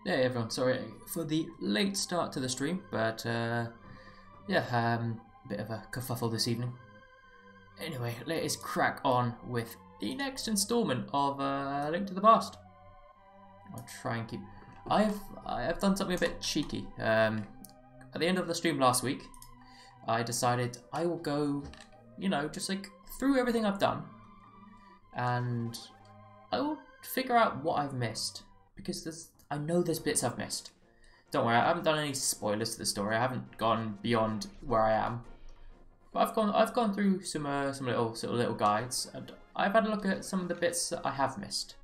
Hey everyone, sorry for the late start to the stream, but yeah, bit of a kerfuffle this evening. Anyway, let us crack on with the next instalment of Link to the Past. I'll try and keep... I've done something a bit cheeky. At the end of the stream last week, I decided I will go, you know, just like through everything I've done, and I will figure out what I've missed, because I know there's bits I've missed. Don't worry, I haven't done any spoilers to the story. I haven't gone beyond where I am, but I've gone through some little guides, and I've had a look at some of the bits that I have missed.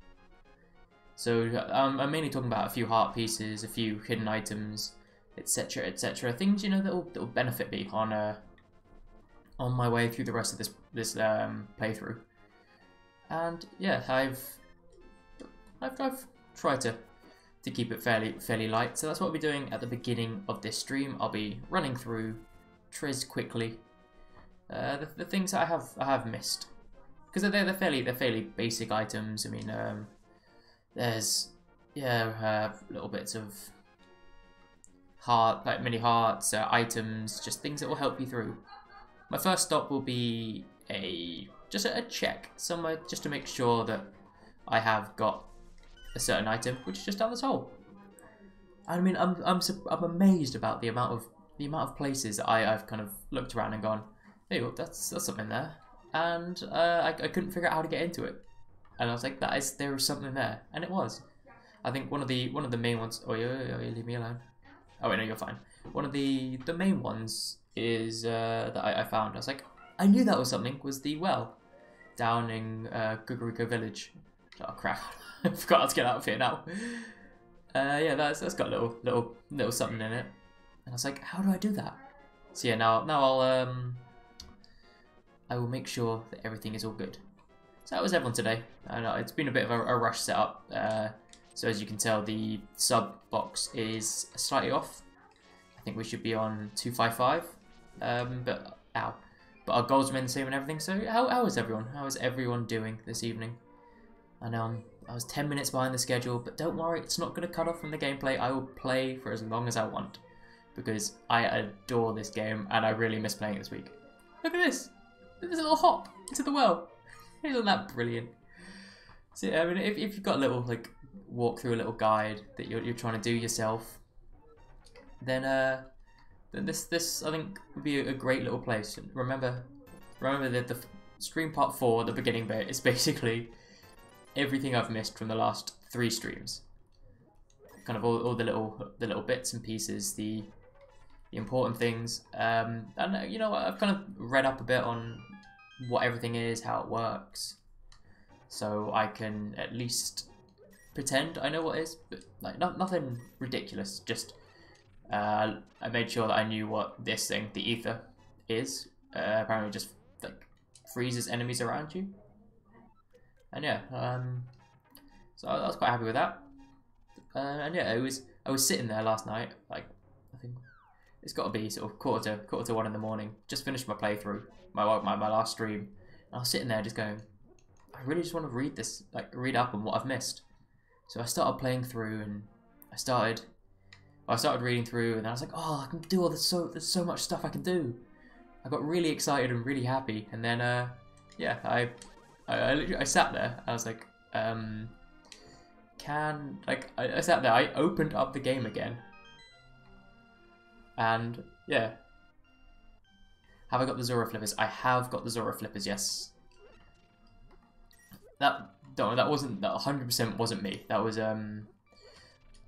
So I'm mainly talking about a few heart pieces, a few hidden items, etc., etc. Things, you know, that'll benefit me on my way through the rest of this playthrough. And yeah, I've tried to keep it fairly light, so that's what I'll be doing at the beginning of this stream. I'll be running through Triz quickly, the things that I have missed, because they're fairly basic items. I mean, there's little bits of heart, like mini hearts, items, just things that will help you through. My first stop will be just a check somewhere, just to make sure that I have got a certain item, which is just down this hole. I mean, I'm amazed about the amount of places that I've kind of looked around and gone, hey, well, that's something there, and I couldn't figure out how to get into it, and I was like, there was something there, and it was. I think one of the main ones. Oh, you leave me alone. Oh wait, no, you're fine. One of the main ones is that I found. I was like, I knew that was something. Was the well down in Guguriko village? Oh crap! I forgot how to get out of here now. Yeah, that's got a little something in it, and I was like, how do I do that? So yeah, now I will make sure that everything is all good. So that was everyone today. I know it's been a bit of a rush setup. So as you can tell, the sub box is slightly off. I think we should be on 255. But our goals remain the same and everything. So how is everyone? How is everyone doing this evening? I know I was 10 minutes behind the schedule, but don't worry, it's not going to cut off from the gameplay. I will play for as long as I want, because I adore this game and I really miss playing it this week. Look at this! There's a little hop into the well. Isn't that brilliant? So I mean, if you've got a little walk through a little guide that you're trying to do yourself, then this I think would be a great little place. And remember that the stream part 4, the beginning bit, is basically everything I've missed from the last 3 streams. Kind of all the little bits and pieces, the important things. And you know, I've kind of read up a bit on what everything is, how it works, so I can at least pretend I know what it is, but like nothing ridiculous. Just I made sure that I knew what this thing, the ether, is. Apparently, just like freezes enemies around you. And yeah, so I was quite happy with that. And yeah, I was sitting there last night, like I think it's got to be sort of quarter to 1 in the morning. Just finished my playthrough, my last stream, and I was sitting there just going, I really just want to read this, read up on what I've missed. So I started playing through, and I started reading through, and I was like, oh, I can do all this. There's so much stuff I can do. I got really excited and really happy, and then yeah, I sat there. I was like, I sat there. I opened up the game again, and yeah, have I got the Zora flippers? I have got the Zora flippers. Yes. That 100% wasn't me. That was a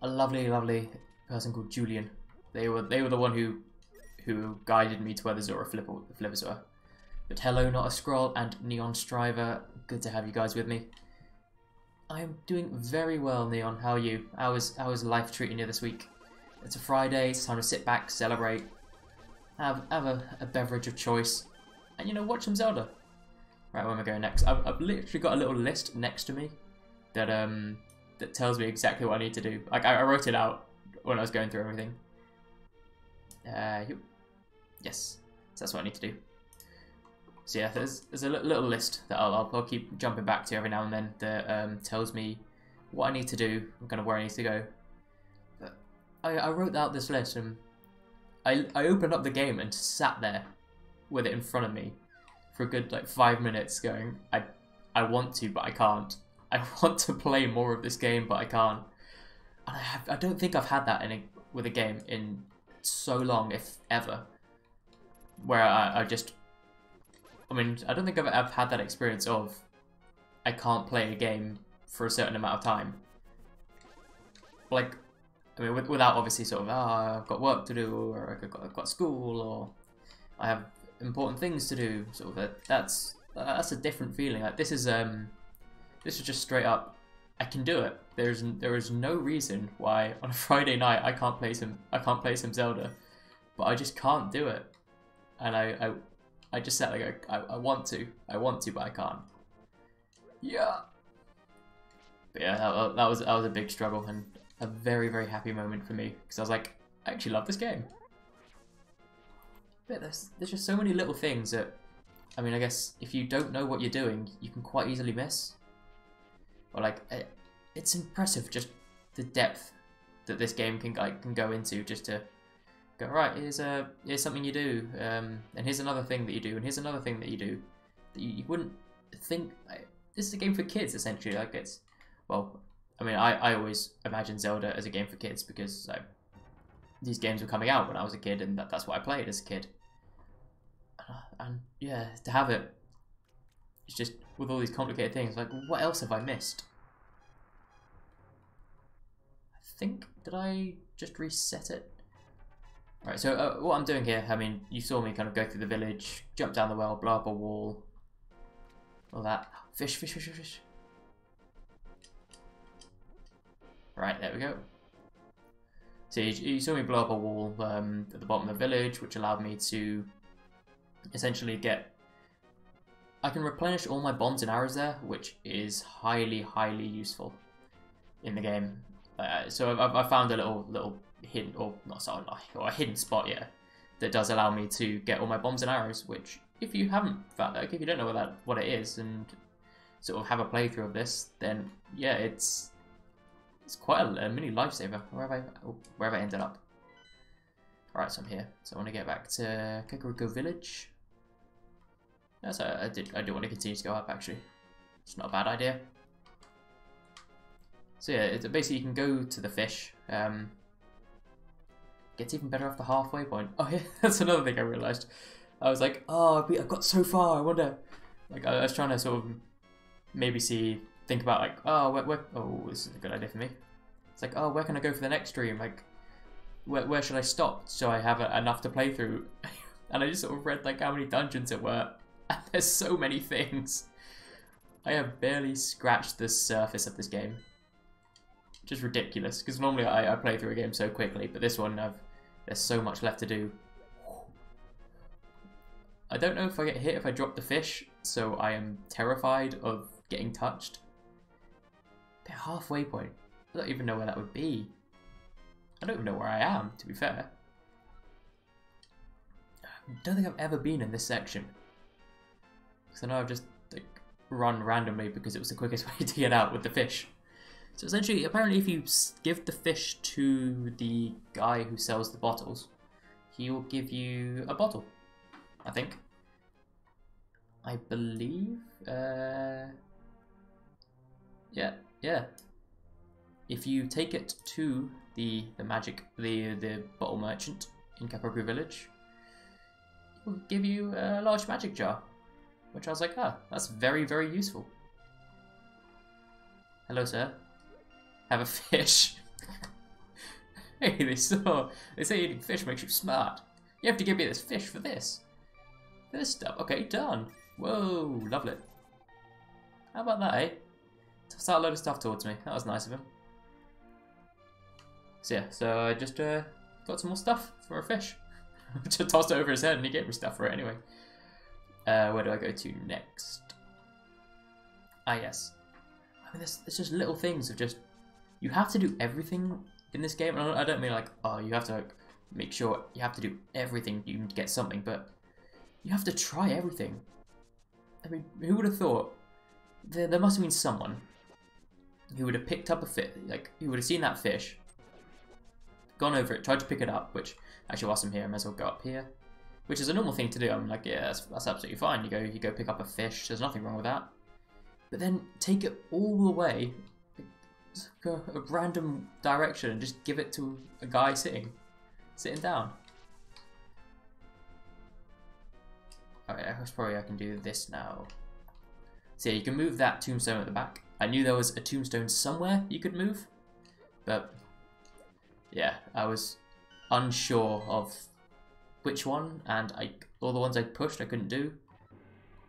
lovely person called Julian. They were the one who guided me to where the Zora flippers were. But hello, Not a Scroll and Neon Striver. Good to have you guys with me. I am doing very well, Neon. How are you? How is life treating you this week? It's a Friday. It's time to sit back, celebrate, have a beverage of choice, and you know, watch some Zelda. Right, where am I going next? I've literally got a little list next to me that that tells me exactly what I need to do. Like I wrote it out when I was going through everything. Yes, so that's what I need to do. So yeah, there's a little list that I'll keep jumping back to every now and then that tells me what I need to do and kind of where I need to go. I wrote out this list and I opened up the game and sat there with it in front of me for a good like 5 minutes going, I want to, but I can't. I want to play more of this game, but I can't. And I don't think I've had that with a game in so long, if ever, where I mean, I don't think I've had that experience of I can't play a game for a certain amount of time. Like, I mean, without obviously sort of, I've got work to do, or I've got school, or I have important things to do. Sort of that's a different feeling. Like this is just straight up, I can do it. There is no reason why on a Friday night I can't play some Zelda, but I just can't do it. And I just sat there like I want to, but I can't. Yeah. But yeah, that was a big struggle and a very, very happy moment for me because I was like, I actually love this game. But there's just so many little things that, I mean, I guess if you don't know what you're doing, you can quite easily miss. Or like, it's impressive just the depth that this game can go into just to go, right, here's something you do, and here's another thing that you do, and here's another thing that you do that you wouldn't think. Like, this is a game for kids essentially. Like it's, well, I mean, I always imagined Zelda as a game for kids because these games were coming out when I was a kid, and that's what I played as a kid. And yeah, to have it, it's just with all these complicated things. Like, what else have I missed? I think, did I just reset it? Right, so what I'm doing here, I mean, you saw me kind of go through the village, jump down the well, blow up a wall, all that. Fish, fish, fish, fish, fish. Right, there we go. So you saw me blow up a wall at the bottom of the village, which allowed me to essentially I can replenish all my bombs and arrows there, which is highly, highly useful in the game. So I found a little hidden, or a hidden spot, yeah, that does allow me to get all my bombs and arrows. Which, if you haven't found, like, if you don't know what it is, and sort of have a playthrough of this, then yeah, it's quite a mini lifesaver. Where have I ended up? Alright, so I'm here. So I want to get back to Kakariko Village. Yes, I do want to continue to go up, actually. It's not a bad idea. So yeah, basically you can go to the fish. Gets even better off the halfway point. Oh yeah, that's another thing I realised. I was like, oh, I've got so far, I wonder... Like, I was trying to sort of maybe think about like, oh, oh, this is a good idea for me. It's like, oh, where can I go for the next stream? Like, where should I stop so I have enough to play through? And I just sort of read like how many dungeons it were. And there's so many things. I have barely scratched the surface of this game. Just ridiculous, because normally I play through a game so quickly, but this one there's so much left to do. I don't know if I get hit if I drop the fish, so I am terrified of getting touched. The halfway point. I don't even know where that would be. I don't even know where I am, to be fair. I don't think I've ever been in this section. Because I know I've just like run randomly because it was the quickest way to get out with the fish. So essentially, apparently if you give the fish to the guy who sells the bottles, he will give you a bottle, I think. I believe, yeah. If you take it to the bottle merchant in Kakariko Village, he will give you a large magic jar. Which I was like, ah, that's very, very useful. Hello, sir. Have a fish. Hey, they say eating fish makes you smart. You have to give me this fish for this. For this stuff. Okay, done. Whoa, lovely. How about that, eh? Tossed out a load of stuff towards me. That was nice of him. So yeah, so I just got some more stuff for a fish. Just tossed it over his head and he gave me stuff for it anyway. Where do I go to next? Ah, yes. I mean, there's just little things of just... You have to do everything in this game. I don't mean like, oh, you have to like, make sure you have to do everything you can get something, but you have to try everything. I mean, who would have thought? There must have been someone who would have picked up a fish, like, who would have seen that fish, gone over it, tried to pick it up, which actually whilst I'm here I might as well go up here. Which is a normal thing to do. I'm like, yeah, that's absolutely fine. You go pick up a fish, there's nothing wrong with that. But then take it all the way, go a random direction and just give it to a guy sitting down. Alright, I can do this now. So yeah, you can move that tombstone at the back. I knew there was a tombstone somewhere you could move, but yeah, I was unsure of which one, and all the ones I pushed I couldn't do.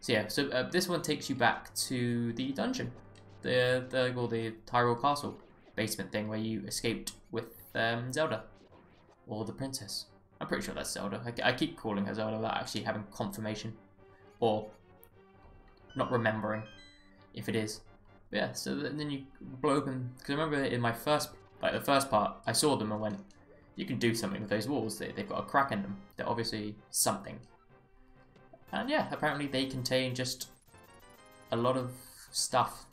So yeah, this one takes you back to the dungeon, the Hyrule Castle basement thing where you escaped with Zelda, or the princess. I'm pretty sure that's Zelda. I keep calling her Zelda without actually having confirmation, or not remembering if it is. But yeah, so then you blow open, because I remember in my the first part, I saw them and went, you can do something with those walls. They've got a crack in them. They're obviously something. And yeah, apparently they contain just a lot of stuff,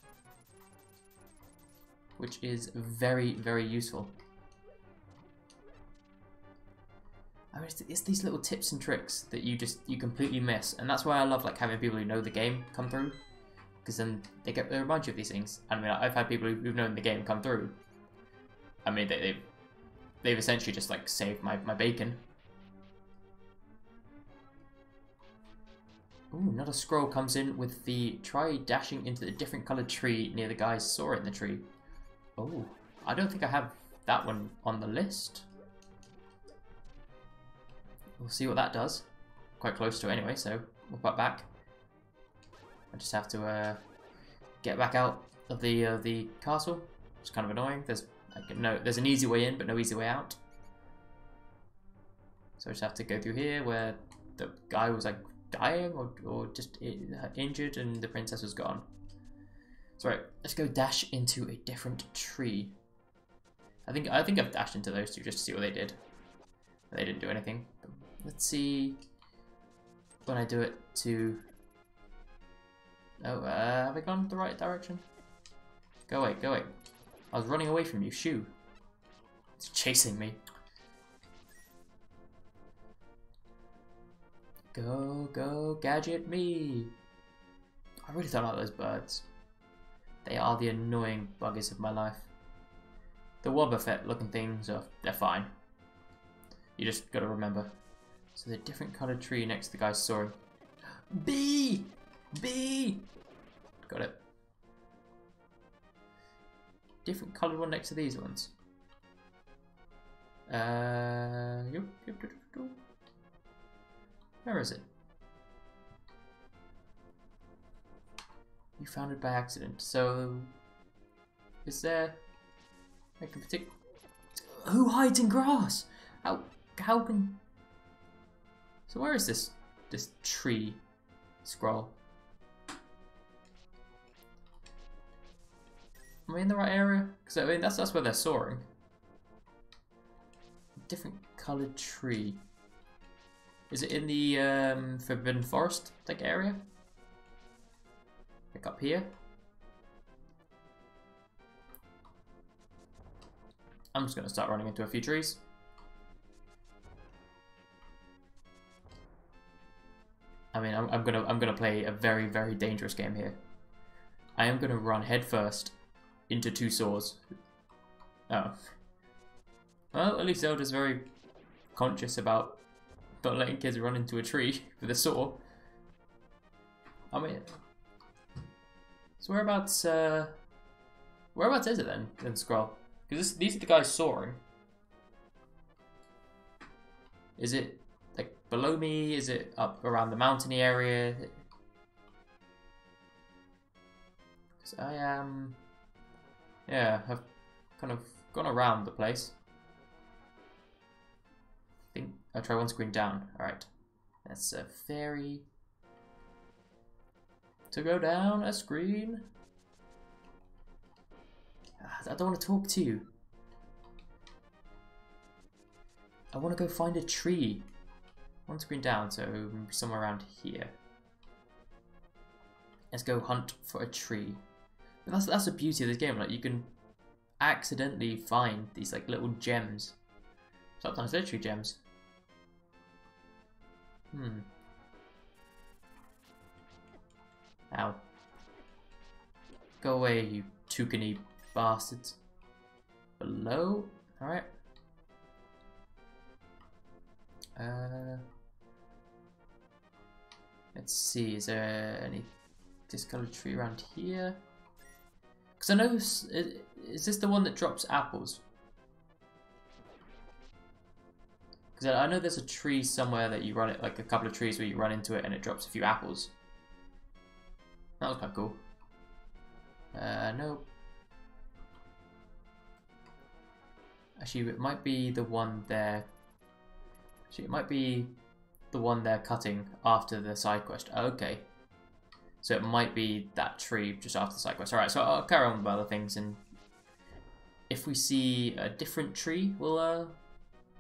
which is very, very useful. I mean, it's these little tips and tricks that you completely miss, and that's why I love like having people who know the game come through, because then they remind you of these things. I mean, I've had people who've known the game come through. I mean, they've essentially just like saved my bacon. Ooh, another scroll comes in with the try dashing into the different coloured tree near the guys saw in the tree. Oh, I don't think I have that one on the list. We'll see what that does. Quite close to it anyway, so we'll put back. I just have to get back out of the castle. It's kind of annoying. There's an easy way in, but no easy way out. So I just have to go through here where the guy was like dying or just injured, and the princess was gone. So right, let's go dash into a different tree. I think I've dashed into those two just to see what they did. They didn't do anything. But let's see when I do it to. Oh, have I gone the right direction? Go away, go away. I was running away from you, shoo. It's chasing me. Go, go, gadget me. I really don't like those birds. They are the annoying buggers of my life. The Wobbuffet looking things, they're fine. You just gotta remember. So the different coloured tree next to the guy's soaring. Bee! Bee! Got it. Different coloured one next to these ones. Where is it? You found it by accident. So, is there like a particular? Who hides in grass? How can? So where is this tree scroll? Am I in the right area? Because I mean that's where they're soaring. Different coloured tree. Is it in the Forbidden Forest like area? Like up here? I'm just gonna start running into a few trees. I mean, I'm gonna play a very, very dangerous game here. I am gonna run headfirst into two saws. Oh. Well, at least Zelda's very conscious about not letting kids run into a tree with a saw. I mean, so whereabouts is it then in Scroll? Because these are the guys soaring. Is it like below me? Is it up around the mountainy area? Because I am, yeah, I've kind of gone around the place. I think I'll try one screen down. Alright. That's a fairy. To go down a screen. I don't want to talk to you. I want to go find a tree. One screen down, so somewhere around here. Let's go hunt for a tree. That's the beauty of this game. Like you can accidentally find these like little gems Sometimes literary gems. Ow. Go away, you toucan-y bastards. Below? Alright. Let's see, is there any discolored tree around here? Because I know, is this the one that drops apples? Because I know there's a tree somewhere that you run it, like a couple of trees where you run into it and it drops a few apples. That was quite cool. No. Actually, it might be the one there. Actually, it might be the one they're cutting after the side quest. Okay. So it might be that tree just after the side quest. Alright, so I'll carry on with other things, and if we see a different tree, we'll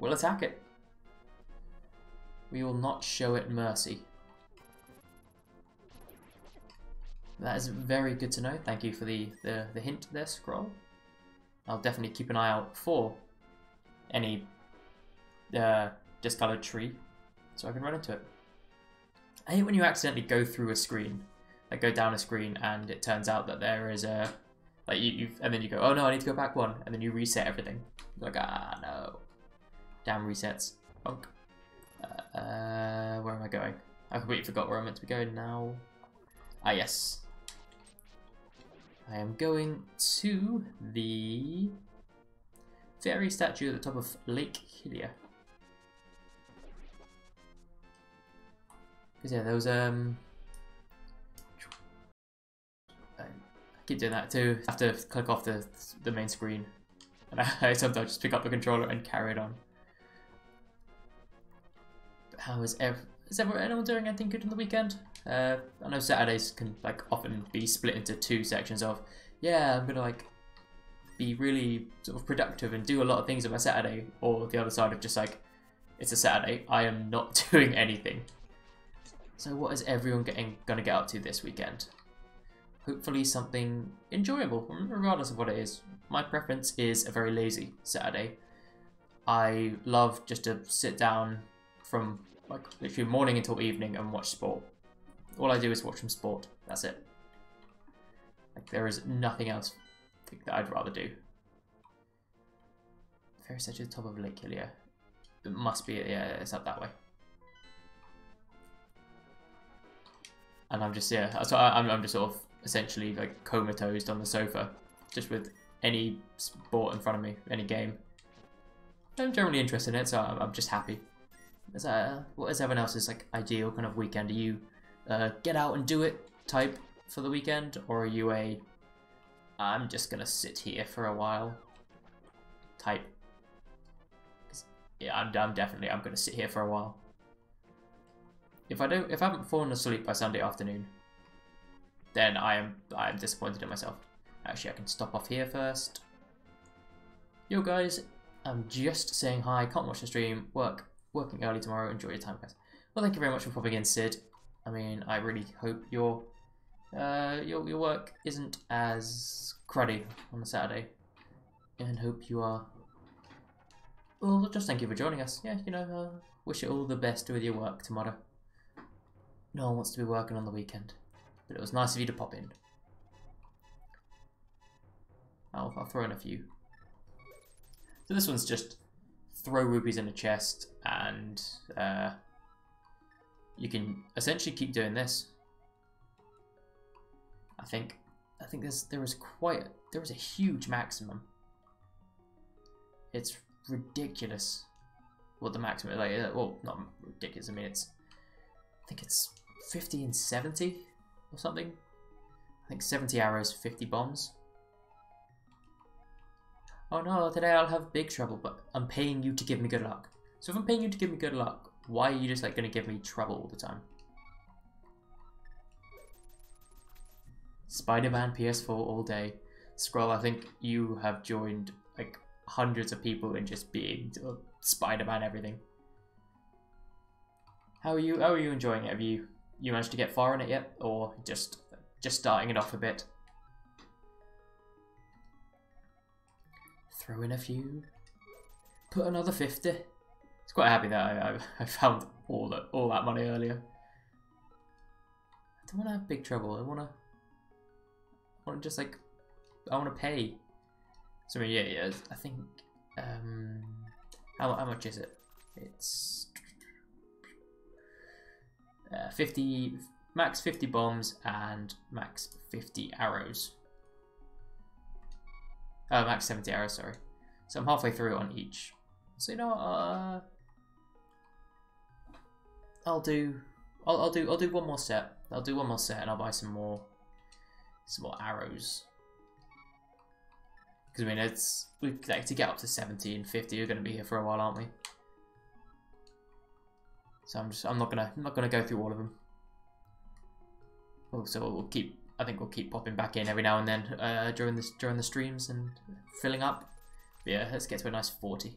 attack it. We will not show it mercy. That is very good to know. Thank you for the hint there, Scroll. I'll definitely keep an eye out for any discolored tree so I can run into it. I hate when you accidentally go through a screen, like go down a screen, and it turns out that there is a like and then you go, oh no, I need to go back one, and then you reset everything. You're like, ah no, damn resets, bunk. Where am I going? I completely forgot where I'm meant to be going now. Ah yes, I am going to the fairy statue at the top of Lake Hylia. Because yeah, there was I keep doing that too. I have to click off the main screen, and I sometimes just pick up the controller and carry it on. But how is anyone doing anything good on the weekend? I know Saturdays can like often be split into two sections of, yeah, I'm gonna like be really sort of productive and do a lot of things on my Saturday, or the other side of just like, it's a Saturday, I am not doing anything. So what is everyone gonna get up to this weekend? Hopefully something enjoyable, regardless of what it is. My preference is a very lazy Saturday. I love just to sit down from like literally morning until evening and watch sport. All I do is watch some sport. That's it. Like there is nothing else that I'd rather do. Fairy statue at the top of Lake Hylia. It must be, yeah, it's up that way. And I'm just, yeah, so I'm just sort of essentially like comatose on the sofa, just with any sport in front of me, any game. I'm generally interested in it, so I'm just happy. What is everyone else's like ideal kind of weekend? Are you get out and do it type for the weekend, or are you a I'm just gonna sit here for a while type? Yeah, I'm definitely gonna sit here for a while. If I haven't fallen asleep by Sunday afternoon, then I am disappointed in myself. Actually, I can stop off here first. Yo guys, I'm just saying hi. Can't watch the stream. Working early tomorrow. Enjoy your time, guys. Well, thank you very much for popping in, Sid. I mean, I really hope your work isn't as cruddy on a Saturday, and hope you are. Well, just thank you for joining us. Yeah, you know, wish you all the best with your work tomorrow. No one wants to be working on the weekend, but it was nice of you to pop in. I'll throw in a few. So this one's just throw rupees in a chest, and you can essentially keep doing this. I think there is a huge maximum. It's ridiculous what the maximum, like, well, not ridiculous. I mean, I think it's 50 and 70 or something. I think 70 arrows, 50 bombs. Oh no, today I'll have big trouble, but I'm paying you to give me good luck. So if I'm paying you to give me good luck, why are you just like going to give me trouble all the time? Spider-Man PS4 all day. Scroll, I think you have joined like hundreds of people in just being Spider-Man everything. How are you enjoying it? Have you managed to get far in it yet, or just starting it off a bit? Throw in a few. Put another 50. was quite happy that I found all that money earlier. I don't want to have big trouble. I want to just like, I want to pay. So I mean, yeah. I think how much is it? It's 50 max 50 bombs and max 50 arrows. Oh, max 70 arrows. Sorry. So I'm halfway through on each. So you know what? I'll do one more set. I'll do one more set and I'll buy some more arrows. Because I mean, like to get up to 70 and 50, you're going to be here for a while, aren't we? So I'm not gonna go through all of them. So I think we'll keep popping back in every now and then during the streams and filling up. But yeah, let's get to a nice 40.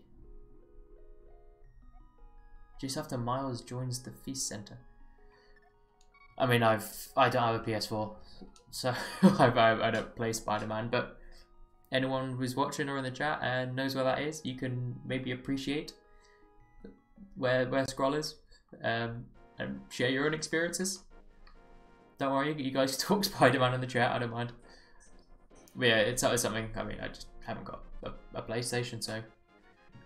Just after Miles joins the Feast Center. I mean, I don't have a PS4, so I don't play Spider-Man. But anyone who's watching or in the chat and knows where that is, you can maybe appreciate where Scroll is, and share your own experiences. Don't worry, you guys talk Spider-Man in the chat. I don't mind. But yeah, it's something. I mean, I just haven't got a PlayStation, so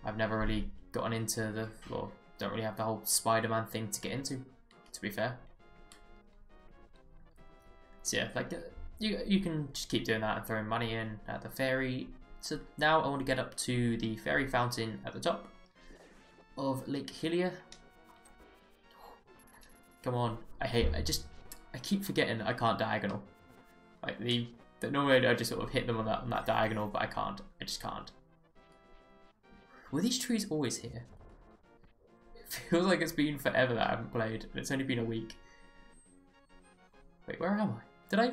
I've never really gotten into don't really have the whole Spider-Man thing to get into, to be fair. So yeah, like you can just keep doing that and throwing money in at the ferry. So now I want to get up to the fairy fountain at the top of Lake Hylia. Come on, I keep forgetting I can't diagonal. Like normally I just sort of hit them on that diagonal, but I can't. I just can't. Were these trees always here? It feels like it's been forever that I haven't played, and it's only been a week. Wait, where am I? Did I?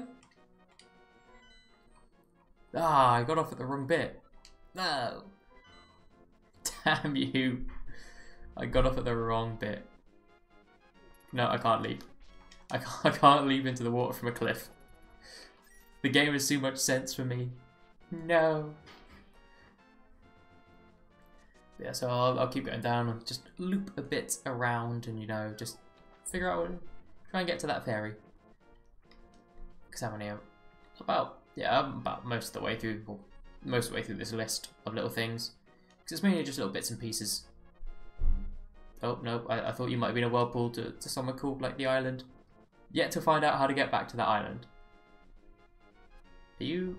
Ah, I got off at the wrong bit. No. Damn you. I got off at the wrong bit. No, I can't leap. I can't leap into the water from a cliff. The game has too much sense for me. No. Yeah, so I'll keep going down and just loop a bit around and, you know, just figure out try and get to that ferry. Because I'm only I'm about most of the way through this list of little things. Because it's mainly just little bits and pieces. Oh, no, I thought you might have been a whirlpool to somewhere called, like, the island. Yet to find out how to get back to that island. Are you...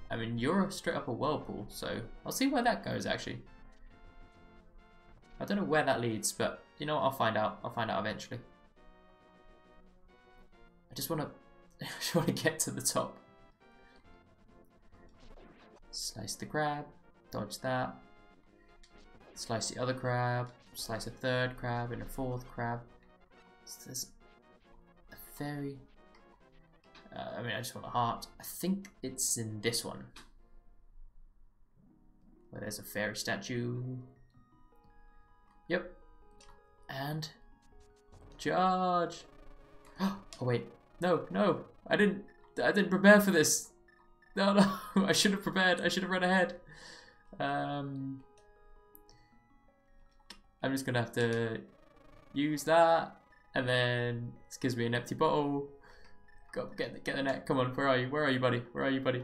I mean, you're straight up a whirlpool, so I'll see where that goes, actually. I don't know where that leads, but you know what, I'll find out. I'll find out eventually. I just want to get to the top. Slice the crab, dodge that. Slice the other crab, slice a third crab and a fourth crab. So there's a fairy. I mean, I just want a heart. I think it's in this one. Where there's a fairy statue. Yep. And charge. Oh wait. No. I didn't prepare for this. No. I should have prepared. I should have run ahead. I'm just gonna have to use that, and then this gives me an empty bottle. Go get the net. Come on, where are you? Where are you, buddy? Where are you, buddy?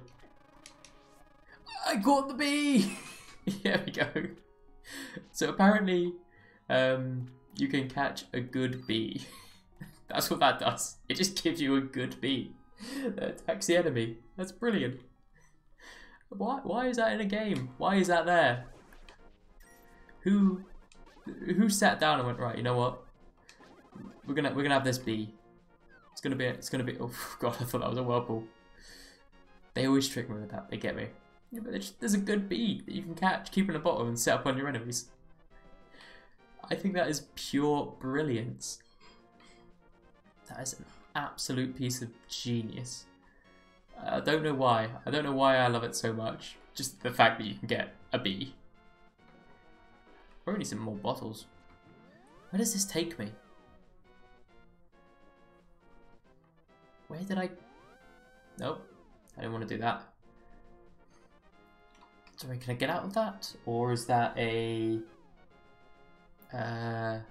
I caught the bee. Here we go. So apparently, you can catch a good bee. That's what that does. It just gives you a good bee that attacks the enemy. That's brilliant. Why is that in a game? Why is that there? Who sat down and went, right, you know what? We're gonna have this bee. It's gonna be. Oh god, I thought that was a whirlpool. They always trick me with that. They get me. Yeah, but there's a good bee that you can catch, keep in a bottle, and set up on your enemies. I think that is pure brilliance. That is an absolute piece of genius. I don't know why. I don't know why I love it so much. Just the fact that you can get a bee. Probably need some more bottles. Where does this take me? Where did I... Nope. I didn't want to do that. Sorry, can I get out of that? Or is that a... So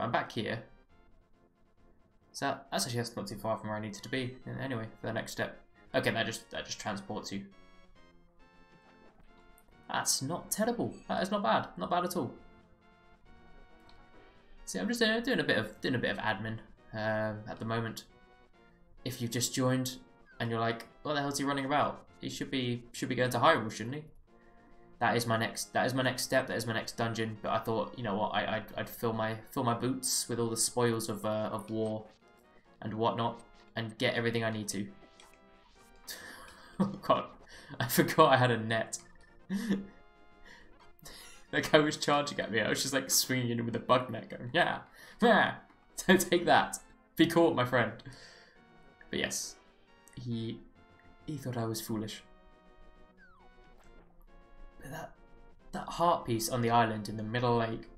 I'm back here. So that's not too far from where I needed to be. Anyway, for the next step. Okay, that just transports you. That's not terrible. That is not bad. Not bad at all. See, I'm just doing a bit of admin at the moment. If you've just joined and you're like, what the hell is he running about? He should be going to Hyrule, shouldn't he? That is my next step. That is my next dungeon. But I thought, you know what, I'd fill my boots with all the spoils of war and whatnot, and get everything I need to. Oh god, I forgot I had a net. That guy was charging at me. I was just like swinging in with a bug net, going, yeah, take that, be caught, my friend. But yes, he thought I was foolish. But that heart piece on the island in the middle lake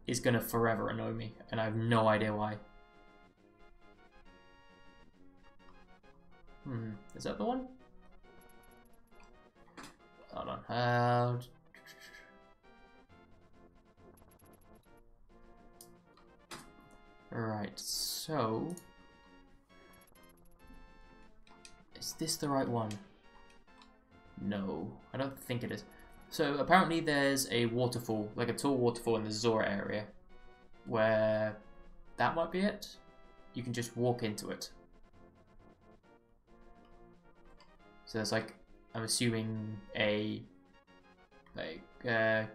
is gonna forever annoy me, and I have no idea why. Is that the one? Hold on. Right, so is this the right one? No, I don't think it is. So apparently there's a waterfall, like a tall waterfall in the Zora area, where that might be it. You can just walk into it. So there's like, I'm assuming a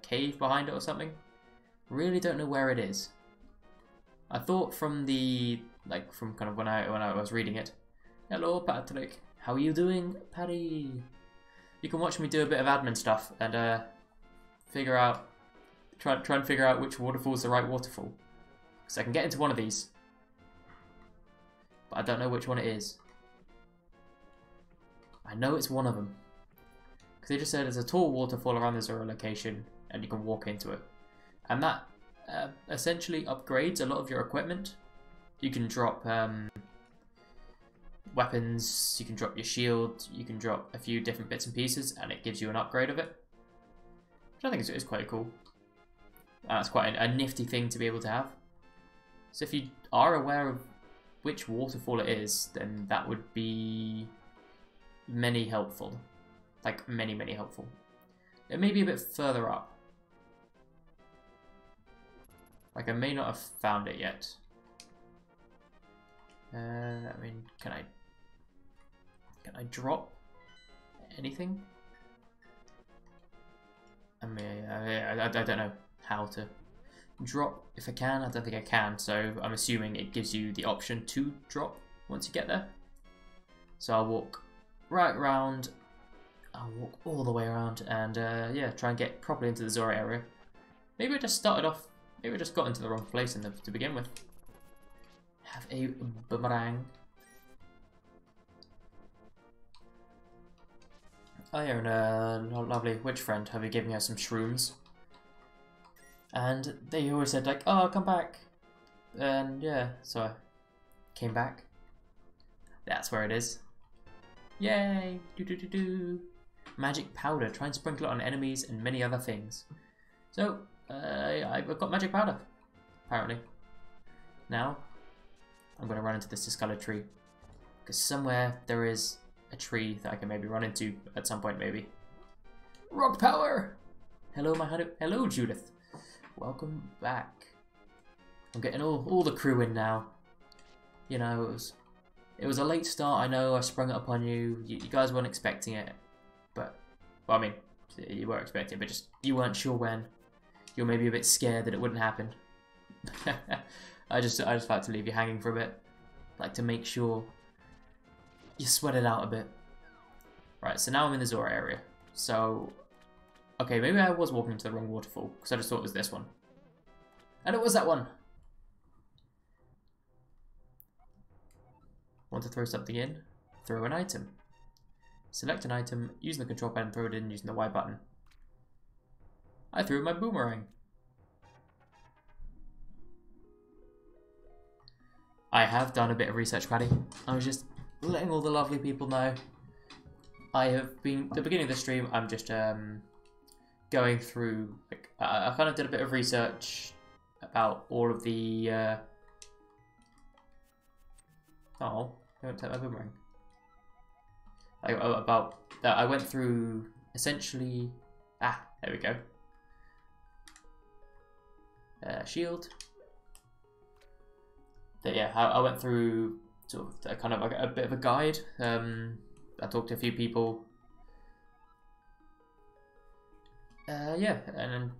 cave behind it or something. Really don't know where it is. I thought from the from kind of when I was reading it. Hello, Patrick. How are you doing, Patty? You can watch me do a bit of admin stuff and try and figure out which waterfall is the right waterfall. Because I can get into one of these, but I don't know which one it is. I know it's one of them. Because they just said there's a tall waterfall around the Zora location and you can walk into it. And that essentially upgrades a lot of your equipment. You can drop weapons, you can drop your shield, you can drop a few different bits and pieces, and it gives you an upgrade of it. Which I think is quite cool. That's quite a nifty thing to be able to have. So if you are aware of which waterfall it is, then that would be many helpful. Like many helpful. It may be a bit further up. Like I may not have found it yet. I mean, can I drop anything? I mean, I don't know how to drop. If I can, I don't think I can. So I'm assuming it gives you the option to drop once you get there. So I'll walk right around. I'll walk all the way around and yeah, try and get properly into the Zora area. Maybe I just started off. Maybe I just got into the wrong place to begin with. Have a boomerang. Oh yeah, and a lovely witch friend have you given her some shrooms. And they always said like, oh, come back. And yeah, so I came back. That's where it is. Yay! Do. Magic powder. Try and sprinkle it on enemies and many other things. So, I've got magic powder, apparently. Now, I'm going to run into this discolored tree. Because somewhere there is a tree that I can maybe run into at some point, maybe. Rock power! Hello, my honey. Hello, Judith. Welcome back. I'm getting all the crew in now. You know, it was a late start, I know, I sprung it upon you. You guys weren't expecting it. But, well, I mean, you were expecting it, but just, you weren't sure when. You're maybe a bit scared that it wouldn't happen. I just like to leave you hanging for a bit. Like to make sure you sweat it out a bit. Right, so now I'm in the Zora area. So, okay, maybe I was walking into the wrong waterfall, because I just thought it was this one. And it was that one! Want to throw something in? Throw an item. Select an item, using the control pad and throw it in using the Y button. I threw my boomerang. I have done a bit of research, Paddy. I was just letting all the lovely people know. I have been, at the beginning of the stream, I'm just going through, like, I kind of did a bit of research about all of the, oh, don't take my boomerang. About that, I went through essentially, there we go. Shield. But yeah, I went through sort of kind of like a bit of a guide. I talked to a few people. Yeah, and then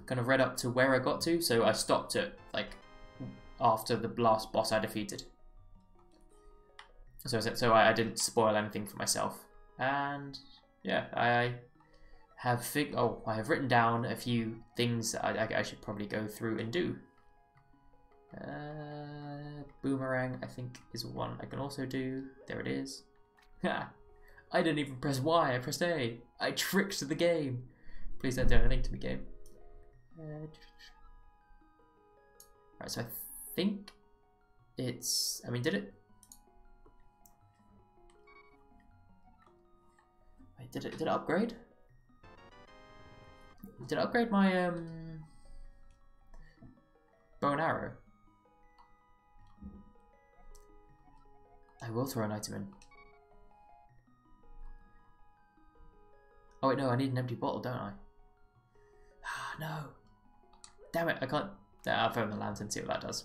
kind of read up to where I got to. So I stopped at like after the last boss I defeated. So I didn't spoil anything for myself. And yeah, I have written down a few things that I should probably go through and do. Boomerang, I think, is one I can also do. There it is. Ha! I didn't even press Y, I pressed A. I tricked the game. Please don't do anything to me, game. Right, so I think it's... I mean, did it... Wait, did it upgrade? Did it upgrade my bow and arrow? I will throw an item in. Oh wait, no, I need an empty bottle, don't I? Ah, no. Damn it, I can't... I'll throw in the lantern, see what that does.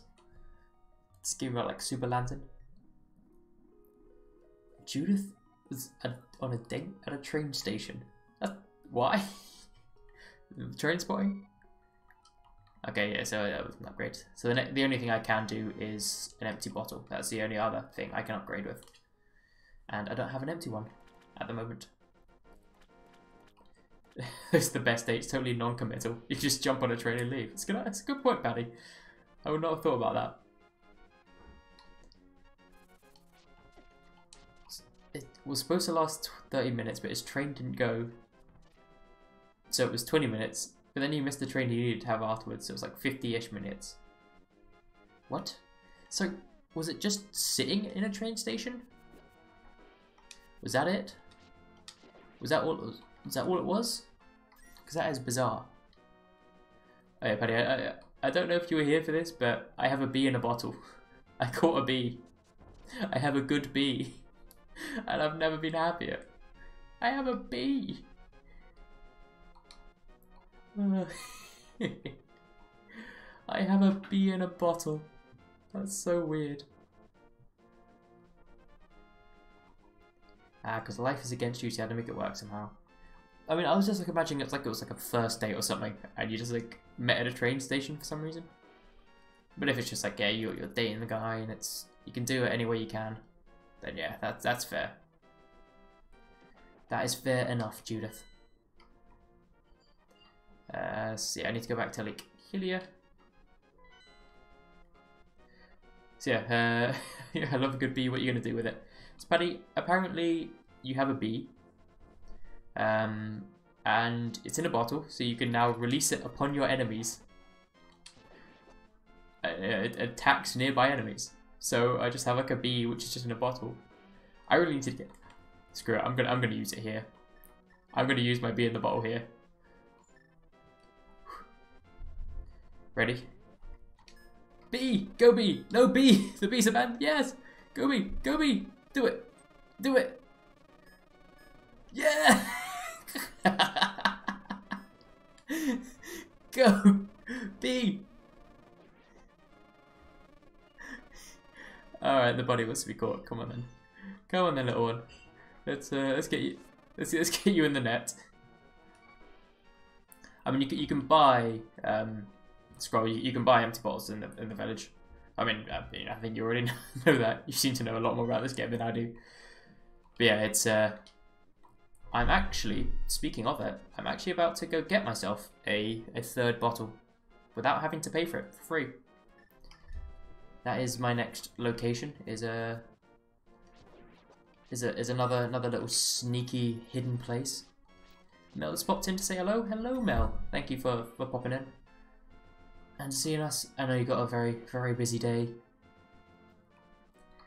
It's giving me like super lantern. Judith was on a date at a train station. Why? Train spotting? Okay, yeah, so that was an upgrade. So the only thing I can do is an empty bottle. That's the only other thing I can upgrade with. And I don't have an empty one at the moment. It's the best date. It's totally non-committal. You just jump on a train and leave. It's a good point, Paddy. I would not have thought about that. It was supposed to last 30 minutes, but his train didn't go. So it was 20 minutes. But then you missed the train you needed to have afterwards, so it was like 50-ish minutes. What? So, was it just sitting in a train station? Was that it? Was that all it was? Because that is bizarre. Oh yeah, Paddy, I don't know if you were here for this, but I have a bee in a bottle. I caught a bee. I have a good bee. And I've never been happier. I have a bee. I have a bee in a bottle. That's so weird. Because life is against you, so you had to make it work somehow. I mean, I was just like imagining it was like a first date or something, and you just like met at a train station for some reason. But if it's just like, yeah, you're dating the guy and you can do it any way you can, then yeah, that's fair. That is fair enough, Judith. So yeah, I need to go back to Lake Hylia. So yeah, yeah, I love a good bee. What are you going to do with it? So Paddy, apparently you have a bee. And it's in a bottle, so you can now release it upon your enemies. It attacks nearby enemies. So I just have like a bee which is just in a bottle. I really need to get... Screw it, I'm gonna use it here. I'm gonna use my bee in the bottle here. Ready? Bee! Go bee! No bee! The bee's abandoned! Yes! Go bee! Go bee! Do it! Do it! Yeah! Go bee! Alright, the body wants to be caught. Come on then. Come on then, little one. Let's get you. Let's get you in the net. I mean, you can buy scroll. You can buy empty bottles in the village. I mean, I think you already know that. You seem to know a lot more about this game than I do. But yeah, it's. I'm actually, speaking of it, I'm actually about to go get myself a third bottle without having to pay for it for free. That is my next location. Is another little sneaky hidden place. Mel has popped in to say hello. Hello, Mel. Thank you for popping in and seeing us. I know you got a very, very busy day,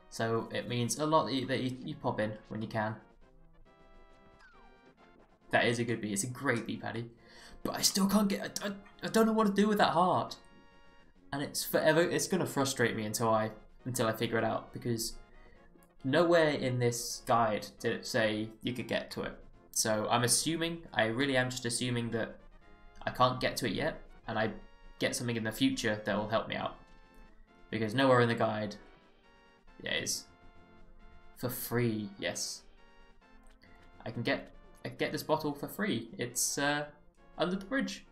so it means a lot that you pop in when you can. That is a good bee. It's a great bee patty. But I still can't get... I don't know what to do with that heart. And it's forever... It's going to frustrate me until I figure it out. Because nowhere in this guide did it say you could get to it. So I'm assuming... I really am just assuming that I can't get to it yet. And I get something in the future that will help me out. Because nowhere in the guide... Yeah, it is. For free, yes. I can get this bottle for free. It's under the bridge.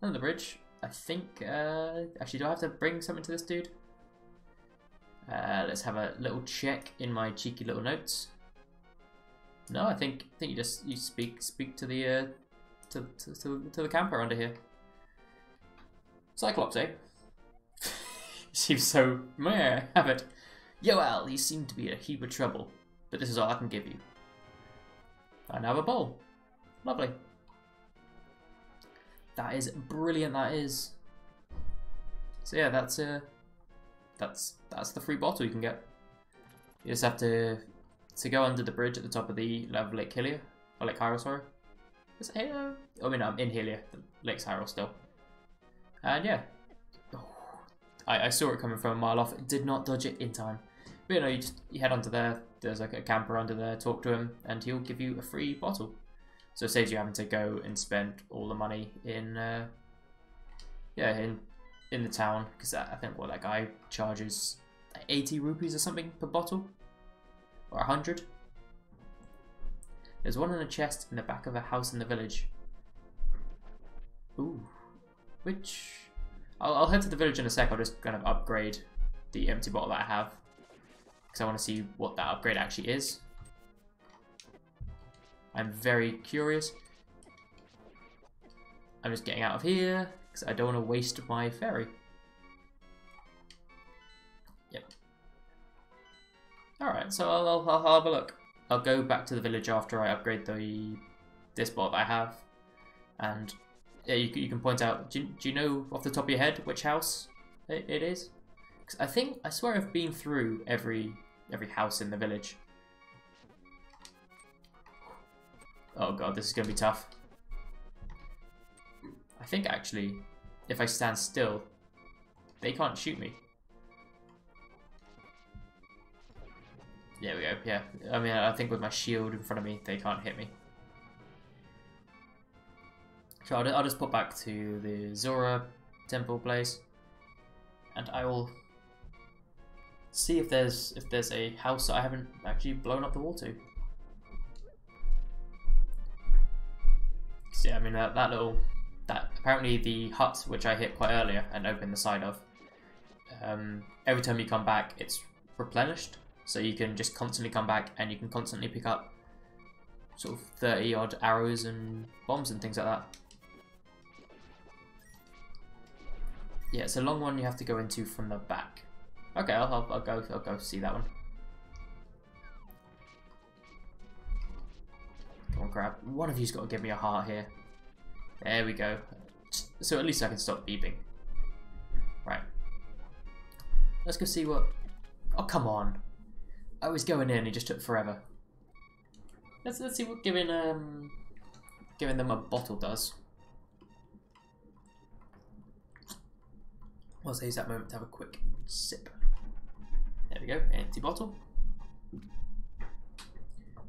Under the bridge. I think. Actually, do I have to bring something to this dude? Let's have a little check in my cheeky little notes. No, I think you speak to the to the camper under here. Cyclops, eh? Seems so meh. Have it. Yoel, you seem to be in a heap of trouble, but this is all I can give you. I now have a bowl. Lovely. That is brilliant. That is. So yeah, that's the free bottle you can get. You just have to go under the bridge at the top of the Lake Hylia, or Lake Hyrule, sorry. I mean, I'm in Hylia, Lake Hyrule still. And yeah, I saw it coming from a mile off. Did not dodge it in time. But you know, you head onto there. There's like a camper under there. Talk to him, and he'll give you a free bottle. So it saves you having to go and spend all the money in in the town, because I think what that guy charges 80 rupees or something per bottle, or 100. There's one in a chest in the back of a house in the village. Ooh, which I'll head to the village in a sec. I'll just kind of upgrade the empty bottle that I have, because I want to see what that upgrade actually is. I'm very curious. I'm just getting out of here because I don't want to waste my ferry. Yep. Alright, so I'll have a look. I'll go back to the village after I upgrade this bot that I have. And yeah, you can point out, do you know off the top of your head which house it is? Because I swear I've been through every house in the village. Oh god, this is going to be tough. I think actually, if I stand still, they can't shoot me. There we go, yeah. I mean, I think with my shield in front of me, they can't hit me. So I'll just put back to the Zora temple place, and I will see if there's a house that I haven't actually blown up the wall to. So yeah, I mean that apparently the hut which I hit quite earlier and opened the side of, every time you come back it's replenished, so you can just constantly come back and you can constantly pick up sort of 30 odd arrows and bombs and things like that. Yeah, it's a long one you have to go into from the back. Okay, I'll go see that one. Come on, grab. One of you's got to give me a heart here. There we go. So at least I can stop beeping. Right. Let's go see what... Oh, come on. I was going in, he just took forever. Let's see what giving them a bottle does. Let's use that moment to have a quick sip. There we go, empty bottle.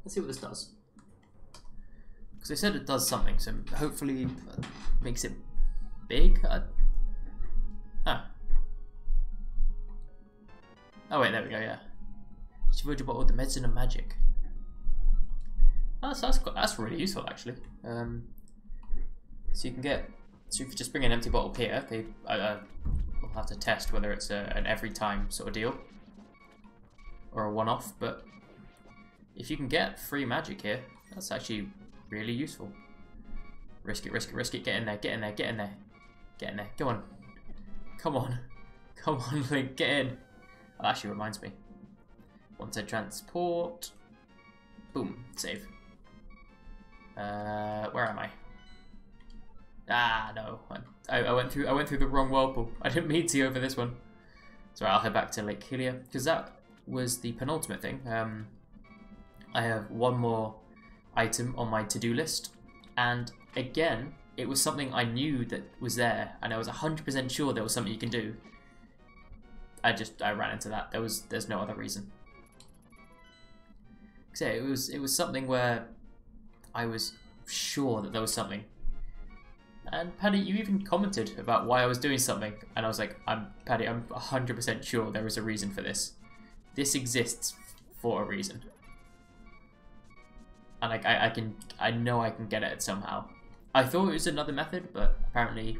Let's see what this does. Because they said it does something, so hopefully it makes it big. Oh wait, there we go, yeah. She filled your bottle with the medicine of magic. That's really useful actually. So you can get, so if you just bring an empty bottle here, we'll have to test whether it's an every time sort of deal or a one-off, but if you can get free magic here, that's actually really useful. Risk it, risk it, risk it, get in there, get in there, get in there. Get in there, go on. Come on. Come on, Link, get in. Oh, that actually reminds me. Want to transport. Boom, save. Where am I? Ah, no. I went through the wrong whirlpool. I didn't mean to over this one. So I'll head back to Lake Hylia, because that was the penultimate thing. I have one more item on my to-do list, And again, it was something I knew that was there, and I was 100% sure there was something you can do. I ran into that. There's no other reason. So it was something where I was sure that there was something. And Paddy, you even commented about why I was doing something, and I was like, Paddy, I'm 100% sure there is a reason for this. This exists for a reason. And I know I can get at it somehow. I thought it was another method, but apparently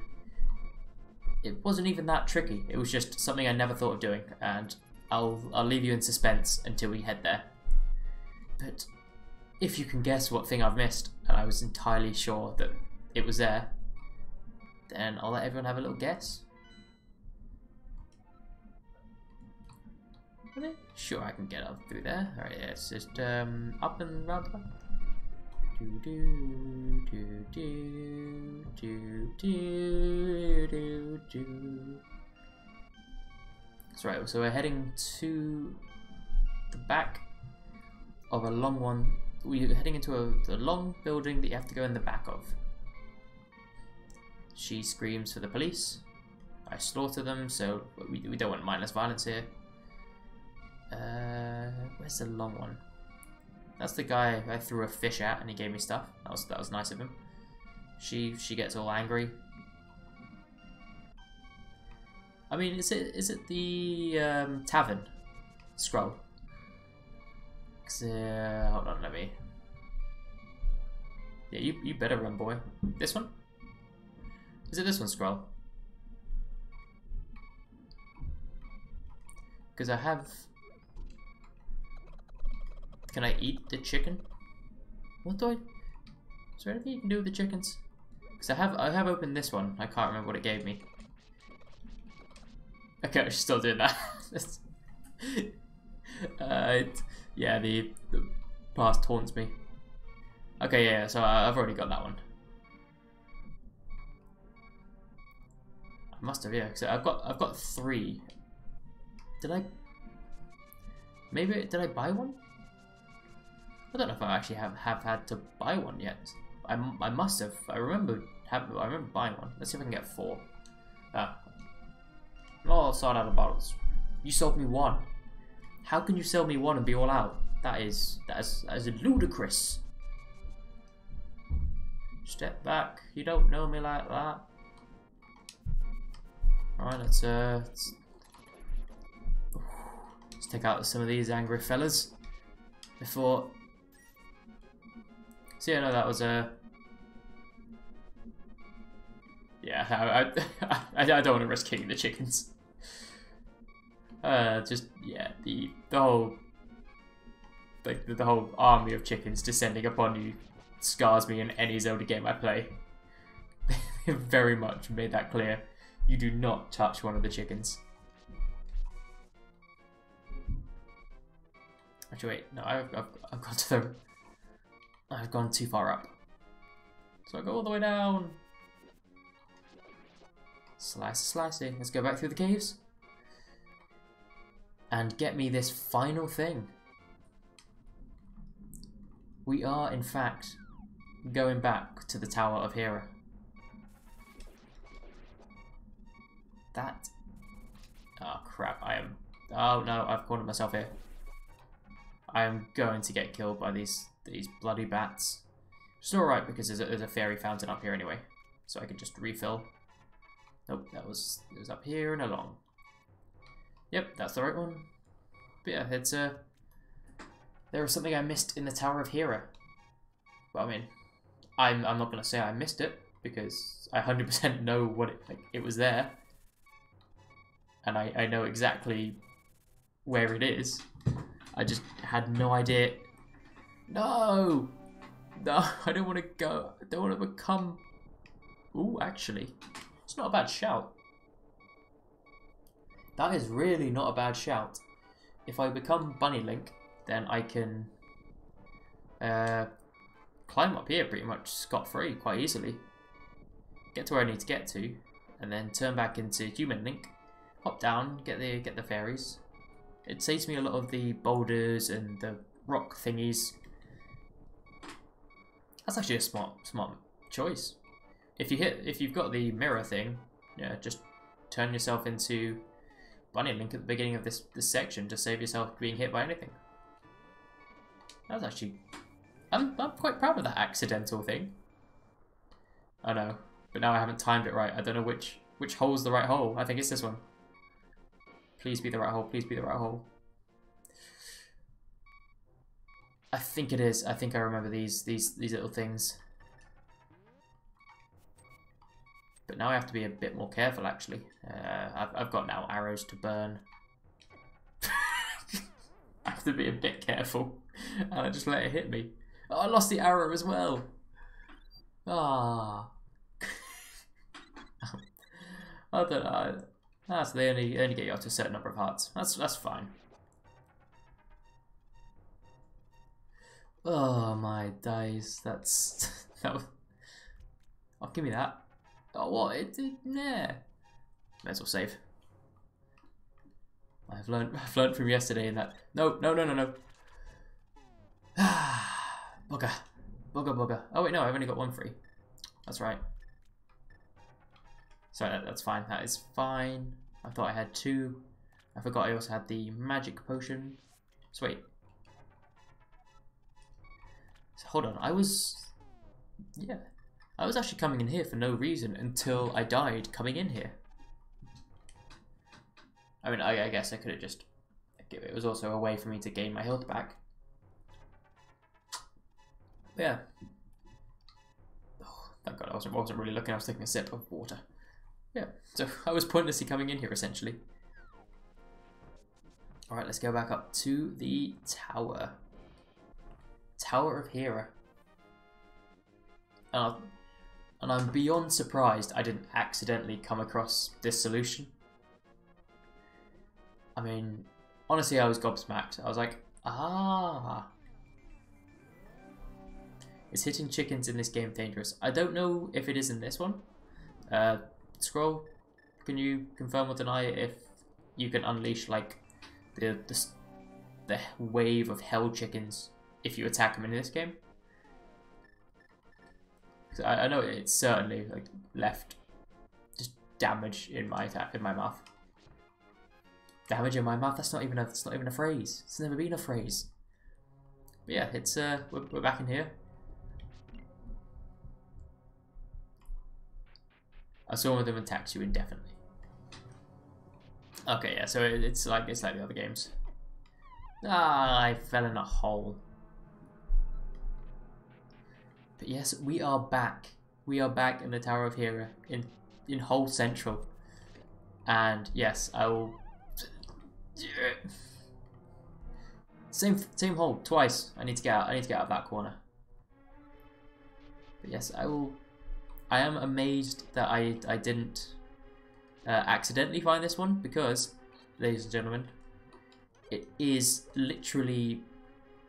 it wasn't even that tricky. It was just something I never thought of doing, and I'll leave you in suspense until we head there. But if you can guess what thing I've missed, and I was entirely sure that it was there, then I'll let everyone have a little guess. Okay. Sure, I can get up through there. Alright, yeah, it's just up and round the back. Do do do do do do do do. That's right, so we're heading to the back of a long one. We're heading into the long building that you have to go in the back of. She screams for the police. I slaughter them, so we don't want mindless violence here. Where's the long one? That's the guy I threw a fish at and he gave me stuff. That was nice of him. She gets all angry. I mean, is it the tavern scroll? Hold on, let me. Yeah, you better run, boy. This one? Is it this one scroll? Because I have. Can I eat the chicken? What do I? Is there anything you can do with the chickens? Because I have opened this one. I can't remember what it gave me. Okay, I'm still doing that. Yeah, the past haunts me. Okay, yeah. So I've already got that one. I must have, yeah. So I've got 3. Did I? Maybe did I buy one? I don't know if I actually have had to buy one yet. I must have. I remember buying one. Let's see if I can get 4. Oh, sold out of bottles. You sold me 1. How can you sell me 1 and be all out? That is ludicrous. Step back. You don't know me like that. Alright, let's take out some of these angry fellas before. So yeah, no, that was yeah, I don't want to risk killing the chickens. Just yeah, the whole the whole army of chickens descending upon you scars me in any Zelda game I play. They very much made that clear. You do not touch one of the chickens. Actually, wait, no, I've got to the. I've gone too far up. So I go all the way down. Slicey. Let's go back through the caves. And get me this final thing. We are, in fact, going back to the Tower of Hera. That. Oh crap! Oh no! I've cornered myself here. I am going to get killed by these bloody bats. It's all right because there's a fairy fountain up here anyway, so I can just refill. Nope, it was up here and along. Yep, that's the right one. But yeah, it's there was something I missed in the Tower of Hera. Well, I mean, I'm not gonna say I missed it because I 100% know what it was there. And I know exactly where it is. I just had no idea. No! No, I don't want to go. I don't want to become. Ooh, actually, it's not a bad shout. That is really not a bad shout. If I become Bunny Link, then I can climb up here pretty much scot-free quite easily. Get to where I need to get to, and then turn back into Human Link. Hop down, get the fairies. It saves me a lot of the boulders and the rock thingies. That's actually a smart choice. If you've got the mirror thing, yeah, just turn yourself into Bunny Link at the beginning of this section to save yourself being hit by anything. That was actually, I'm quite proud of that accidental thing. I know, but now I haven't timed it right. I don't know which hole's the right hole. I think it's this one. Please be the right hole. Please be the right hole. I think it is. I think I remember these little things. But now I have to be a bit more careful, actually. I've got now arrows to burn. I have to be a bit careful. And I just let it hit me. Oh, I lost the arrow as well. Ah. I don't know. Ah, so they only get you up to a certain number of hearts. That's fine. Oh my days. That was... Oh, give me that. Oh, what? Nah. May as well save. I've learned from yesterday in that. No. Bugger. Oh wait, no, I've only got one free. That's right. Sorry, that's fine. That is fine. I thought I had two. I forgot I also had the magic potion. So wait. So hold on. I was actually coming in here for no reason until I died coming in here. I mean, I guess I could have just... It was also a way for me to gain my health back. But yeah. Oh, thank God I wasn't really looking. I was taking a sip of water. Yeah, so I was pointlessly coming in here, essentially. Alright, let's go back up to the tower. Tower of Hera. And I'm beyond surprised I didn't accidentally come across this solution. I mean, honestly, I was gobsmacked. I was like, ah. Is hitting chickens in this game dangerous? I don't know if it is in this one. Scroll, can you confirm or deny if you can unleash like the wave of hell chickens if you attack them in this game? I know it's certainly like left just damage in my mouth. Damage in my mouth. That's not even a phrase. It's never been a phrase. But yeah, it's we're back in here. I saw one of them attacks you indefinitely. Okay, yeah. So it's like the other games. Ah, I fell in a hole. But yes, we are back. We are back in the Tower of Hera in Hole Central. And yes, I will. Same hole twice. I need to get out. I need to get out of that corner. But yes, I will. I am amazed that I didn't accidentally find this one because, ladies and gentlemen, it is literally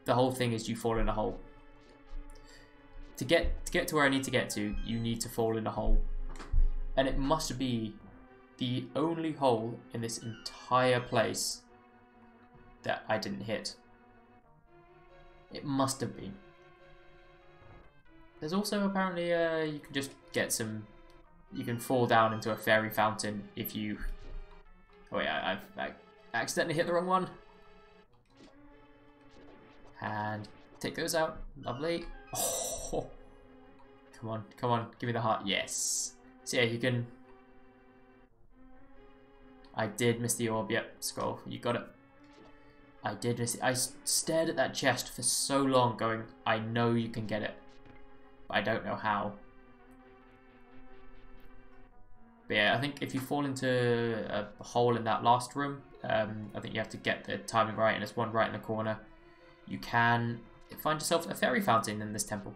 the whole thing is you fall in a hole. To get to where I need to get to, you need to fall in a hole. And it must be the only hole in this entire place that I didn't hit. It must have been. There's also apparently you can just get some... You can fall down into a fairy fountain if you... Oh wait, I accidentally hit the wrong one. And take those out. Lovely. Oh, come on, give me the heart. Yes. So yeah, you can... I did miss the orb. Yep, scroll. You got it. I did miss it. I stared at that chest for so long going, I know you can get it. But I don't know how. But yeah, I think if you fall into a hole in that last room, I think you have to get the timing right, and there's one right in the corner. You can find yourself a fairy fountain in this temple.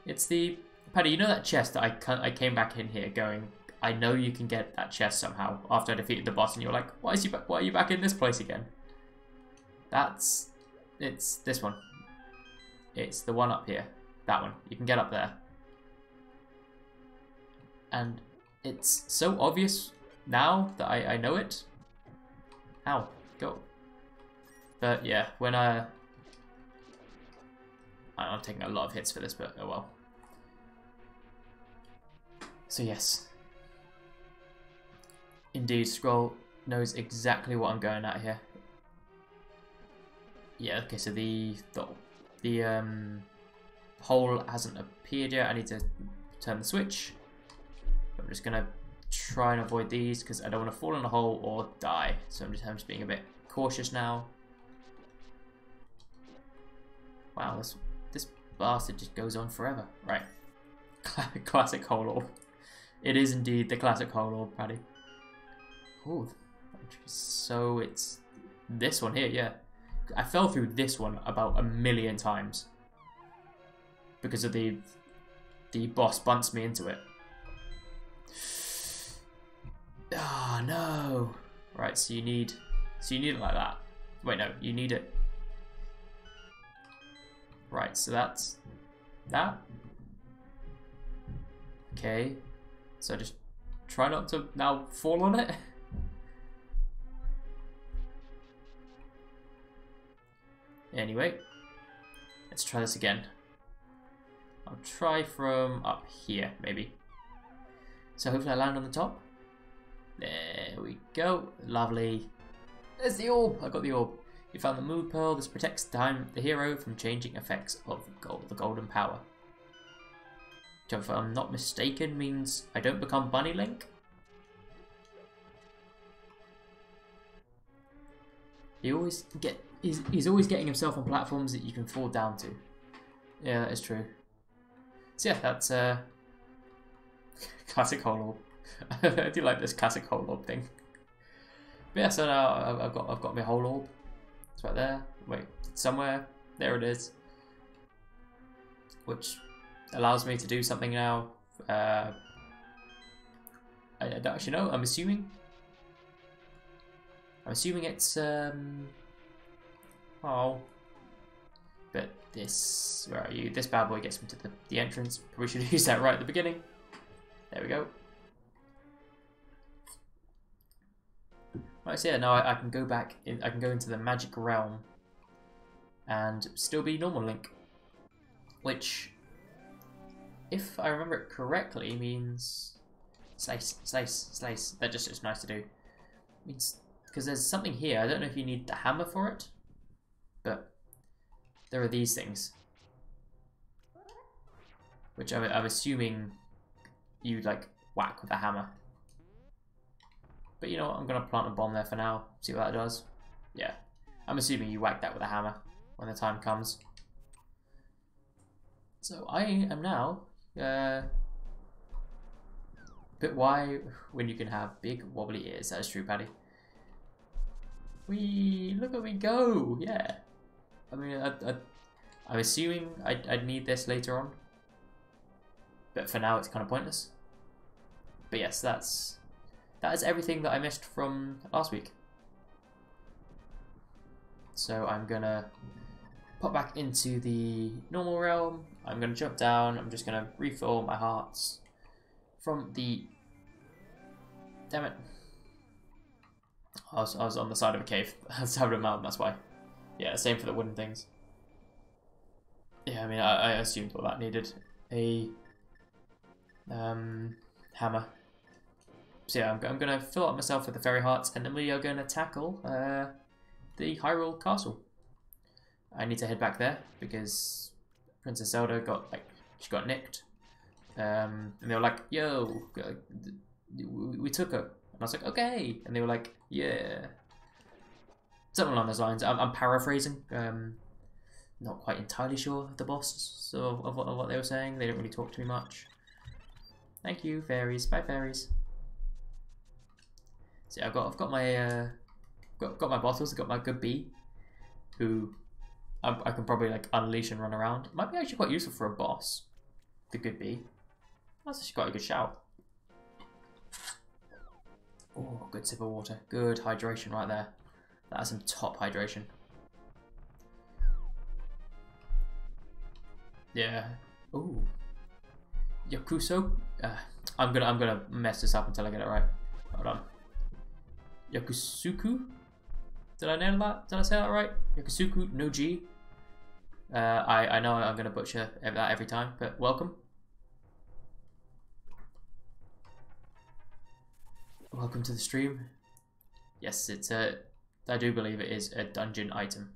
It's the... Paddy, you know that chest that I came back in here going, I know you can get that chest somehow after I defeated the boss, and you're like, why are you back in this place again? It's this one. It's the one up here. That one. You can get up there. And it's so obvious now that I know it. Ow. Go. But yeah, when I'm taking a lot of hits for this, but oh well. So yes, indeed, Scroll knows exactly what I'm going at here. Yeah, okay, so the hole hasn't appeared yet. I need to turn the switch. I'm just gonna try and avoid these because I don't want to fall in a hole or die. So I'm just being a bit cautious now. Wow, this bastard just goes on forever. Right, classic hole orb. It is indeed the classic hole orb, Paddy. Oh, so it's this one here, yeah. I fell through this one about 1,000,000 times because of the boss bunts me into it. Ah, oh, no. Right, so you need it like that. Wait, no, you need it. Right, so that's that. Okay, so just try not to now fall on it. Anyway, let's try this again. I'll try from up here, maybe. So hopefully I land on the top. There we go. Lovely. There's the orb. I got the orb. You found the mood pearl. This protects the hero from changing effects of the golden power. Which, if I'm not mistaken, means I don't become Bunny Link. He's always getting himself on platforms that you can fall down to. Yeah, that is true. So yeah, that's classic hole orb. I do like this classic hole orb thing. But yeah, so now I've got my hole orb. It's right there. Wait, somewhere. There it is. Which allows me to do something now. I don't actually know. I'm assuming it's oh, but this, where are you? This bad boy gets me to the entrance. Probably should use that right at the beginning. There we go. Right, so yeah, now I can go back in. I can go into the magic realm and still be normal Link, which, if I remember it correctly, means slice, slice, slice. That just is nice to do. Means because there's something here. I don't know if you need the hammer for it, but there are these things, which I'm assuming you like whack with a hammer. But you know what, I'm going to plant a bomb there for now, see what that does. Yeah, I'm assuming you whack that with a hammer when the time comes. So I am now, but why when you can have big wobbly ears? That is true, Paddy. Look at me go, yeah. I mean, I'm assuming I'd need this later on. But for now it's kind of pointless. But yes, that is everything that I missed from last week. So I'm gonna pop back into the normal realm. I'm gonna jump down. I'm just gonna refill my hearts from the. Damn it! I was on the side of a cave. I was having a mountain. That's why. Yeah, same for the wooden things. Yeah, I mean, I assumed all that needed a hammer. So yeah, I'm going to fill up myself with the fairy hearts, and then we are going to tackle the Hyrule Castle. I need to head back there because Princess Zelda got nicked, and they were like, "Yo, we took her," and I was like, "Okay," and they were like, "Yeah," something along those lines. I'm paraphrasing. Not quite entirely sure of the boss of what they were saying. They didn't really talk to me much. Thank you, fairies. Bye, fairies. So yeah, I've got my got my bottles. I've got my good bee, who I can probably like unleash and run around. It might be actually quite useful for a boss. The good bee. That's actually quite a good shout. Oh, good sip of water. Good hydration right there. That is some top hydration. Yeah. Ooh. Yakuso. I'm gonna mess this up until I get it right. Hold on. Yakusuku? Did I nail that? Did I say that right? Yakusuku no G. I know I'm gonna butcher that every time, but welcome. welcome to the stream. Yes, it's a. I do believe it is a dungeon item.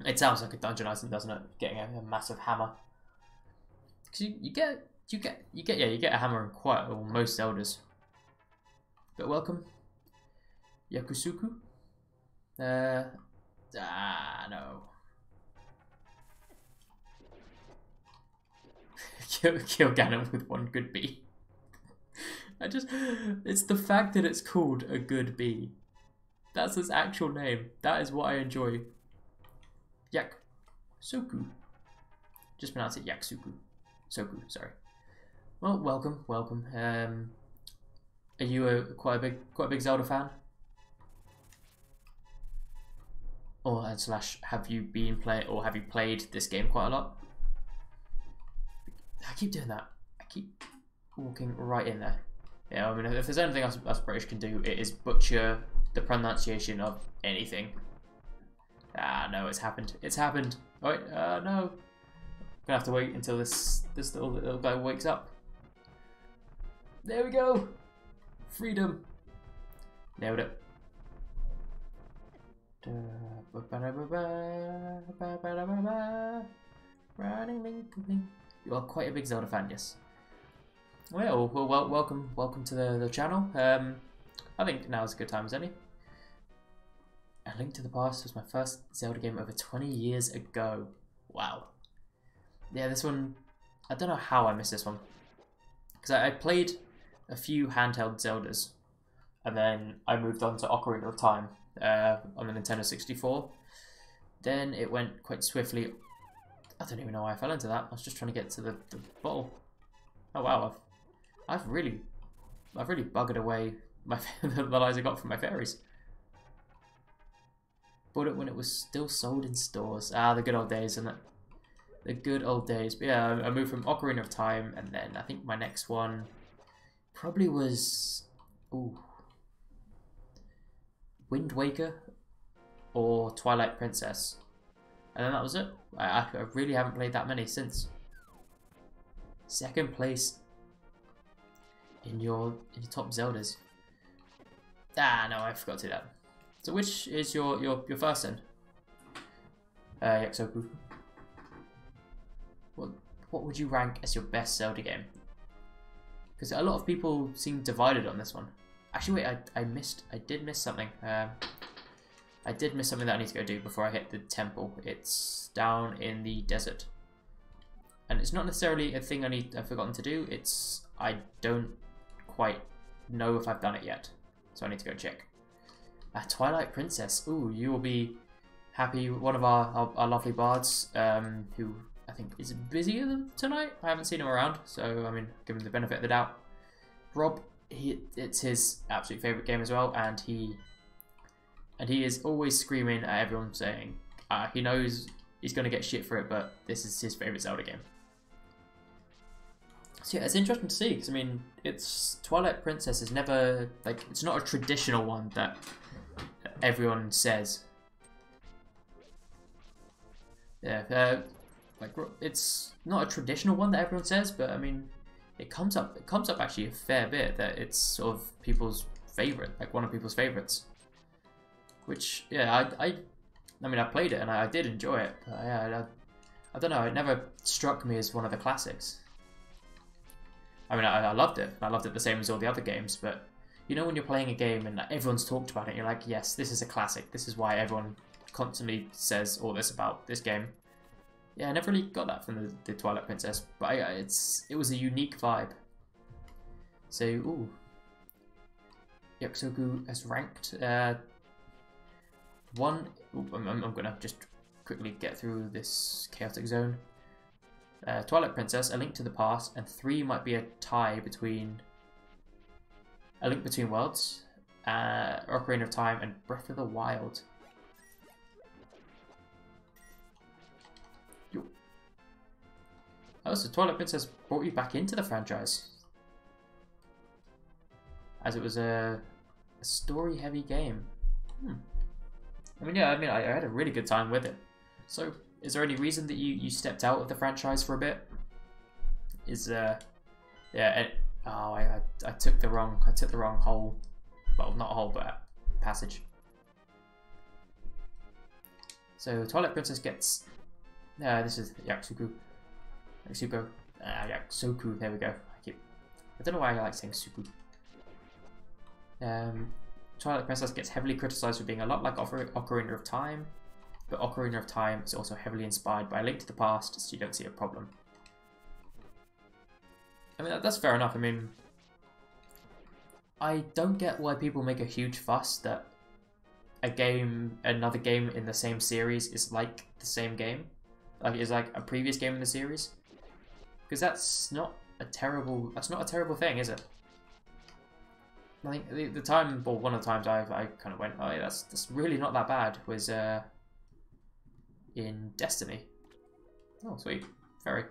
It sounds like a dungeon item, doesn't it? Getting a massive hammer. Cause you get a hammer in quite most Zeldas. But welcome, Yakusuku. No. Kill Ganon with one good bee. It's the fact that it's called a good bee. That's its actual name. That is what I enjoy. Yaksuku. Just pronounce it Yaksuku. Soku, sorry. Well, welcome. Are you quite a big Zelda fan? Or slash, have you played this game quite a lot? I keep doing that. I keep walking right in there. Yeah, I mean, if there's anything us British can do, it is butcher the pronunciation of anything. Ah, no, it's happened. It's happened. Oh, wait, no. Gonna have to wait until this little guy wakes up. There we go. Freedom. Nailed it. You are quite a big Zelda fan, yes. Well, welcome to the channel. I think now is a good time as any. A Link to the Past was my first Zelda game over 20 years ago. Wow. Yeah, this one, I don't know how I missed this one. Because I played a few handheld Zeldas, and then I moved on to Ocarina of Time on the Nintendo 64. Then it went quite swiftly. I don't even know why I fell into that. I was just trying to get to the bottle. Oh wow, I've really buggered away the lives I got from my fairies. Bought it when it was still sold in stores. Ah, the good old days, isn't it? The good old days. But yeah, I moved from Ocarina of Time, and then I think my next one probably was Wind Waker or Twilight Princess. And then that was it. I really haven't played that many since. Second place in your top Zeldas. Ah, no, I forgot to do that. So which is your first then? Yaksoku. What would you rank as your best Zelda game? Because a lot of people seem divided on this one. Actually, wait, I did miss something. I did miss something that I need to go do before I hit the temple. It's down in the desert. And it's not necessarily a thing I've forgotten to do. I don't quite know if I've done it yet. So I need to go check. Twilight Princess. Ooh, you will be happy. One of our lovely bards, who I think is busier tonight. I haven't seen him around, so I mean, give him the benefit of the doubt. Rob, it's his absolute favourite game as well, and he is always screaming at everyone saying he knows he's going to get shit for it, but this is his favourite Zelda game. So yeah, it's interesting to see, because I mean, Twilight Princess is never, like, it's not a traditional one that everyone says. Yeah, like, it's not a traditional one that everyone says, but I mean, it comes up actually a fair bit that it's sort of people's favourite, like one of people's favourites. Which, yeah, I mean, I played it and I did enjoy it, but yeah, I don't know, it never struck me as one of the classics. I mean, I loved it. I loved it the same as all the other games, but you know when you're playing a game and everyone's talked about it, you're like, yes, this is a classic. This is why everyone constantly says all this about this game. Yeah, I never really got that from the Twilight Princess, but it was a unique vibe. So, ooh. Yaksoku has ranked one. Ooh, I'm gonna just quickly get through this chaotic zone. Twilight Princess, A Link to the Past, and 3 might be a tie between A Link Between Worlds, Ocarina of Time, and Breath of the Wild. Oh, so Twilight Princess brought you back into the franchise, as it was a story-heavy game. I mean, yeah, I had a really good time with it. So, is there any reason that you stepped out of the franchise for a bit? Yeah, Oh, I took the wrong hole. Well, not a hole, but a passage. So Twilight Princess gets. This is Yaksuku. Yaksoku. There we go. I don't know why I like saying Suku. Twilight Princess gets heavily criticized for being a lot like Ocarina of Time, but Ocarina of Time is also heavily inspired by A Link to the Past, so you don't see a problem. I mean, that's fair enough. I mean, I don't get why people make a huge fuss that another game in the same series is like the same game, like it's like a previous game in the series, because that's not a terrible thing, is it? I think the time, or one of the times I kind of went, oh yeah, that's really not that bad, was in Destiny. Oh sweet, very.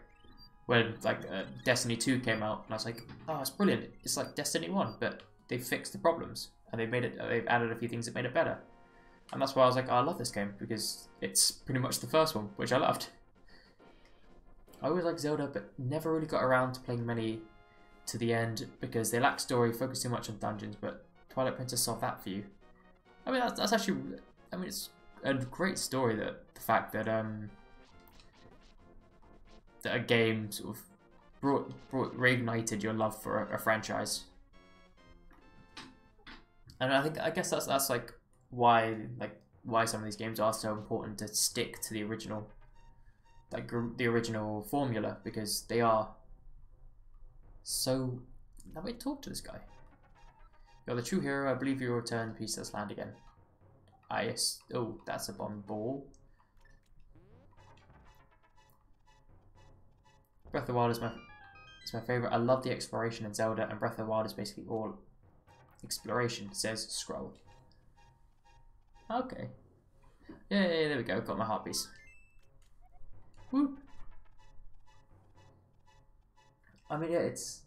When like Destiny 2 came out, and I was like, oh, it's brilliant. It's like Destiny 1, but they fixed the problems and they've added a few things that made it better. And that's why I was like, oh, I love this game, because it's pretty much the first one, which I loved. I always liked Zelda, but never really got around to playing many to the end because they lack story, focus too much on dungeons, but Twilight Princess solved that for you. I mean, that's actually, I mean, it's a great story, that the fact that that a game sort of reignited your love for a franchise. And I guess that's like why some of these games are so important to stick to the original, like the original formula, because they are so. Now wait, talk to this guy. You're the true hero. I believe you will return peace to this land again. Yes. Oh, that's a bomb ball. Breath of the Wild is my favorite. I love the exploration in Zelda, and Breath of the Wild is basically all exploration. It says scroll. Okay. Yeah, there we go. Got my heart piece. Woo. I mean, yeah, it's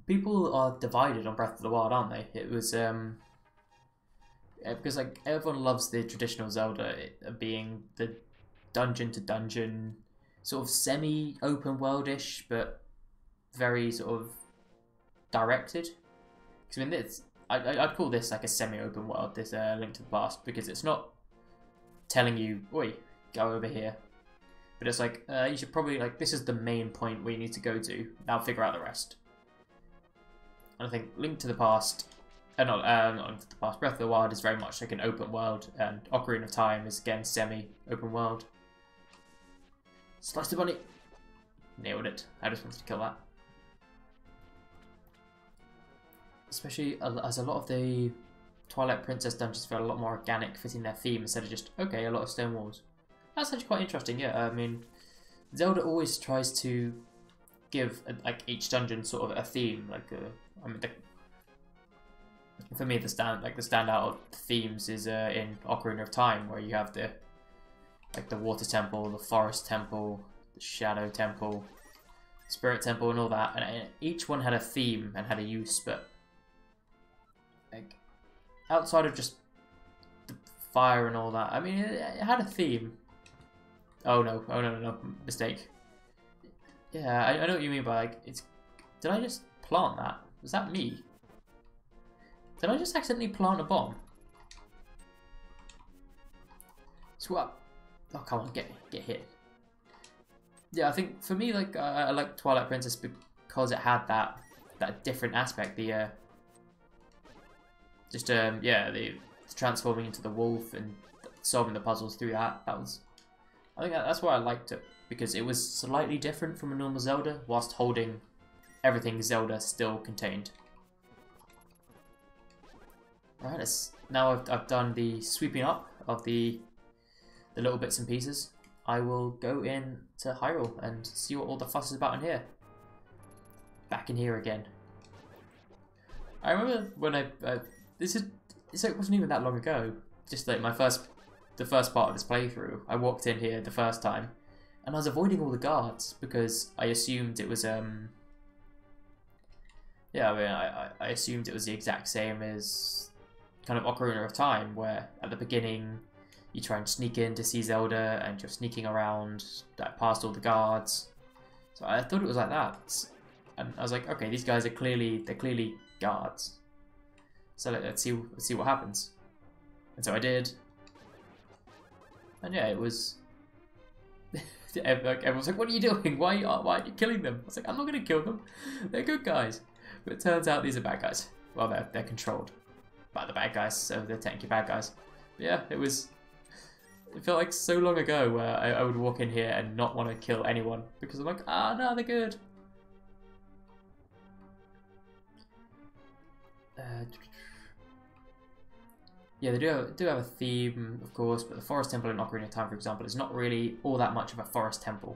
people are divided on Breath of the Wild, aren't they? It was because like everyone loves the traditional Zelda, being the dungeon to dungeon, sort of semi-open world-ish, but very sort of directed. Because I mean, I'd call this like a semi-open world, this Link to the Past, because it's not telling you, oi, go over here. But it's like, you should probably, like, this is the main point where you need to go to. Now figure out the rest. And I think Link to the Past, not Link to the Past, Breath of the Wild is very much like an open world, and Ocarina of Time is, again, semi-open world. Slice the bunny! Nailed it. I just wanted to kill that. Especially as a lot of the Twilight Princess dungeons feel a lot more organic, fitting their theme instead of just, okay, a lot of stone walls. That's actually quite interesting, yeah. I mean, Zelda always tries to give like each dungeon sort of a theme. Like, I mean, for me, the standout themes is in Ocarina of Time, where you have the water temple, the forest temple, the shadow temple, spirit temple, and all that. And each one had a theme and had a use, but like outside of just the fire and all that, I mean, it had a theme. Oh no, mistake. Yeah, I know what you mean by like, did I just plant that? Was that me? Did I just accidentally plant a bomb? Swap. Oh come on, get hit. Yeah, I think for me, like I like Twilight Princess because it had that different aspect. The the transforming into the wolf and solving the puzzles through that. I think that's why I liked it, because it was slightly different from a normal Zelda, whilst holding everything Zelda still contained. Alright, now I've done the sweeping up of the little bits and pieces. I will go in to Hyrule and see what all the fuss is about in here. Back in here again. I remember when it wasn't even that long ago. Just like the first part of this playthrough, I walked in here the first time, and I was avoiding all the guards because I assumed it was yeah, I mean, I assumed it was the exact same as kind of Ocarina of Time, where at the beginning you try and sneak in to see Zelda, and you're sneaking around like past all the guards. So I thought it was like that. And I was like, okay, these guys are clearly guards. So let's see what happens. And so I did. And yeah, it was. Everyone's like, what are you doing? Why are you killing them? I was like, I'm not going to kill them. They're good guys. But it turns out these are bad guys. Well, they're controlled by the bad guys, so they're technically bad guys. But yeah, it felt like so long ago where I would walk in here and not want to kill anyone because I'm like, no, they're good. Yeah, they do have a theme, of course, but the Forest Temple in Ocarina of Time, for example, is not really all that much of a forest temple.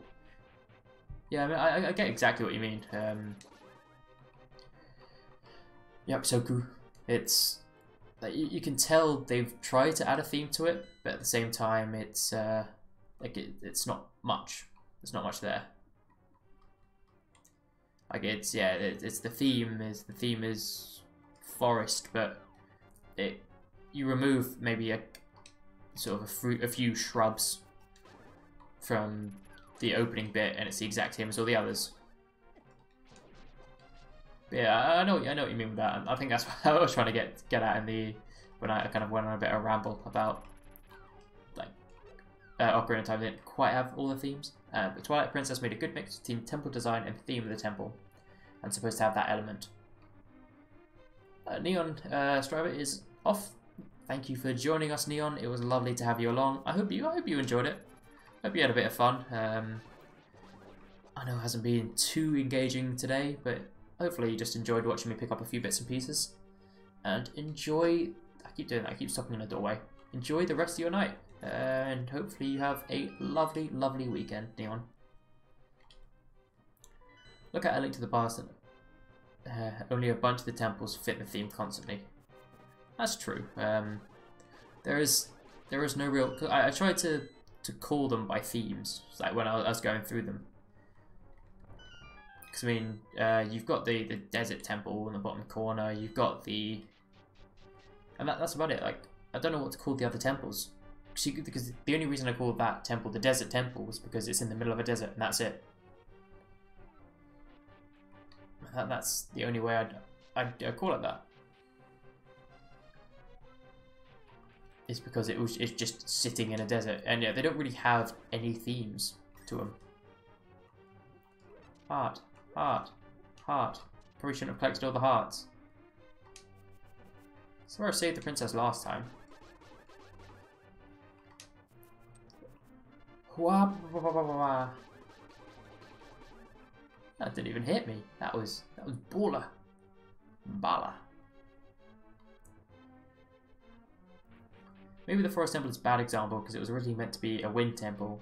Yeah, I mean, I get exactly what you mean. Yakusoku, it's like you can tell they've tried to add a theme to it, but at the same time, it's it's not much. There's not much there. Like it's the theme is forest, but you remove maybe a few shrubs from the opening bit, and it's the exact same as all the others. But yeah, I know what you mean with that. I think that's what I was trying to get at when I kind of went on a bit of a ramble about like Ocarina of Time didn't quite have all the themes. But Twilight Princess made a good mix between temple design and theme of the temple, and supposed to have that element. Neon Striver is off. Thank you for joining us, Neon. It was lovely to have you along. I hope you enjoyed it. Hope you had a bit of fun. I know it hasn't been too engaging today, but hopefully you just enjoyed watching me pick up a few bits and pieces. And enjoy... I keep doing that. I keep stopping in the doorway. Enjoy the rest of your night. And hopefully you have a lovely, lovely weekend, Neon. Look at A Link to the Past. Only a bunch of the temples fit the theme constantly. That's true. There is no real... I tried to call them by themes, like when I was going through them. Because I mean, you've got the desert temple in the bottom corner. You've got the... And that's about it. Like, I don't know what to call the other temples. Because the only reason I called that temple the desert temple was because it's in the middle of a desert, and that's it. That's the only way I'd call it that. It's because it's just sitting in a desert, and yeah, they don't really have any themes to them. Heart. Probably shouldn't have collected all the hearts. That's where I saved the princess last time. That didn't even hit me. That was baller. Bala. Maybe the Forest Temple is a bad example because it was originally meant to be a wind temple.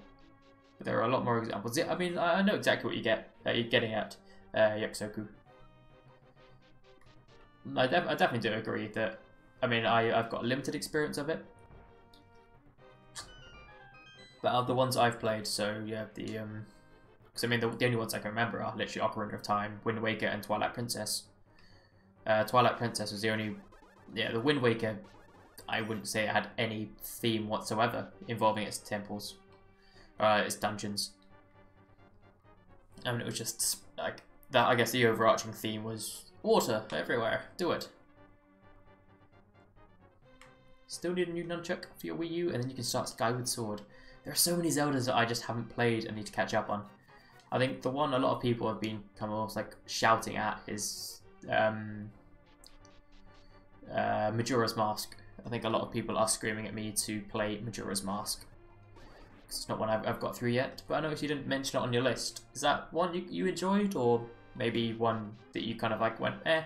But there are a lot more examples. I mean, I know exactly what you're getting at, Yakusoku. I definitely do agree that, I mean, I've got limited experience of it. But of the ones I've played, so yeah, because I mean, the only ones I can remember are literally Ocarina of Time, Wind Waker, and Twilight Princess. Twilight Princess was the only... Yeah, the Wind Waker, I wouldn't say it had any theme whatsoever involving its temples. Its dungeons. I mean, it was just, like, that. I guess the overarching theme was water everywhere. Do it. Still need a new nunchuck for your Wii U, and then you can start Skyward Sword. There are so many Zeldas that I just haven't played and need to catch up on. I think the one a lot of people have been kind of almost like shouting at is Majora's Mask. I think a lot of people are screaming at me to play Majora's Mask. It's not one I've got through yet, but I noticed you didn't mention it on your list. Is that one you enjoyed, or maybe one that you kind of like went, eh?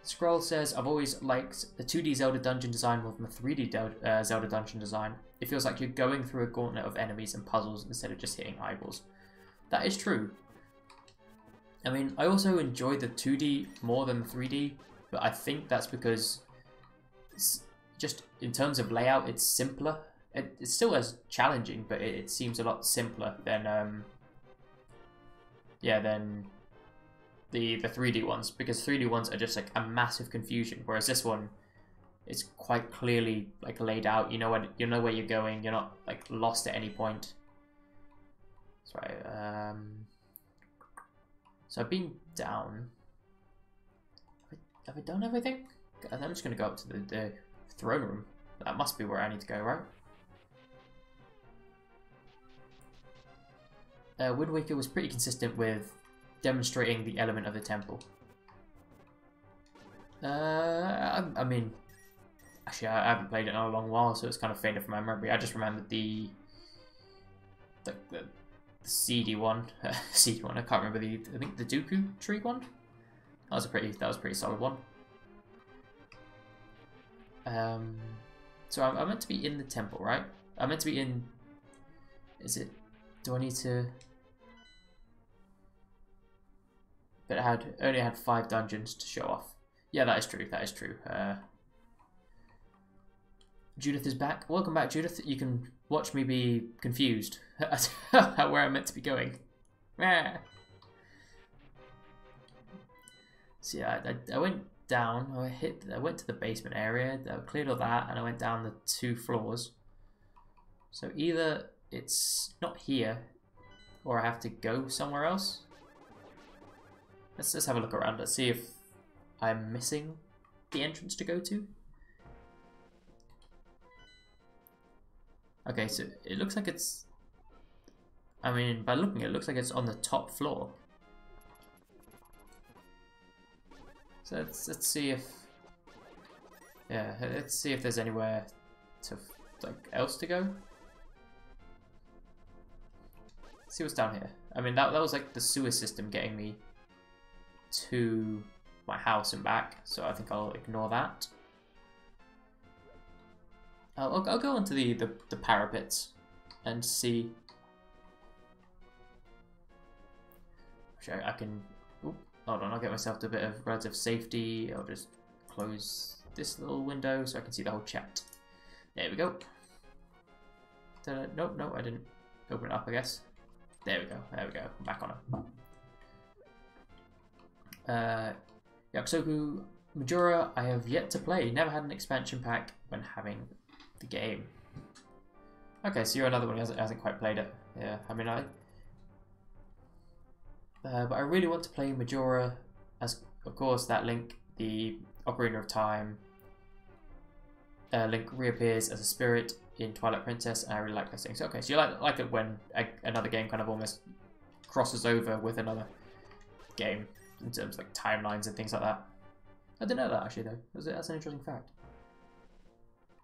Scroll says, I've always liked the 2D Zelda dungeon design more than the 3D Zelda dungeon design. It feels like you're going through a gauntlet of enemies and puzzles instead of just hitting eyeballs. That is true. I mean, I also enjoy the 2D more than the 3D, but I think that's because it's just in terms of layout, it's simpler. It's still as challenging, but it seems a lot simpler than than the 3D ones, because 3D ones are just like a massive confusion, whereas this one is quite clearly like laid out. You know where you're going. You're not like lost at any point. Sorry. So I've been down. Have I done everything? I'm just going to go up to the throne room. That must be where I need to go, right? Wind Waker was pretty consistent with demonstrating the element of the temple. I mean, actually, I haven't played it in a long while, so it's kind of faded from my memory. I just remembered the seedy one. Seedy one. I can't remember I think the Dooku tree one. That was a pretty solid one. So I'm meant to be in the temple, right? I'm meant to be in. Is it? Do I need to? But it only had 5 dungeons to show off. Yeah, that is true. That is true. Judith is back. Welcome back, Judith. You can watch me be confused at where I'm meant to be going. So yeah, I went down. I went to the basement area. I cleared all that, and I went down the 2 floors. So either it's not here, or I have to go somewhere else. Let's just have a look around. Let's see if I'm missing the entrance to go to. Okay, so it looks like it's... I mean, by looking, it looks like it's on the top floor. So let's see if... Yeah, let's see if there's anywhere to else to go. Let's see what's down here. I mean, that was like the sewer system getting me to my house and back, so I think I'll ignore that. I'll go onto the parapets and see. Actually, I can. Ooh, hold on, I'll get myself to a bit of relative safety. I'll just close this little window so I can see the whole chat. There we go. No, I didn't open it up, I guess. There we go. I'm back on it. Yakusoku Majora, I have yet to play. Never had an expansion pack when having the game. Okay, so you're another one who hasn't quite played it. Yeah, I mean, but I really want to play Majora, as of course that Link, the Ocarina of Time. Link reappears as a spirit in Twilight Princess, and I really like those things. Okay, so you like it when another game kind of almost crosses over with another game in terms of like timelines and things like that. I didn't know that actually though. That's an interesting fact.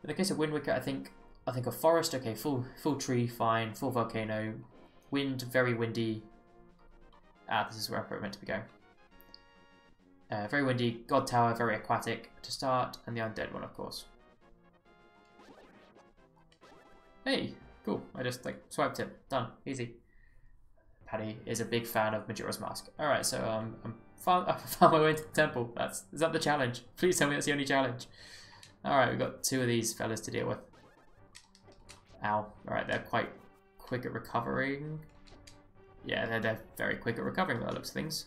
In the case of Wind Waker, I think a forest. Okay, full tree, fine. Full volcano, wind, very windy. This is where I'm meant to be going. Very windy. God Tower, very aquatic to start, and the undead one, of course. Hey, cool. I just swiped it. Done. Easy. Paddy is a big fan of Majora's Mask. All right, so I found my way to the temple. Is that the challenge? Please tell me that's the only challenge. All right, we've got 2 of these fellas to deal with. Ow. All right, they're quite quick at recovering. Yeah, they're very quick at recovering by the looks of things.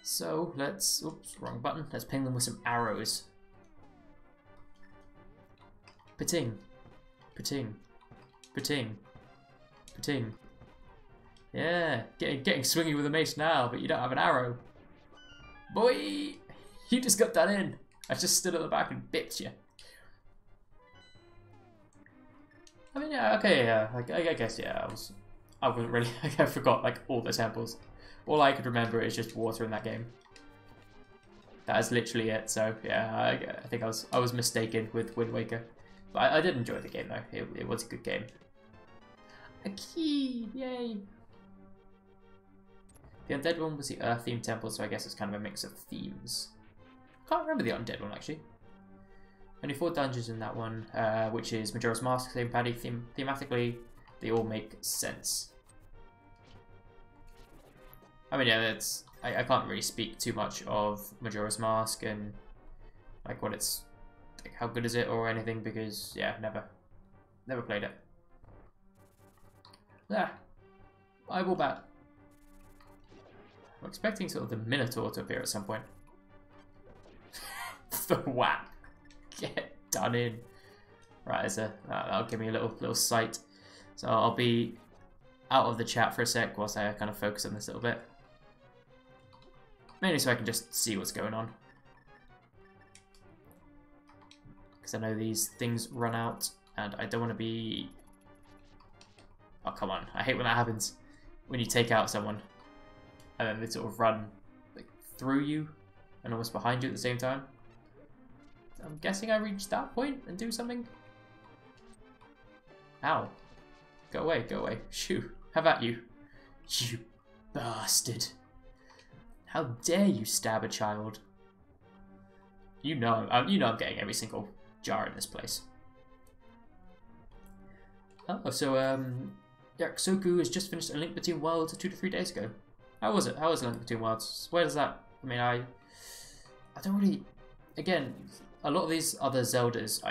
So let's, oops, wrong button. Let's ping them with some arrows. Pating, pating, pating, pating. Yeah, getting swingy with a mace now, but you don't have an arrow. Boy, you just got done in. I just stood at the back and bipped you. I mean, yeah, okay, yeah. I guess, yeah. I wasn't really. I forgot all the temples. All I could remember is just water in that game. That is literally it. So yeah, I think I was mistaken with Wind Waker, but I did enjoy the game though. It was a good game. A key, yay! The undead one was the Earth themed temple, so I guess it's kind of a mix of themes. Can't remember the undead one actually. Only 4 dungeons in that one, which is Majora's Mask, same Paddy. Thematically, they all make sense. I mean, yeah, I can't really speak too much of Majora's Mask and what it's how good is it or anything because yeah, never played it. Ah, eyeball bat. I'm expecting sort of the Minotaur to appear at some point. The whap. Get done in. Right, that'll give me a little sight. So I'll be out of the chat for a sec whilst I kind of focus on this a little bit. Mainly so I can just see what's going on. Because I know these things run out and I don't want to be... Oh, come on. I hate when that happens. When you take out someone and then they sort of run like, through you and almost behind you at the same time. I'm guessing I reached that point and do something. Ow. Go away, go away. Shoo. How about you? You bastard. How dare you stab a child? You know I'm getting every single jar in this place. Oh, so Yakusoku has just finished A Link Between Worlds 2 to 3 days ago. How was it? How was A Link Between Worlds? Where does that... I mean, I don't really... Again, a lot of these other Zeldas,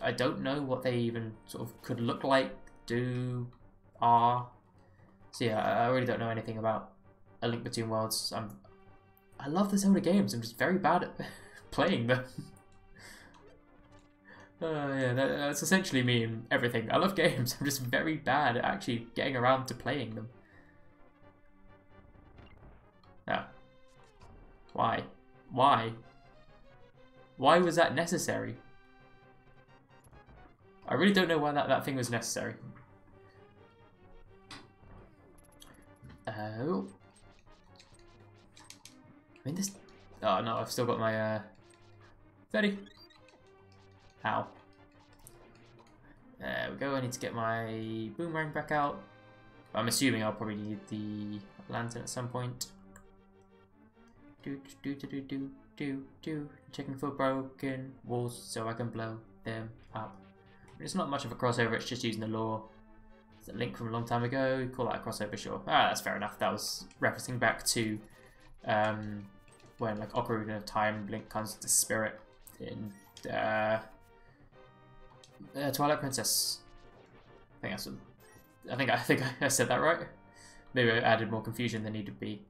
I don't know what they even sort of could look like, are. So yeah, I really don't know anything about A Link Between Worlds. I love the Zelda games, I'm just very bad at playing them. Yeah, that's essentially me in everything. I love games, I'm just very bad at actually getting around to playing them. Ah. Why? Why? Why was that necessary? I really don't know why that thing was necessary. Oh. I mean this... Oh no, I've still got my 30. Ow. There we go, I need to get my boomerang back out. I'm assuming I'll probably need the lantern at some point. Checking for broken walls so I can blow them up. It's not much of a crossover, it's just using the lore. It's a Link from a long time ago, call that a crossover, sure. Ah, that's fair enough. That was referencing back to when like Ocarina of Time, Link comes to spirit in Twilight Princess. I think I said that right. Maybe I added more confusion than needed to be.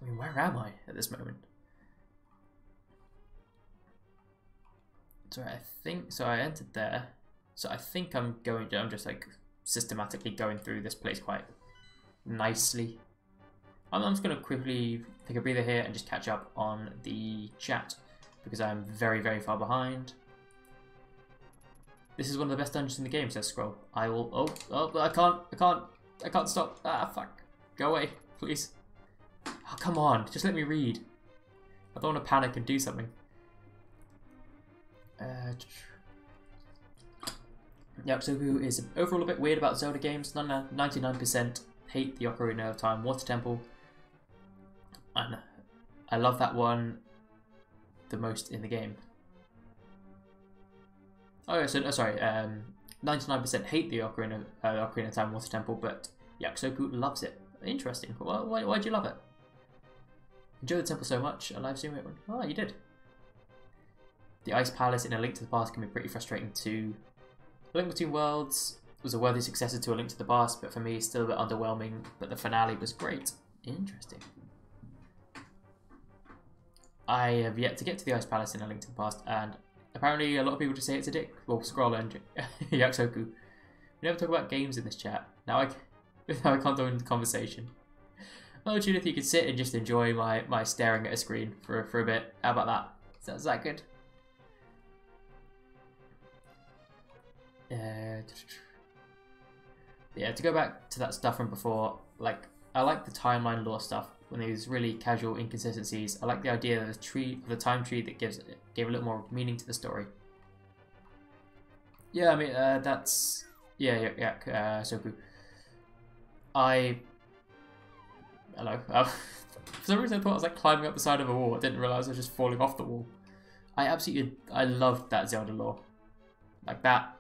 I mean, where am I at this moment? So I entered there. So I think I'm just like systematically going through this place quite nicely. I'm just going to quickly take a breather here and just catch up on the chat because I'm very, very far behind. This is one of the best dungeons in the game, says Scroll. I will... Oh, I can't stop. Ah, fuck. Go away, please. Oh, come on. Just let me read. I don't want to panic and do something. Yakusoku is overall a bit weird about Zelda games. 99% hate the Ocarina of Time Water Temple. And I love that one the most in the game. Oh, so sorry. 99% hate the Ocarina of Time Water Temple, but Yakusoku loves it. Interesting. Why'd you love it? Enjoy the temple so much. A live stream it. Oh, you did. The Ice Palace in A Link to the Past can be pretty frustrating too. A Link Between Worlds was a worthy successor to A Link to the Past, but for me, still a bit underwhelming. But the finale was great. Interesting. I have yet to get to the Ice Palace in A Link to the Past, and apparently a lot of people just say it's a dick. Well, Scroll and Yakusoku. We never talk about games in this chat. Now I can't join the conversation. Oh, Judith, you could sit and just enjoy my staring at a screen for a bit. How about that? Is that good? Yeah, to go back to that stuff from before, like, I like the timeline lore stuff when there's really casual inconsistencies. I like the idea of the time tree that gave a little more meaning to the story. Yeah, I mean, that's... Yeah, Soku. Hello. For some reason I thought I was like climbing up the side of a wall. I didn't realise I was just falling off the wall. I loved that Zelda lore. Like that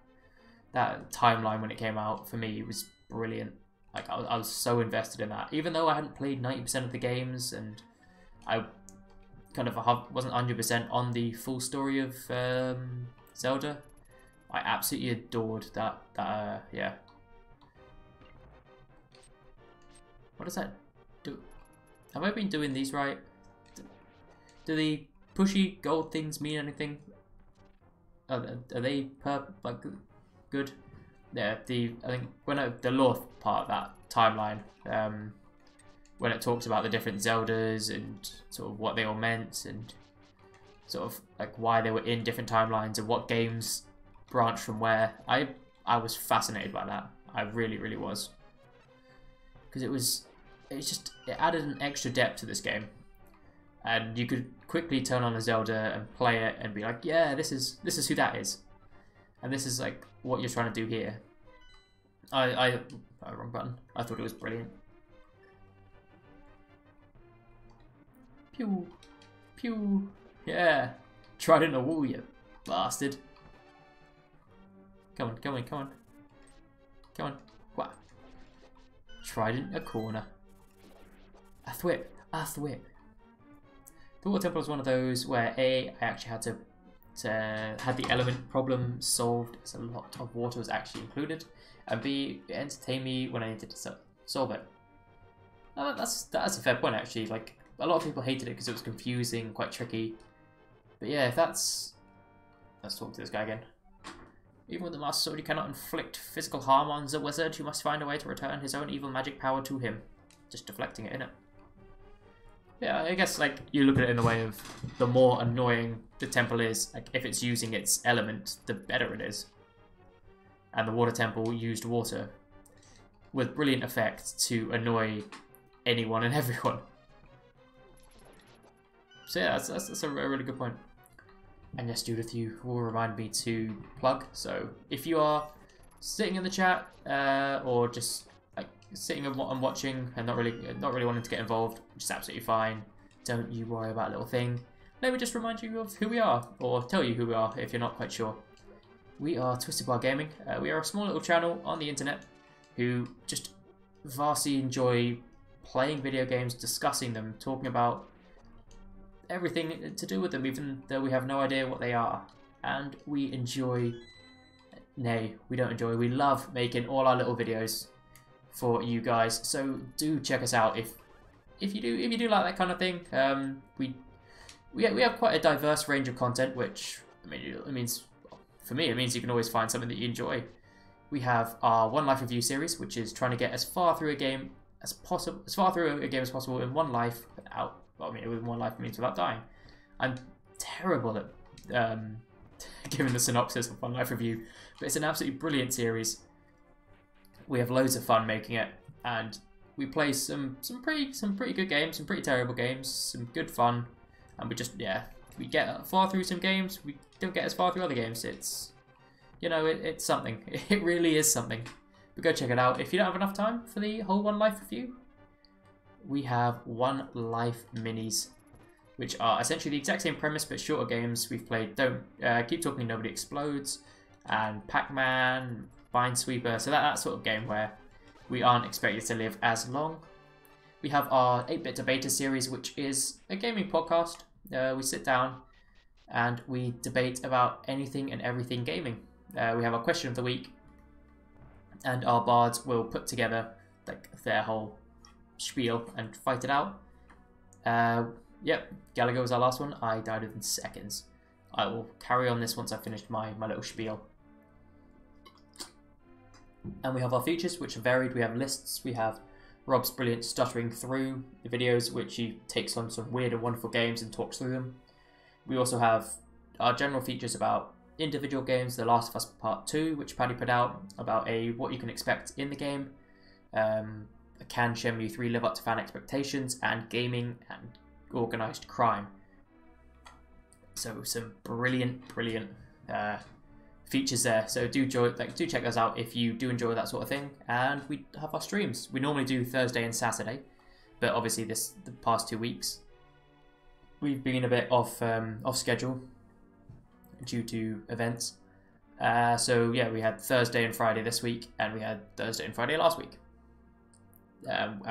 timeline when it came out, for me, was brilliant. Like I was so invested in that. Even though I hadn't played 90% of the games and I kind of wasn't 100% on the full story of Zelda, I absolutely adored that. Yeah. What does that do? Have I been doing these right? Do the pushy gold things mean anything? Are they like? good. Yeah, I think the lore part of that timeline, when it talks about the different Zeldas and sort of what they all meant and sort of like why they were in different timelines and what games branched from where, I was fascinated by that. I really was, because it added an extra depth to this game, and you could quickly turn on a Zelda and play it and be like, yeah, this is who that is, and this is like what you're trying to do here. Wrong button. I thought it was brilliant. Pew, pew, yeah. Tried in the wall, you bastard. Come on. What? Trident a corner. A thwip. The water temple was one of those where I actually had had the element problem solved, as a lot of water was actually included, and B, it entertained me when I needed to solve it. That's a fair point, actually. Like, a lot of people hated it because it was confusing, quite tricky. But yeah, if that's... Let's talk to this guy again. Even with the Master Sword, you cannot inflict physical harm on the wizard. You must find a way to return his own evil magic power to him. Just deflecting it, innit? Yeah, I guess, like, you look at it in the way of the more annoying the temple is, like, if it's using its element, the better it is. And the water temple used water with brilliant effect to annoy anyone and everyone. So yeah, that's a really good point. And yes, Judith, you will remind me to plug. So if you are sitting in the chat or just like sitting and watching and not really wanting to get involved, which is absolutely fine. Don't you worry about a little thing. Let me just remind you of who we are, or tell you who we are if you're not quite sure. We are Twisted Bar Gaming. We are a small little channel on the internet who just vastly enjoy playing video games, discussing them, talking about everything to do with them, even though we have no idea what they are. And we enjoy... Nay, we don't enjoy. We love making all our little videos for you guys. So do check us out if you do like that kind of thing. We have quite a diverse range of content, which I mean, it means for me, it means you can always find something that you enjoy. We have our One Life review series, which is trying to get as far through a game as possible, in one life without. Well, I mean, with one life means without dying. I'm terrible at giving the synopsis of One Life review, but it's an absolutely brilliant series. We have loads of fun making it, and we play some pretty good games, some pretty terrible games, some good fun, and we get far through some games. We don't get as far through other games. It's it's something. It really is something. But go check it out if you don't have enough time for the whole One Life review. We have One Life minis, which are essentially the exact same premise but shorter games. We've played Don't Keep Talking Nobody Explodes and Pac-Man, Minesweeper, so that sort of game where we aren't expected to live as long. We have our 8-Bit Debater series, which is a gaming podcast. We sit down and we debate about anything and everything gaming. We have our question of the week, and our bards will put together like their whole spiel and fight it out. Yep, Gallagher was our last one. I died within seconds. I will carry on this once I finished my little spiel. And we have our features, which are varied. We have lists. We have Rob's brilliant stuttering through the videos, which he takes on some weird and wonderful games and talks through them. We also have our general features about individual games. The Last of Us Part 2, which Paddy put out, about what you can expect in the game. Can Shenmue 3 live up to fan expectations, and gaming and organised crime. So some brilliant features there. So do check those out if you do enjoy that sort of thing. And we have our streams. We normally do Thursday and Saturday, but obviously the past 2 weeks we've been a bit off schedule due to events. So yeah, we had Thursday and Friday this week, and we had Thursday and Friday last week. And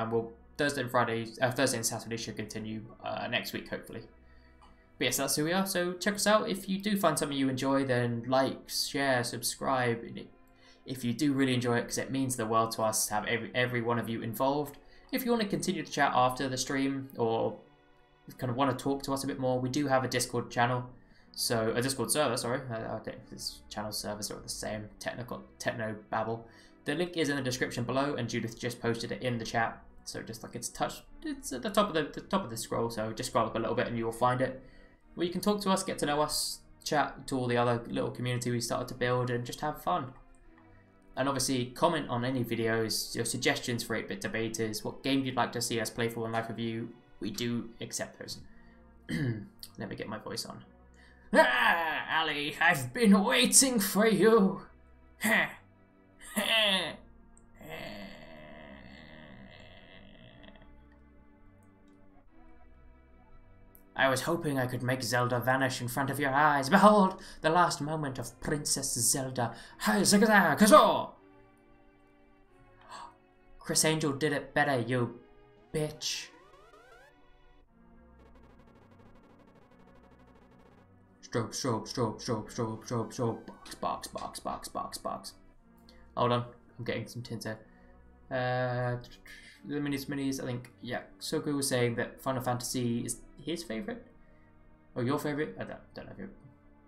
Thursday and Saturday should continue next week, hopefully. But yes, that's who we are. So check us out. If you do find something you enjoy, then like, share, subscribe. If you do really enjoy it, because it means the world to us to have every one of you involved. If you want to continue to chat after the stream, or kind of want to talk to us a bit more, we do have a Discord channel. So a Discord server, sorry, I think this channel servers are the same. Techno babble. The link is in the description below, and Judith just posted it in the chat. So just like it's at the top of the scroll. So just scroll up a little bit, and you will find it. Where you can talk to us, get to know us, chat to all the other little community we started to build, and just have fun. And obviously, comment on any videos, your suggestions for 8-bit debaters, what game you'd like to see us play for in live review. We do accept those. Let me get my voice on. Ah, Ali, I've been waiting for you. I was hoping I could make Zelda vanish in front of your eyes. Behold, the last moment of Princess Zelda. Chris Angel did it better, you bitch. Strobe, strobe, strobe, strobe, strobe, strobe, strobe. Box, box, box, box, box. Hold on, I'm getting some tints here. The minis, I think, yeah. Soku was saying that Final Fantasy is his favourite? Or your favourite? I don't know if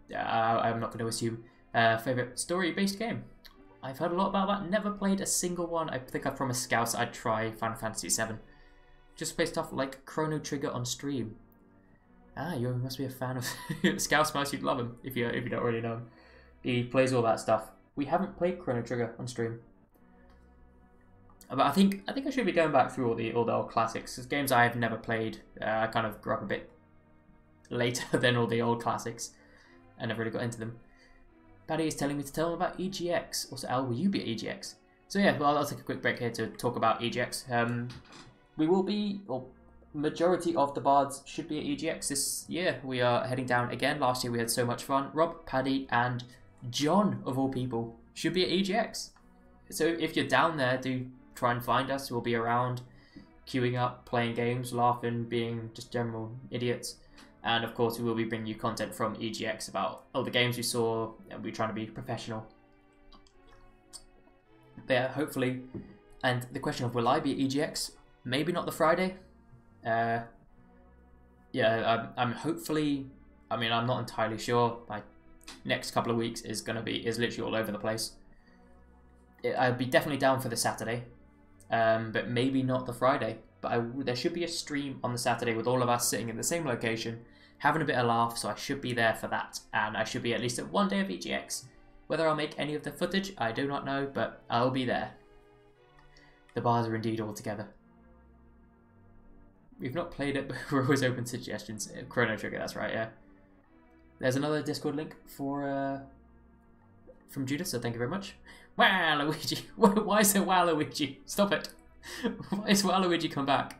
you're... I'm not going to assume. Favourite story-based game? I've heard a lot about that, never played a single one. I think I promised Scouse I'd try Final Fantasy VII. Just play stuff like Chrono Trigger on stream. Ah, you must be a fan of Scouse Mouse, you'd love him if you don't already know him. He plays all that stuff. We haven't played Chrono Trigger on stream. But I think I should be going back through all the old classics. It's games I have never played. I kind of grew up a bit later than all the old classics. I never really got into them. Paddy is telling me to tell him about EGX. Also, Al, will you be at EGX? So yeah, well, I'll take a quick break here to talk about EGX. We will be, or majority of the bards should be at EGX this year. We are heading down again. Last year we had so much fun. Rob, Paddy, and John, of all people, should be at EGX. So if you're down there, do try and find us. We'll be around, queuing up, playing games, laughing, being just general idiots. And of course, we will be bringing you content from EGX about all the games we saw, and we're trying to be professional. But yeah, hopefully. And the question of will I be at EGX? Maybe not the Friday. Yeah, I'm hopefully. I mean, I'm not entirely sure. My next couple of weeks is literally all over the place. I'd be definitely down for the Saturday, but maybe not the Friday. But there should be a stream on the Saturday with all of us sitting in the same location, having a bit of laugh, so I should be there for that. And I should be at least at one day of EGX. Whether I'll make any of the footage, I do not know, but I'll be there. The bars are indeed all together. We've not played it, but we're always open to suggestions. Chrono Trigger, that's right, yeah. There's another Discord link for from Judith, so thank you very much. Waluigi! Why is it Waluigi? Stop it! Why is Waluigi come back?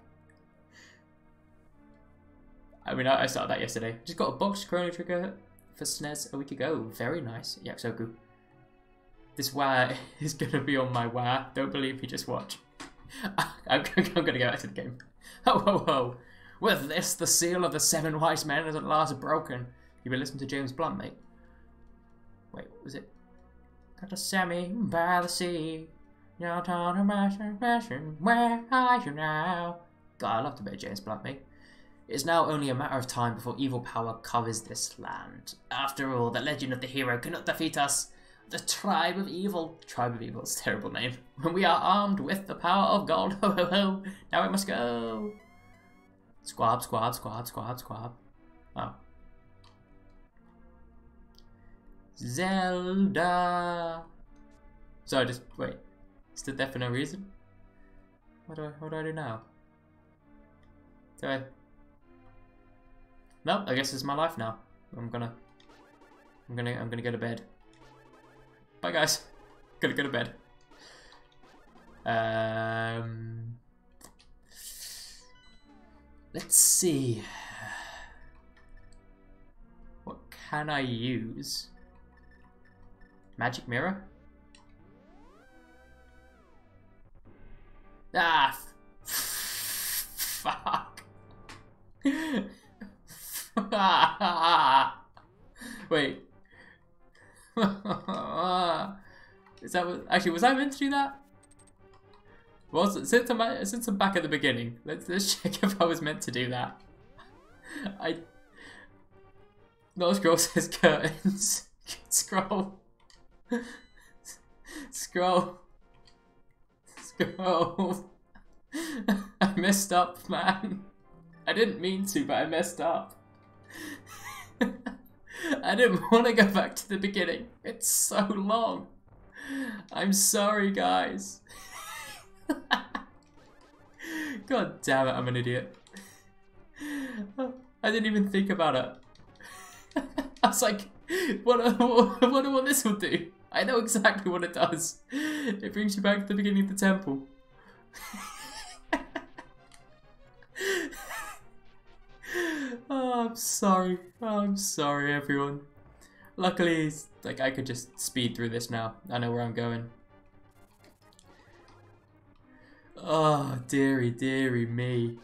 I mean, I started that yesterday. Just got a box Chrono Trigger for SNES a week ago. Very nice. Yakusoku. This Wa is going to be on my Wa. Don't believe me, just watch. I'm going to go back to the game. Ho ho ho! With this, the seal of the 7 wise men is at last broken. You've been listening to James Blunt, mate. Wait, what was it? Got a Sammy by the sea. You're on a mission. Where are you now? God, I love a bit of James Blunt, mate. It's now only a matter of time before evil power covers this land. After all, the legend of the hero cannot defeat us. The Tribe of Evil. Tribe of Evil is a terrible name. When we are armed with the power of God. Ho ho ho. Now we must go. Squab, squab, squab, squab, squab. Oh. Zelda. So I just wait. Stood there for no reason. What do I do now? No, I guess it's my life now. I'm gonna go to bed. Bye guys. Gonna go to bed. Let's see. What can I use? Magic mirror? Ah, fuck. Wait. Is that what, actually, was I meant to do that? Well, since I'm back at the beginning, let's check if I was meant to do that. Not scroll says curtains. Scroll. Scroll. Scroll. I messed up, man. I didn't mean to, but I messed up. I didn't want to go back to the beginning. It's so long. I'm sorry, guys. God damn it, I'm an idiot. I didn't even think about it. I was like, wonder what this will do. I know exactly what it does. It brings you back to the beginning of the temple. Oh, I'm sorry. I'm sorry, everyone. Luckily, like, I could just speed through this now. I know where I'm going. Oh, dearie me.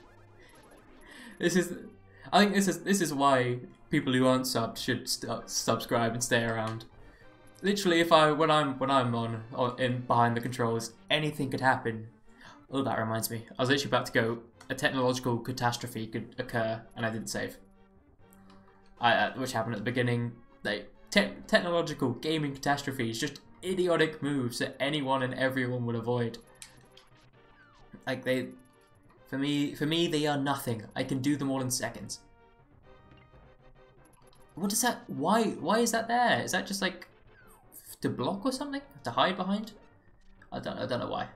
I think this is why people who aren't subbed should subscribe and stay around. Literally, when I'm behind the controls, anything could happen. Oh, that reminds me. I was literally about to go. A technological catastrophe could occur, and I didn't save. Which happened at the beginning. Like technological gaming catastrophes, just idiotic moves that anyone and everyone would avoid. Like for me, they are nothing. I can do them all in seconds. What is that? Why is that there? Is that just like to block or something? To hide behind? I don't know why.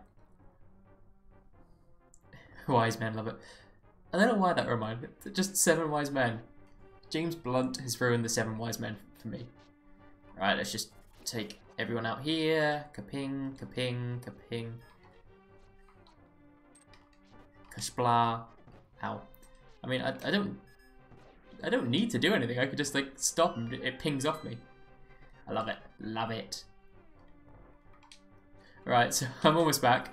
Wise men love it. I don't know why that reminded me. Just 7 wise men. James Blunt has ruined the 7 wise men for me. Right, let's just take everyone out here. Kaping, kaping, kaping. Kashbla. Ow. I mean, I don't need to do anything. I could just like stop and it pings off me. I love it. Love it. Right, so I'm almost back.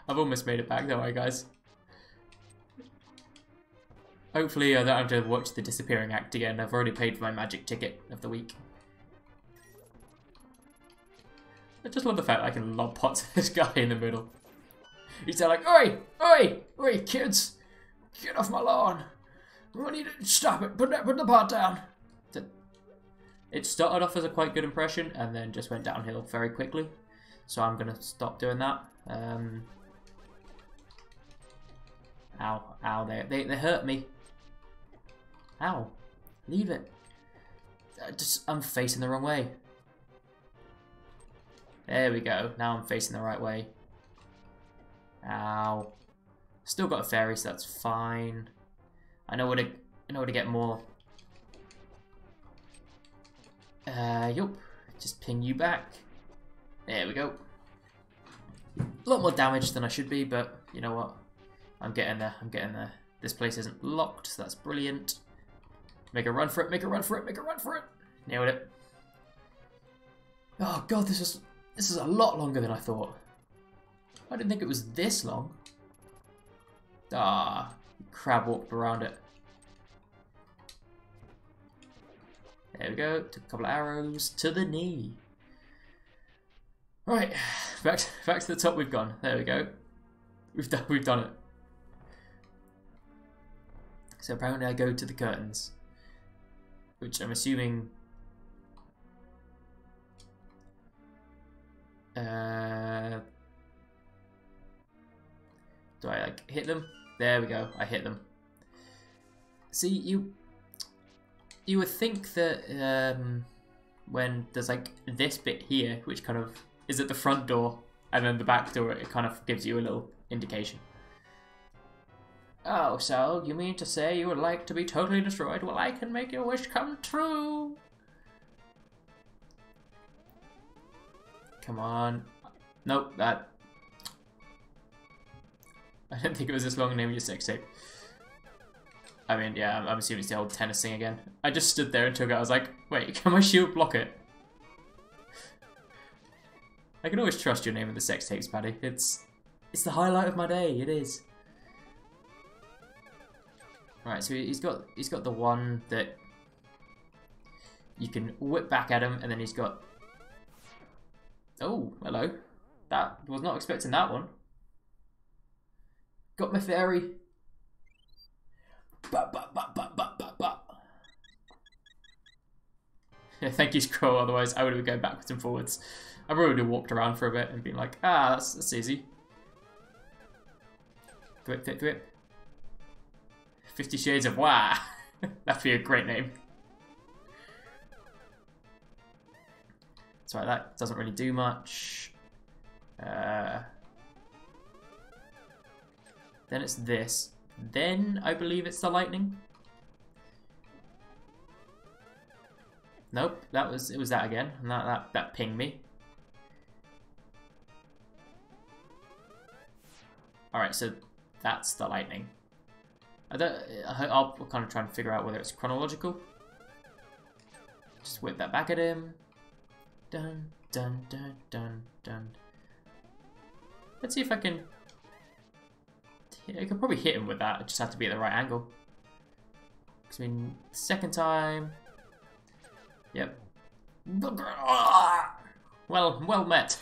I've almost made it back, don't worry, guys. Hopefully I don't have to watch the disappearing act again. I've already paid for my magic ticket of the week. I just love the fact that I can lob pots at this guy in the middle. He's there like, oi, oi, oi, kids, get off my lawn. I need to stop it, put the pot down. It started off as a quite good impression and then just went downhill very quickly. So I'm going to stop doing that. Ow, they hurt me. Ow, leave it. I'm facing the wrong way. There we go, now I'm facing the right way. Ow. Still got a fairy, so that's fine. I know where to get more. Yup, just ping you back. There we go. A lot more damage than I should be, but you know what? I'm getting there. I'm getting there. This place isn't locked, so that's brilliant. Make a run for it. Make a run for it. Make a run for it. Nailed it. Oh god, this is a lot longer than I thought. I didn't think it was this long. Ah, crab walked around it. There we go. Took a couple of arrows to the knee. Right, back to the top we've gone. There we go. We've done it. So apparently I go to the curtains, which I'm assuming. Do I like hit them? There we go. I hit them. See, you would think that when there's like this bit here, which kind of is at the front door, and then the back door, it kind of gives you a little indication. Oh, so you mean to say you would like to be totally destroyed? Well, I can make your wish come true. Come on. Nope, that. I didn't think it was this long. Name your sex tape. I mean, yeah, I'm assuming it's the old tennis thing again. I just stood there and took it. I was like, wait, can my shield block it? I can always trust your name in the sex tapes, Paddy. It's the highlight of my day. It is. Right, so he's got the one that you can whip back at him, and then he's got. Oh, hello. That was not expecting that one. Got my fairy. Ba, ba, ba, ba, ba, ba, ba. Thank you, scroll, otherwise I would have been going backwards and forwards. I probably would have walked around for a bit and been like, ah, that's easy. Thwip, thwip, thwip. 50 Shades of Wah. That'd be a great name. Sorry, that doesn't really do much. Then it's this. Then I believe it's the lightning. Nope, it was that again, and that pinged me. All right, so that's the lightning. I'll kind of try and figure out whether it's chronological. Just whip that back at him. Dun dun dun dun dun. Let's see if I can. I could probably hit him with that. I just have to be at the right angle. Because I mean, second time. Yep. Well met.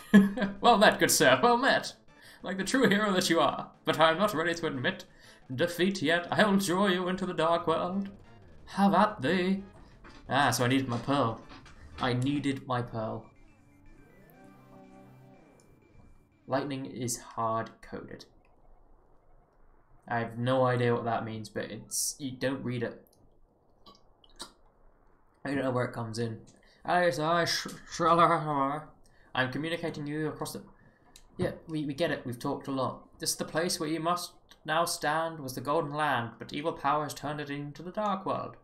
Well met, good sir. Well met. Like the true hero that you are. But I am not ready to admit defeat yet. I will draw you into the dark world. Have at thee. Ah, so I needed my pearl. I needed my pearl. Lightning is hard-coded. I have no idea what that means, but you don't read it. I don't know where it comes in. I'm communicating you across the... Yeah, we get it. We've talked a lot. This is the place where you must now stand was the Golden Land, but evil power has turned it into the Dark World.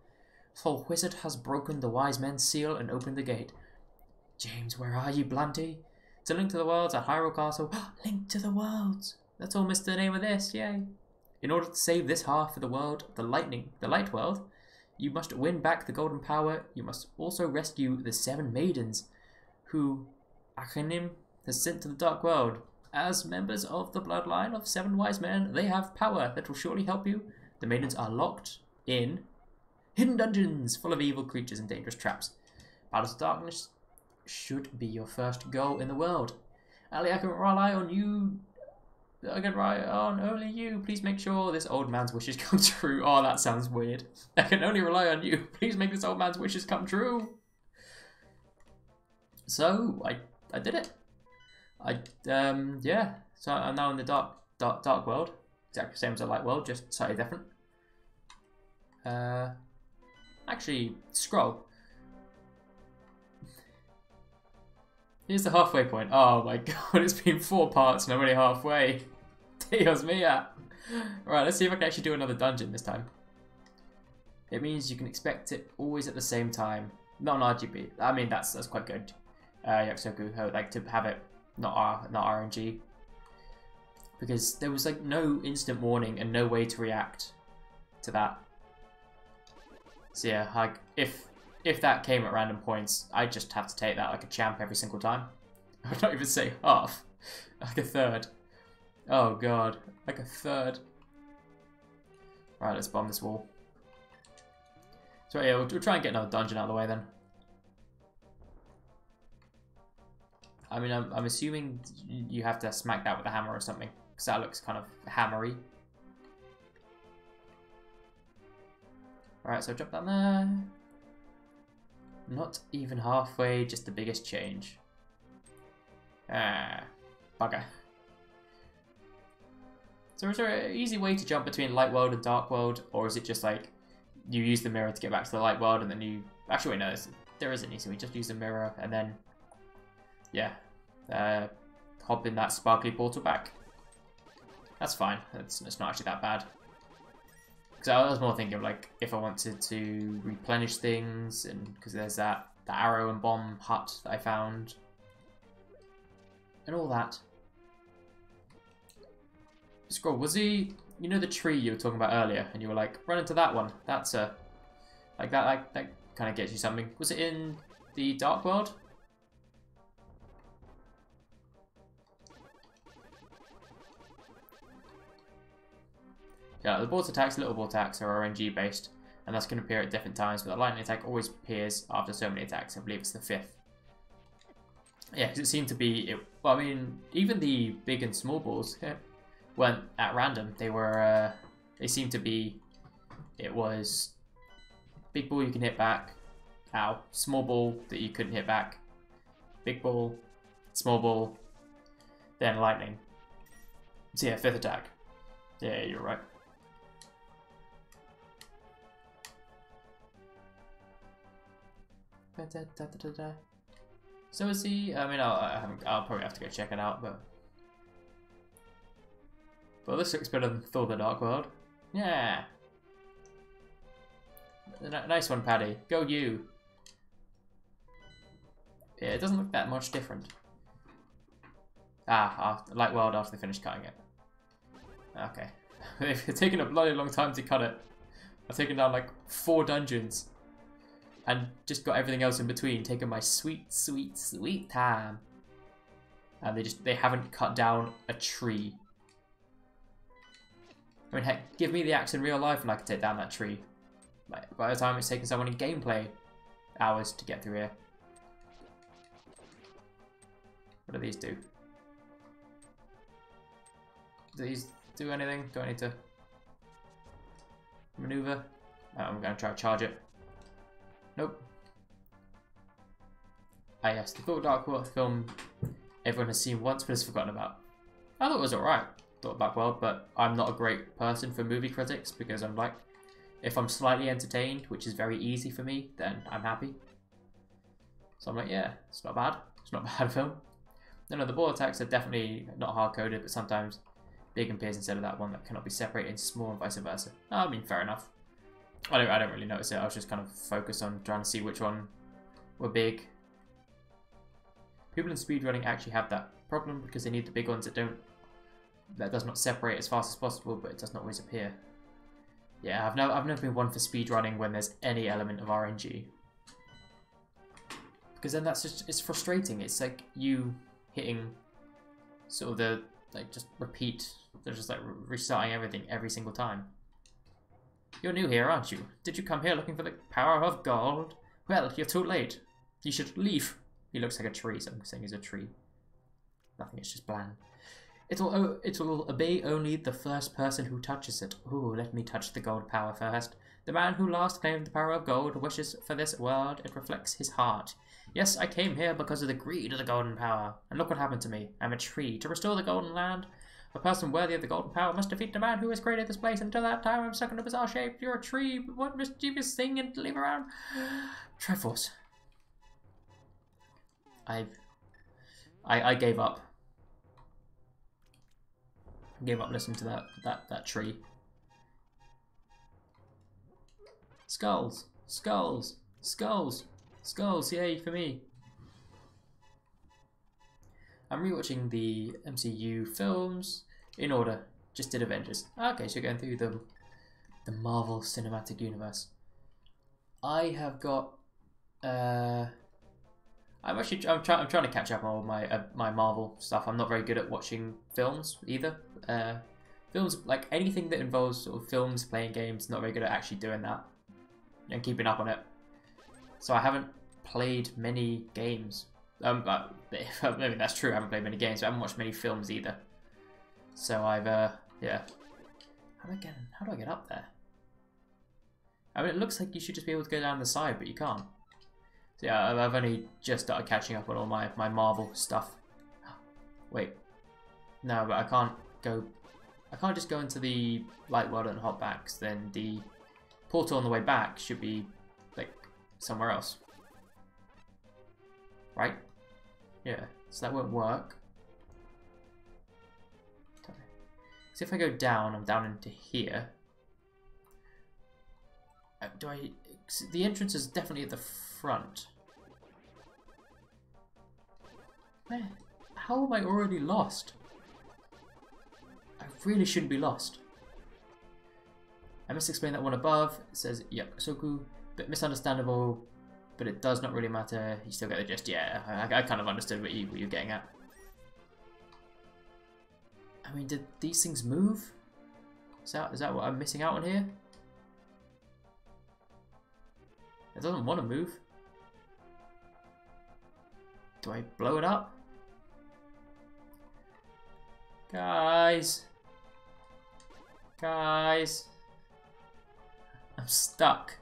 For Wizard has broken the Wise Men's seal and opened the gate. James, where are you, Blanty? It's a link to the worlds at Hyrule Castle. Link to the worlds! That's all missed the name of this, yay! In order to save this half of the world, the light world, you must win back the golden power. You must also rescue the 7 maidens, who Achenim has sent to the Dark World. As members of the bloodline of 7 wise men, they have power that will surely help you. The maidens are locked in hidden dungeons full of evil creatures and dangerous traps. Battles of Darkness should be your first goal in the world. Ali, I can rely on you. I can rely on only you. Please make sure this old man's wishes come true. Oh, that sounds weird. I can only rely on you. Please make this old man's wishes come true. So, I did it. Yeah. So I'm now in the dark world. Exactly the same as the light world, just slightly different. Actually, scroll. Here's the halfway point. Oh my god, it's been 4 parts and I'm already halfway. Dios mia. Right, let's see if I can actually do another dungeon this time. It means you can expect it always at the same time. Non-RGB. I mean, that's quite good. Yakusoku, I would like to have it not RNG. Because there was like no instant warning and no way to react to that. So yeah, like if that came at random points, I'd just have to take that like a champ every single time. I would not even say half, like a third. Oh god, like a third. Right, let's bomb this wall. So yeah, we'll try and get another dungeon out of the way then. I mean, I'm assuming you have to smack that with a hammer or something, because that looks kind of hammery. Alright, so jump down there. Not even halfway, just the biggest change. Ah, bugger. So is there an easy way to jump between light world and dark world, or is it just like you use the mirror to get back to the light world and then you... Actually, wait, no, there is an easy way. Just use the mirror and then, yeah, hop in that sparkly portal back. That's fine. It's not actually that bad. Because I was more thinking of like if I wanted to replenish things, and because there's the arrow and bomb hut that I found, and all that. Scroll, was he? You know the tree you were talking about earlier, and you were like, run into that one. That's a like that kind of gets you something. Was it in the Dark World? Yeah, the board attacks, little board attacks are RNG based, and that's going to appear at different times, but the lightning attack always appears after so many attacks. I believe it's the 5th. Yeah, because it seemed to be... well, I mean, even the big and small balls weren't at random. They were... they seemed to be... It was... Big ball you can hit back, Ow. Small ball that you couldn't hit back. Big ball. Small ball. Then lightning. So yeah, 5th attack. Yeah, you're right. So is he? I mean, I'll probably have to go check it out, but this looks better than Thor: The Dark World. Yeah. Nice one, Paddy. Go you. Yeah, it doesn't look that much different. Light World after they finish cutting it. Okay. It's taken a bloody long time to cut it. I've taken down like 4 dungeons. And just got everything else in between, taking my sweet, sweet, sweet time. And they haven't cut down a tree. I mean, heck, give me the axe in real life and I can take down that tree. By the time it's taken someone in gameplay hours to get through here. What do these do? Do these do anything? Do I need to maneuver? I'm going to try to charge it. Nope. Ah yes, the Thor: Dark World film everyone has seen once but has forgotten about. I thought it was alright, Thor: Dark World, but I'm not a great person for movie critics because I'm like, if I'm slightly entertained, which is very easy for me, then I'm happy. So I'm like, yeah, it's not bad. It's not a bad film. No, the ball attacks are definitely not hard-coded, but sometimes big appears instead of that one that cannot be separated into small and vice versa. I mean, fair enough. I don't really notice it. I was just kind of focused on trying to see which one were big. People in speedrunning actually have that problem because they need the big ones that does not separate as fast as possible, but it does not always appear. Yeah, I've never been one for speedrunning when there's any element of RNG. Because then it's frustrating. It's like you hitting sort of just repeat. They're just like restarting everything every single time. You're new here, aren't you? Did you come here looking for the power of gold? Well, you're too late. You should leave. He looks like a tree, so I'm saying he's a tree. Nothing, it's just bland. It'll obey only the first person who touches it. Ooh, let me touch the gold power first. The man who last claimed the power of gold wishes for this world. It reflects his heart. Yes, I came here because of the greed of the golden power. And look what happened to me. I'm a tree. To restore the golden land, a person worthy of the golden power must defeat the man who has created this place. Until that time, I'm stuck in a bizarre shape. You're a tree. What mischievous thing and to leave around? Triforce. I gave up. I gave up listening to that tree. Skulls. Skulls. Skulls. Skulls. Yay for me. I'm rewatching the MCU films in order. Just did Avengers. Okay, so going through the Marvel Cinematic Universe. I have got. I'm trying to catch up on all my Marvel stuff. I'm not very good at watching films either. Films, like anything that involves sort of films, playing games, not very good at actually doing that and keeping up on it. So I haven't played many games. But maybe that's true. I haven't played many games, but I haven't watched many films either. So I've yeah. How do I get up there? I mean, it looks like you should just be able to go down the side, but you can't. So yeah, I've only just started catching up on all my Marvel stuff. Wait, no, but I can't just go into the light world and hop back. So then the portal on the way back should be like somewhere else, right? Yeah, so that won't work. So if I go down, I'm down into here. The entrance is definitely at the front. Man, how am I already lost? I really shouldn't be lost. I must explain that one above. It says, yep, Soku, bit misunderstandable, but it does not really matter. You still get the gist. Yeah, I kind of understood what you're getting at. I mean, did these things move? Is that what I'm missing out on here? It doesn't want to move. Do I blow it up? Guys. Guys. I'm stuck.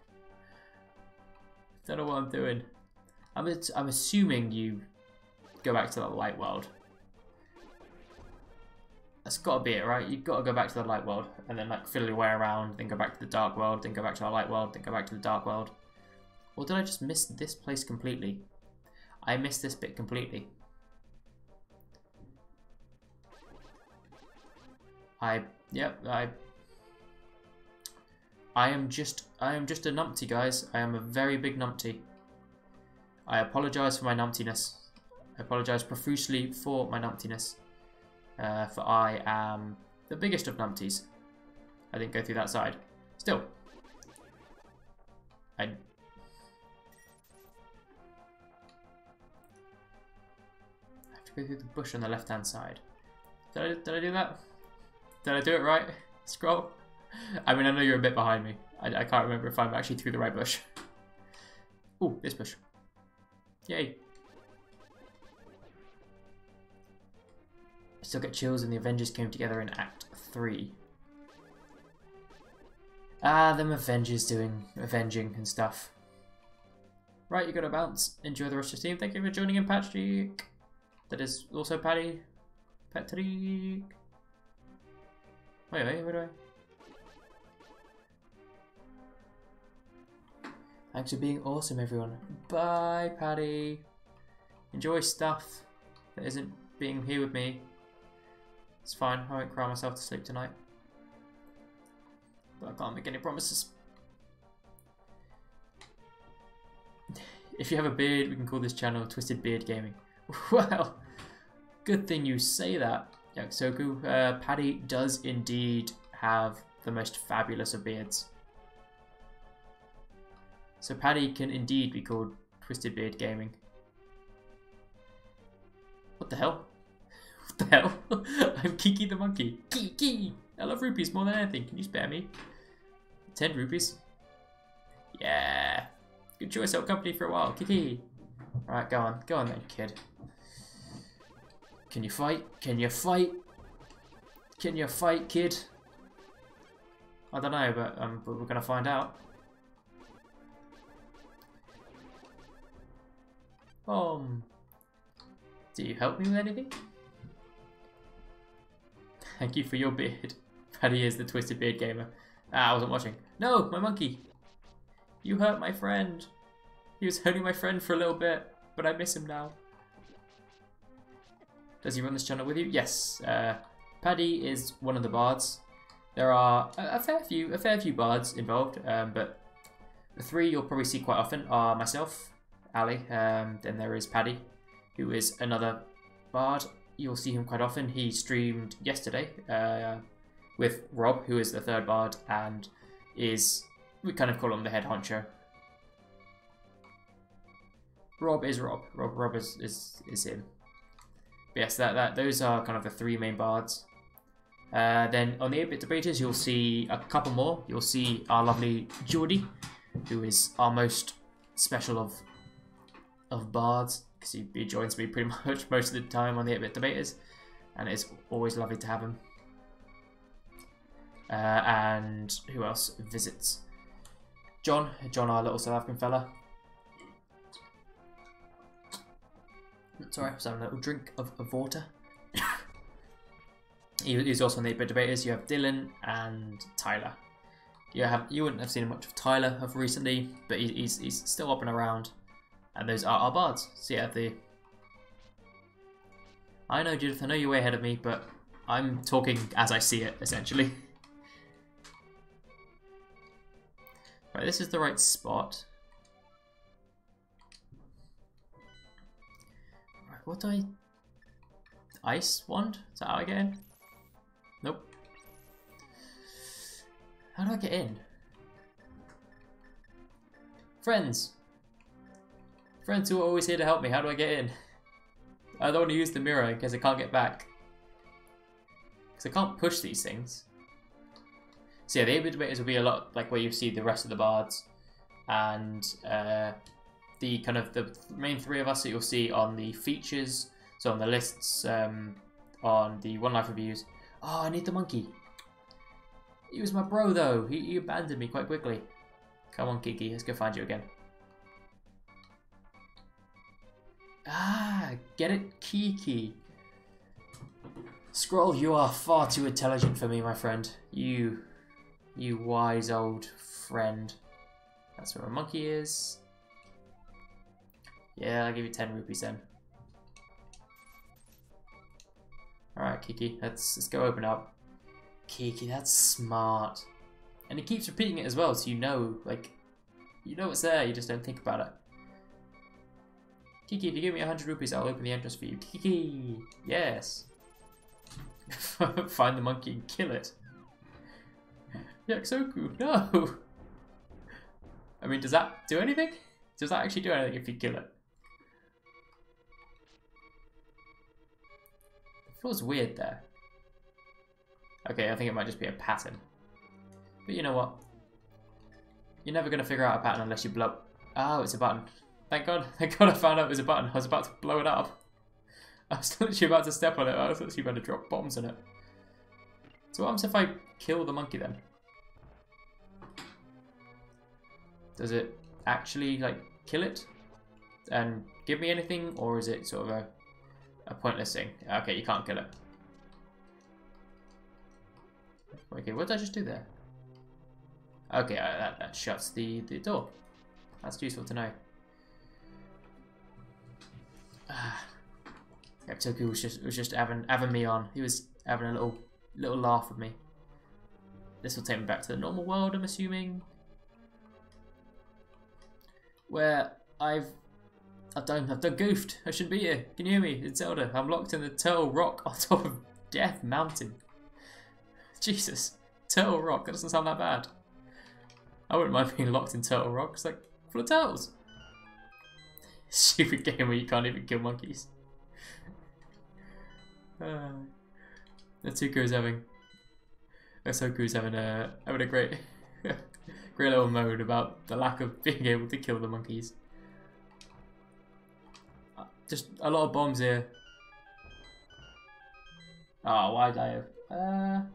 Don't know what I'm doing. I'm assuming you go back to the light world. That's got to be it, right? You've got to go back to the light world and then like fiddle your way around, then go back to the dark world, then go back to the light world, then go back to the dark world. Or did I just miss this place completely? I missed this bit completely. I am just a numpty, guys. I am a very big numpty. I apologise for my numptiness. I apologise profusely for my numptiness. For I am the biggest of numpties. I didn't go through that side. Still. I have to go through the bush on the left-hand side. Did I do that? Did I do it right? Scroll. I mean, I know you're a bit behind me. I can't remember if I'm actually through the right bush. Ooh, this bush. Yay. I still get chills when the Avengers came together in Act 3. Ah, them Avengers doing avenging and stuff. Right, you gotta bounce. Enjoy the rest of your team. Thank you for joining in, Patrick. That is also Patty. Patrick. Wait, where do I? Thanks for being awesome, everyone. Bye, Paddy. Enjoy stuff that isn't being here with me. It's fine. I won't cry myself to sleep tonight. But I can't make any promises. If you have a beard, we can call this channel Twisted Beard Gaming. Well, good thing you say that, Yaksoku. Paddy does indeed have the most fabulous of beards. So Paddy can indeed be called Twisted Beard Gaming. What the hell? What the hell? I'm Kiki the monkey. Kiki! I love rupees more than anything. Can you spare me? 10 rupees? Yeah. Good choice, held company for a while. Kiki! Alright, go on. Go on then, kid. Can you fight? Can you fight? Can you fight, kid? I don't know, but we're gonna find out. Do you help me with anything? Thank you for your beard. Paddy is the Twisted Beard Gamer. Ah, I wasn't watching. No, my monkey! You hurt my friend. He was only my friend for a little bit, but I miss him now. Does he run this channel with you? Yes. Paddy is one of the bards. There are a fair few bards involved, but the three you'll probably see quite often are myself, Ali, then there is Paddy, who is another bard. You'll see him quite often. He streamed yesterday with Rob, who is the third bard, and we kind of call him the head honcho. Rob is Rob. Rob is him. But yes, those are kind of the three main bards. Then on the 8-bit debaters, you'll see a couple more. You'll see our lovely Geordie, who is our most special of bards, because he joins me pretty much most of the time on the 8-bit debaters, and it's always lovely to have him. And who else visits? John, our little South African fella. Sorry, I was having a little drink of water. He's also on the 8-bit debaters. You have Dylan and Tyler. You wouldn't have seen much of Tyler of recently, but he's still up and around. And those are our bards. So yeah, I know, Judith, I know you're way ahead of me, but I'm talking as I see it, essentially. Right, this is the right spot. Right, what do I... Ice wand? Is that how I get in? Nope. How do I get in? Friends! Friends who are always here to help me, how do I get in? I don't want to use the mirror because I can't get back. Because I can't push these things. So yeah, the 8-bit debaters will be a lot like where you see the rest of the bards. And the kind of the main three of us that you'll see on the features, so on the lists, on the One Life reviews. Oh, I need the monkey. He was my bro though. He abandoned me quite quickly. Come on, Kiki, let's go find you again. Ah, get it? Kiki. Scroll, you are far too intelligent for me, my friend. You wise old friend. That's where a monkey is. Yeah, I'll give you 10 rupees then. Alright, Kiki, let's go open up. Kiki, that's smart. And he keeps repeating it as well, so you know, like, you know it's there, you just don't think about it. Kiki, if you give me 100 rupees, I'll open the entrance for you. Kiki! Yes! Find the monkey and kill it. Yaksoku, no! I mean, does that do anything? Does that actually do anything if you kill it? It feels weird there. Okay, I think it might just be a pattern. But you know what? You're never going to figure out a pattern unless you blow... Oh, it's a button. Thank God I found out it was a button. I was about to blow it up. I was literally about to step on it. I was literally about to drop bombs on it. So what happens if I kill the monkey then? Does it actually, like, kill it and give me anything? Or is it sort of a pointless thing? Okay, you can't kill it. Okay, what did I just do there? Okay, that shuts the door. That's useful to know. Yaktoku was just having me on. He was having a little laugh with me. This will take me back to the normal world, I'm assuming. Where I've done goofed. I shouldn't be here. Can you hear me? It's Zelda. I'm locked in the Turtle Rock on top of Death Mountain. Jesus. Turtle Rock, that doesn't sound that bad. I wouldn't mind being locked in Turtle Rock. It's like full of turtles. Stupid game where you can't even kill monkeys. Natsuko's having a great great little moan about the lack of being able to kill the monkeys. Just a lot of bombs here. Oh, why did I have?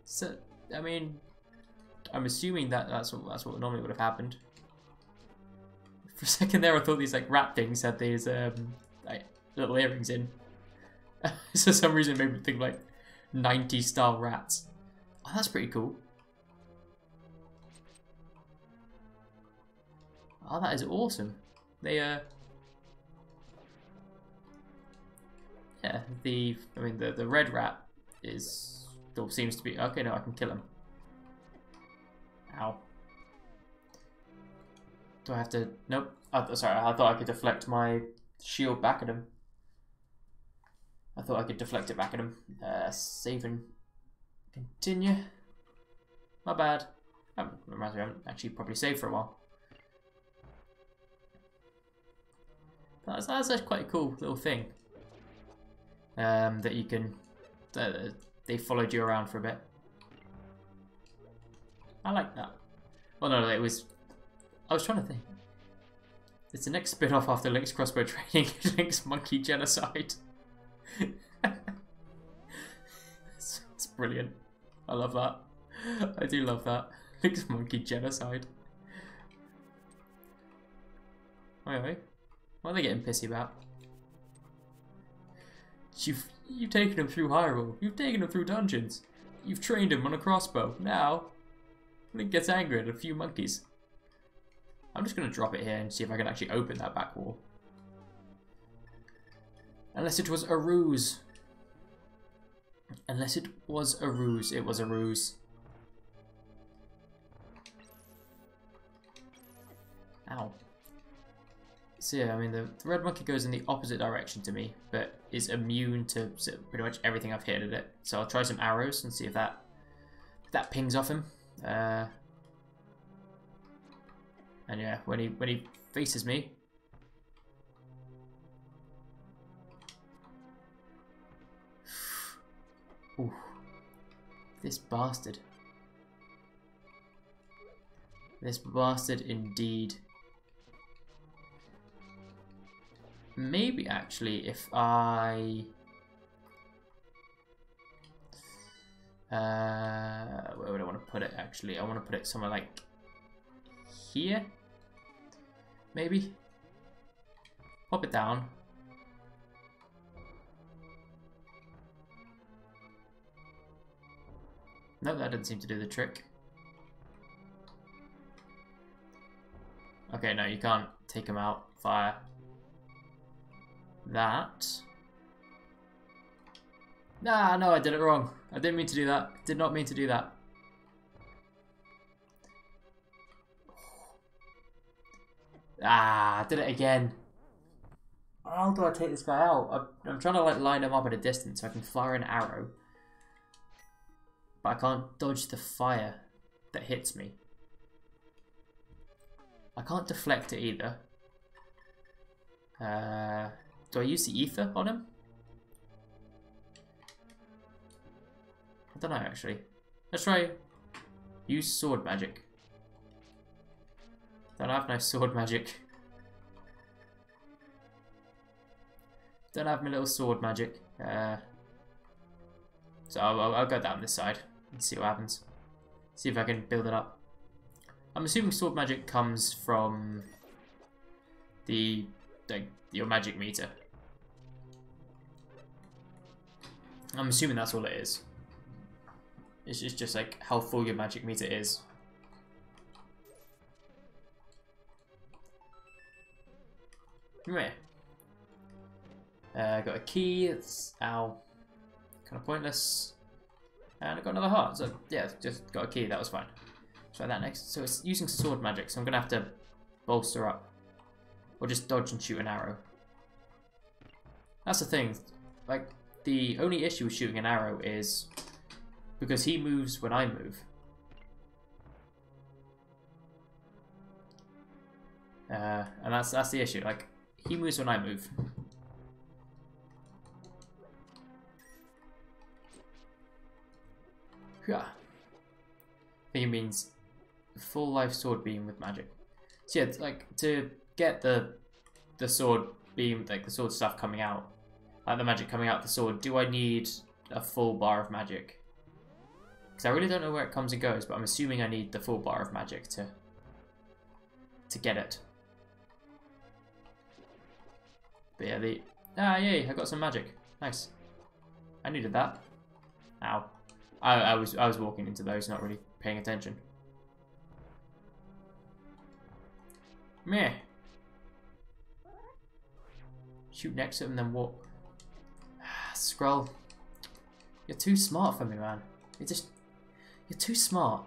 So I mean, I'm assuming that's what normally would have happened. For a second there, I thought these like rat things had these like little earrings in. For some reason, it made me think like 90s style rats. Oh, that's pretty cool. Oh, that is awesome. They yeah, the red rat still seems to be okay. No, I can kill him. Ow. Do I have to? Nope. Oh, sorry, I thought I could deflect my shield back at him. I thought I could deflect it back at him. Save and continue. My bad. Reminds me, I haven't actually probably saved for a while. That's actually quite a cool little thing. That you can. They followed you around for a bit. I like that. Well, no, it was. I was trying to think. It's the next spin-off after Link's crossbow training, Link's monkey genocide. It's brilliant. I love that. I do love that. Link's monkey genocide. Wait. What are they getting pissy about? You've taken him through Hyrule. You've taken him through dungeons. You've trained him on a crossbow. Now, Link gets angry at a few monkeys. I'm just going to drop it here and see if I can actually open that back wall. Unless it was a ruse. Unless it was a ruse. It was a ruse. Ow. So yeah, I mean the red monkey goes in the opposite direction to me, but is immune to pretty much everything I've hit at it. So I'll try some arrows and see if that pings off him. And yeah, when he faces me, ooh, this bastard indeed. Maybe actually if I where would I want to put it actually? I want to put it somewhere like here, maybe. Pop it down. No, that didn't seem to do the trick. Okay, no, you can't take him out. Fire. That. Nah, no, I did it wrong. I didn't mean to do that. Did not mean to do that. Ah, I did it again. How do I take this guy out? I'm trying to like line him up at a distance so I can fire an arrow. But I can't dodge the fire that hits me. I can't deflect it either. Do I use the ether on him? I don't know actually. Let's try use sword magic. Don't have no sword magic. Don't have my little sword magic. So I'll go down this side and see what happens. See if I can build it up. I'm assuming sword magic comes from your magic meter. I'm assuming that's all it is. It's just like how full your magic meter is. Meh. Got a key. It's ow, kind of pointless. And I got another heart. So yeah, just got a key. That was fine. Try that next. So it's using sword magic. So I'm gonna have to bolster up, or just dodge and shoot an arrow. That's the thing. Like the only issue with shooting an arrow is because he moves when I move. And that's the issue. Like he moves when I move. Yeah. I think it means full life sword beam with magic. So yeah, it's like to get the sword beam, like the sword stuff coming out, like the magic coming out the sword, do I need a full bar of magic? Because I really don't know where it comes and goes, but I'm assuming I need the full bar of magic to get it. But yeah, yay, I got some magic. Nice. I needed that. Ow. I was walking into those, not really paying attention. Meh. Shoot next to him, then walk. Scroll. You're too smart for me, man. You're too smart.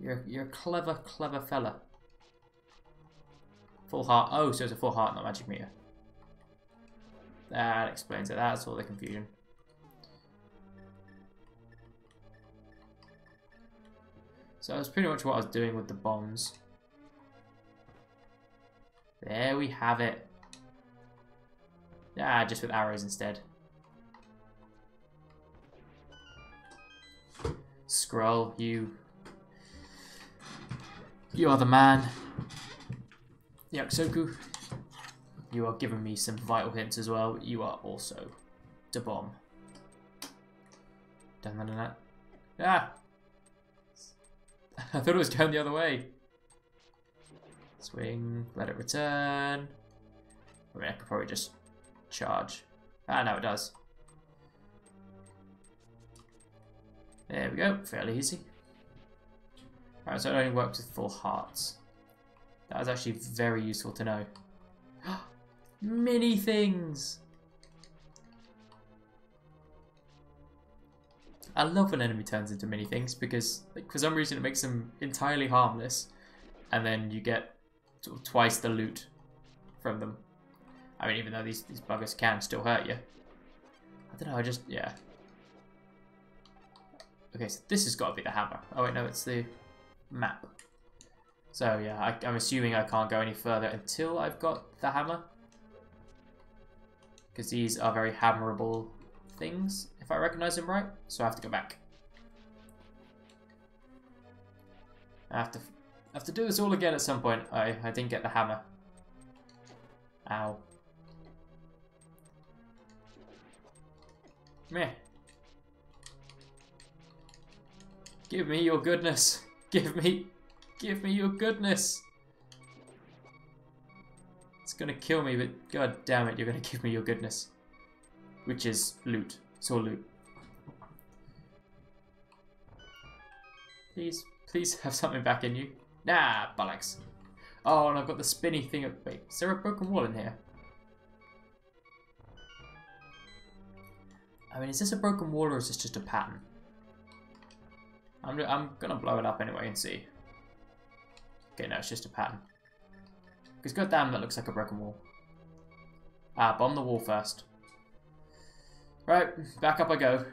You're a clever fella. Full heart. Oh, so it's a full heart, not magic meter. That explains it. That's all the confusion. So that's pretty much what I was doing with the bombs. There we have it. Ah, just with arrows instead. Scroll, you are the man. Yaksoku, you are giving me some vital hints as well. You are also the bomb. Dun, dun, dun, dun. Ah! I thought it was going the other way. Swing, let it return. I mean, I could probably just charge. Ah, no, it does. There we go, fairly easy. Alright, so it only works with full hearts. That was actually very useful to know. Mini things! I love when enemy turns into mini things because like, for some reason it makes them entirely harmless and then you get sort of twice the loot from them. I mean, even though these buggers can still hurt you. I don't know, yeah. Okay, so this has got to be the hammer. Oh wait, no, it's the map. So yeah, I'm assuming I can't go any further until I've got the hammer. Because these are very hammerable things, if I recognize them right. So I have to go back. I have to do this all again at some point. I didn't get the hammer. Ow. Meh. Give me your goodness. Give me your goodness. It's gonna kill me, but god damn it, you're gonna give me your goodness. Which is loot. It's all loot. Please have something back in you. Nah, bollocks. Oh, and I've got the spinny thing. Wait, is there a broken wall in here? I mean, is this a broken wall or is this just a pattern? I'm gonna blow it up anyway and see. Okay, no, it's just a pattern. Because goddamn, that looks like a broken wall. Ah, bomb the wall first. Right, back up I go.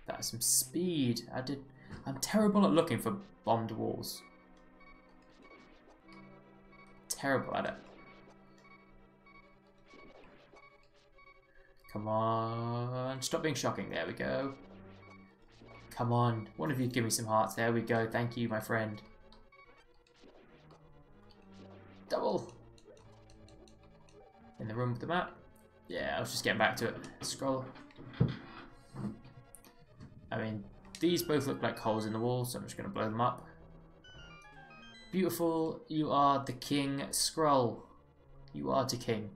That's some speed. I'm terrible at looking for bombed walls. Terrible at it. Come on. Stop being shocking. There we go. Come on. One of you give me some hearts. There we go. Thank you, my friend. Double. In the room with the map. Yeah, I was just getting back to it. Scroll. I mean, these both look like holes in the wall, so I'm just going to blow them up. Beautiful. You are the king. Scroll. You are the king.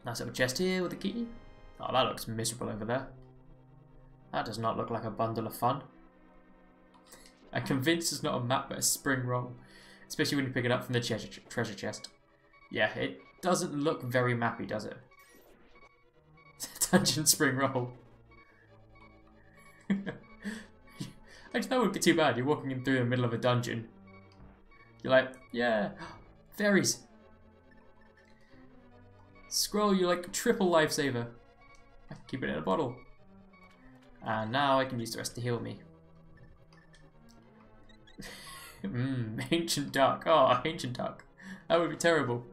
Nice little chest here with a key. Oh, that looks miserable over there. That does not look like a bundle of fun. I'm convinced it's not a map but a spring roll. Especially when you pick it up from the treasure chest. Yeah, it doesn't look very mappy, does it? Dungeon spring roll. Actually, that wouldn't be too bad. You're walking in through the middle of a dungeon. You're like, yeah, fairies. Scroll, you're like triple lifesaver. I can keep it in a bottle. And now I can use the rest to heal me. Ancient duck. Oh, ancient duck. That would be terrible.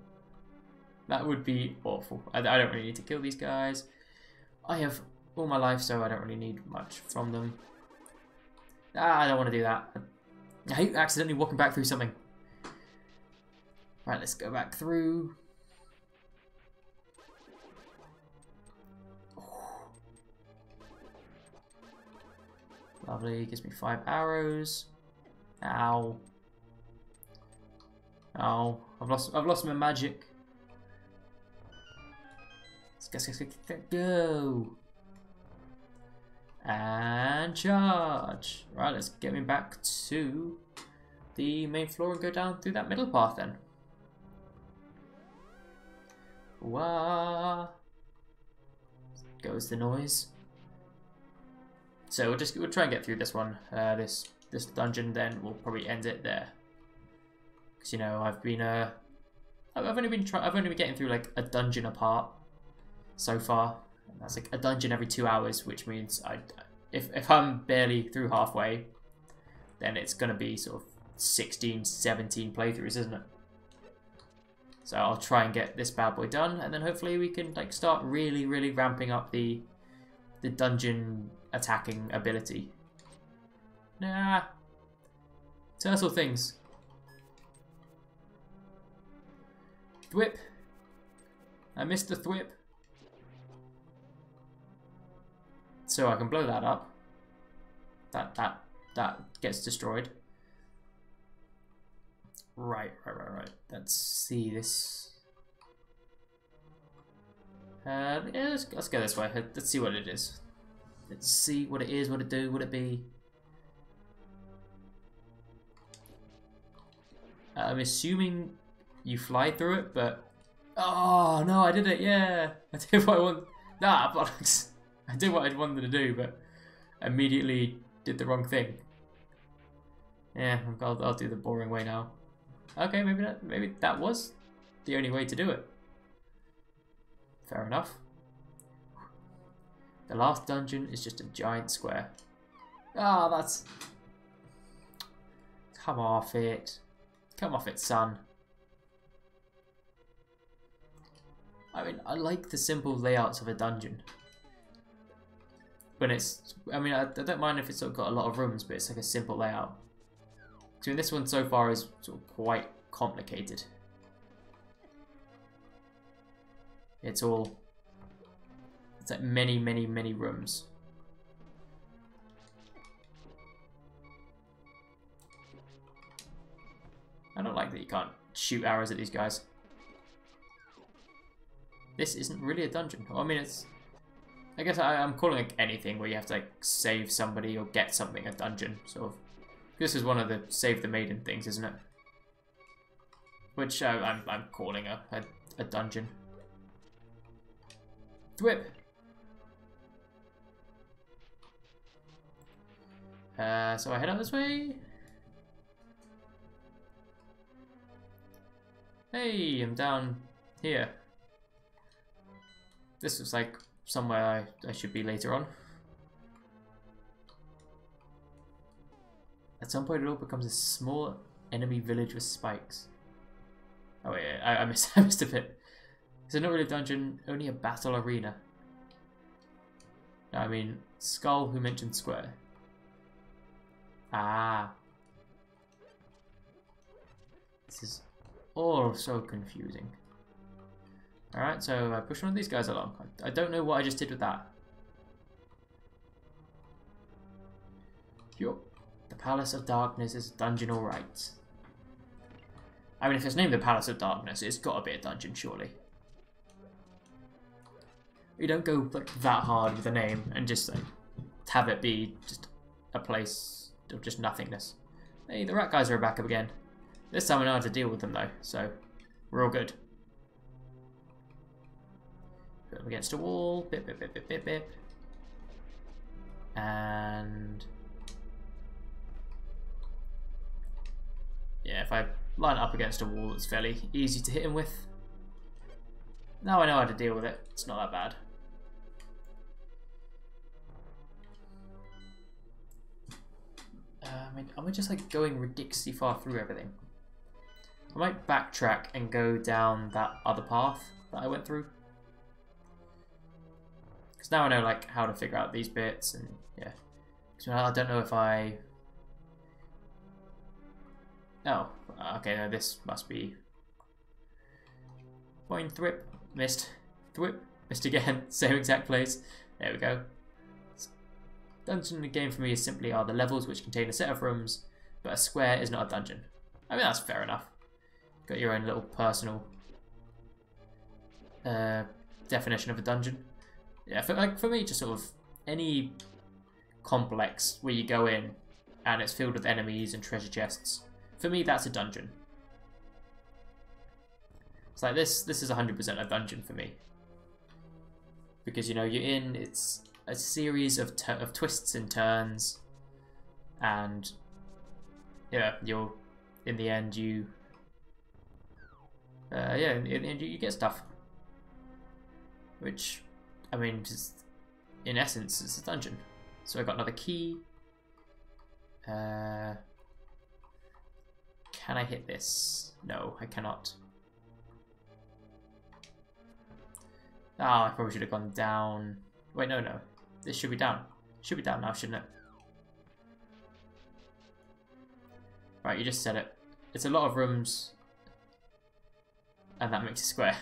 That would be awful. I don't really need to kill these guys. I have all my life, so I don't really need much from them. Ah, I don't want to do that. I hate accidentally walking back through something. Right, let's go back through. Lovely, gives me 5 arrows. Ow. Oh, I've lost my magic. Let's go. And charge. Right, let's get me back to the main floor and go down through that middle path then. Wah. Goes the noise. So we'll try and get through this one, this dungeon. Then we'll probably end it there. Because you know I've only been getting through like a dungeon apart so far. And that's like a dungeon every 2 hours, which means if I'm barely through halfway, then it's gonna be sort of 16, 17 playthroughs, isn't it? So I'll try and get this bad boy done, and then hopefully we can like start really ramping up the dungeon attacking ability. Nah. Turtle things. Thwip. I missed the thwip. So I can blow that up. That gets destroyed. Right. Let's see this. Yeah, let's go this way. Let's see what it is. Let's see what it is, what it do, what it be. I'm assuming you fly through it, but... Oh, no, I did it, yeah! I did what I want... Nah, bollocks! I did what I wanted to do, but immediately did the wrong thing. Yeah, I'll do the boring way now. Okay, maybe that was the only way to do it. Fair enough. The last dungeon is just a giant square. Ah, that's... Come off it. Come off it, son. I mean, I like the simple layouts of a dungeon. When it's... I mean, I don't mind if it's sort of got a lot of rooms, but it's like a simple layout. So this one so far is sort of quite complicated. It's like many rooms. I don't like that you can't shoot arrows at these guys. This isn't really a dungeon. Well, I mean, it's... I guess I'm calling it anything where you have to like save somebody or get something a dungeon, sort of. This is one of the save the maiden things, isn't it? Which I'm calling a dungeon. Thwip! So I head out this way. Hey, I'm down here. This looks like somewhere I should be later on. At some point it all becomes a small enemy village with spikes. Oh wait, I missed a bit. So not really a dungeon, only a battle arena. No, I mean, Skull who mentioned square. Ah. This is all so confusing. Alright, so I push one of these guys along. I don't know what I just did with that. Yup. The Palace of Darkness is a dungeon, alright. I mean, if it's named the Palace of Darkness, it's got to be a dungeon, surely. You don't go like that hard with the name and just like have it be just a place of just nothingness. Hey, the rat guys are back up again. This time I know how to deal with them though, so we're all good. Put them against a wall, bip, bip, bip, bip, bip, bip. And yeah, if I line it up against a wall, it's fairly easy to hit him with. Now I know how to deal with it. It's not that bad. I mean, am I just like going ridiculously far through everything? I might backtrack and go down that other path that I went through. Because now I know like how to figure out these bits and yeah. So I don't know if I... Oh, okay, no, this must be... Point, thwip, missed, thwip, missed again, same exact place. There we go. Dungeon in the game for me is simply are the levels which contain a set of rooms, but a square is not a dungeon. I mean, that's fair enough. Got your own little personal definition of a dungeon. Yeah, for me, just sort of any complex where you go in and it's filled with enemies and treasure chests. For me, that's a dungeon. It's like this is 100% a dungeon for me. Because, you know, you're in, it's a series of twists and turns, and yeah, you'll, in the end, you you get stuff. Which, I mean, just in essence, it's a dungeon. So I got another key. Can I hit this? No, I cannot. Oh, I probably should have gone down. Wait, no. This should be down. Should be down now, shouldn't it? Right, you just said it. It's a lot of rooms. And that makes it square.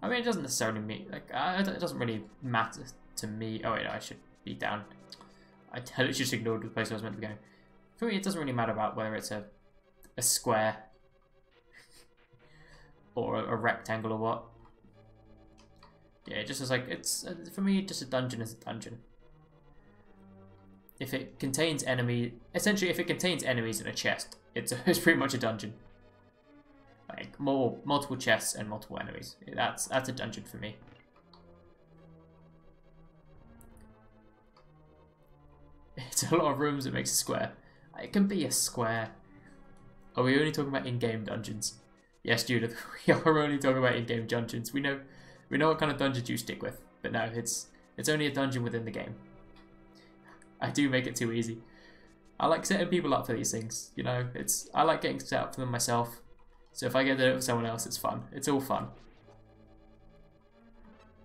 I mean, it doesn't necessarily mean, like, it doesn't really matter to me. Oh wait, no, I should be down. I totally just ignored the place I was meant to be going. For me, it doesn't really matter about whether it's a square or a rectangle or what. Yeah, just as like, it's, for me, just a dungeon is a dungeon. If it contains essentially if it contains enemies in a chest, it's pretty much a dungeon. Like, multiple chests and multiple enemies. That's a dungeon for me. It's a lot of rooms, it makes a square. It can be a square. Are we only talking about in-game dungeons? Yes, Judith, we are only talking about in-game dungeons. We know what kind of dungeons you stick with. But no, it's only a dungeon within the game. I do make it too easy. I like setting people up for these things, you know. I like getting set up for them myself. So if I get to do it with someone else, it's fun. It's all fun.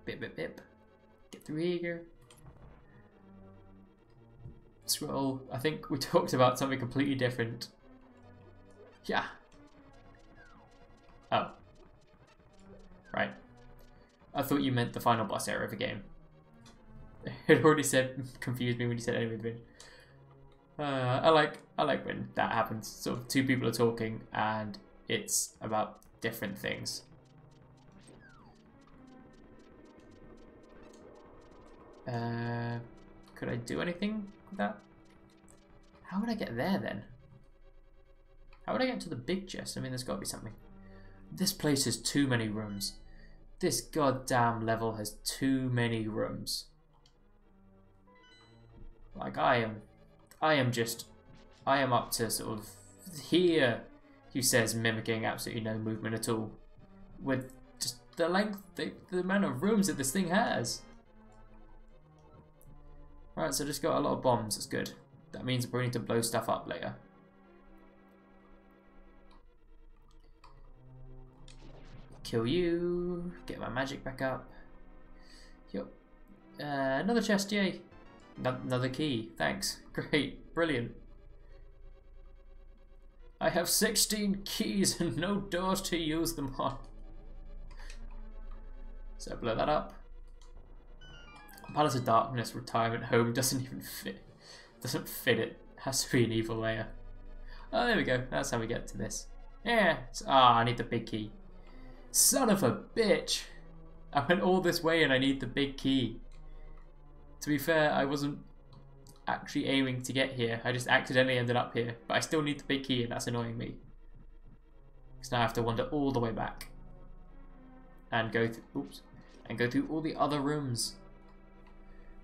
Bip, bip, bip. Get through here. Scroll. I think we talked about something completely different. Yeah. Oh. right? I thought you meant the final boss area of the game. It already said confused me when you said enemy division. I like when that happens. Sort of two people are talking and it's about different things. Could I do anything with that? How would I get there then? How would I get to the big chest? I mean, there's got to be something. This place has too many rooms. This goddamn level has too many rooms. Like I am up to sort of here, Hugh says, mimicking absolutely no movement at all. With just the length, the amount of rooms that this thing has. Right, so just got a lot of bombs, that's good. That means we need to blow stuff up later. Kill you, get my magic back up. Yep. Another chest, yay. Another key, thanks. Great, brilliant. I have 16 keys and no doors to use them on. So blow that up. Palace of Darkness retirement home doesn't even fit. Doesn't fit it. Has to be an evil layer. Oh, there we go. That's how we get to this. Yeah. I need the big key. Son of a bitch! I went all this way and I need the big key. To be fair, I wasn't actually aiming to get here. I just accidentally ended up here. But I still need the big key and that's annoying me. Because now I have to wander all the way back. And go through... Oops. And go through all the other rooms.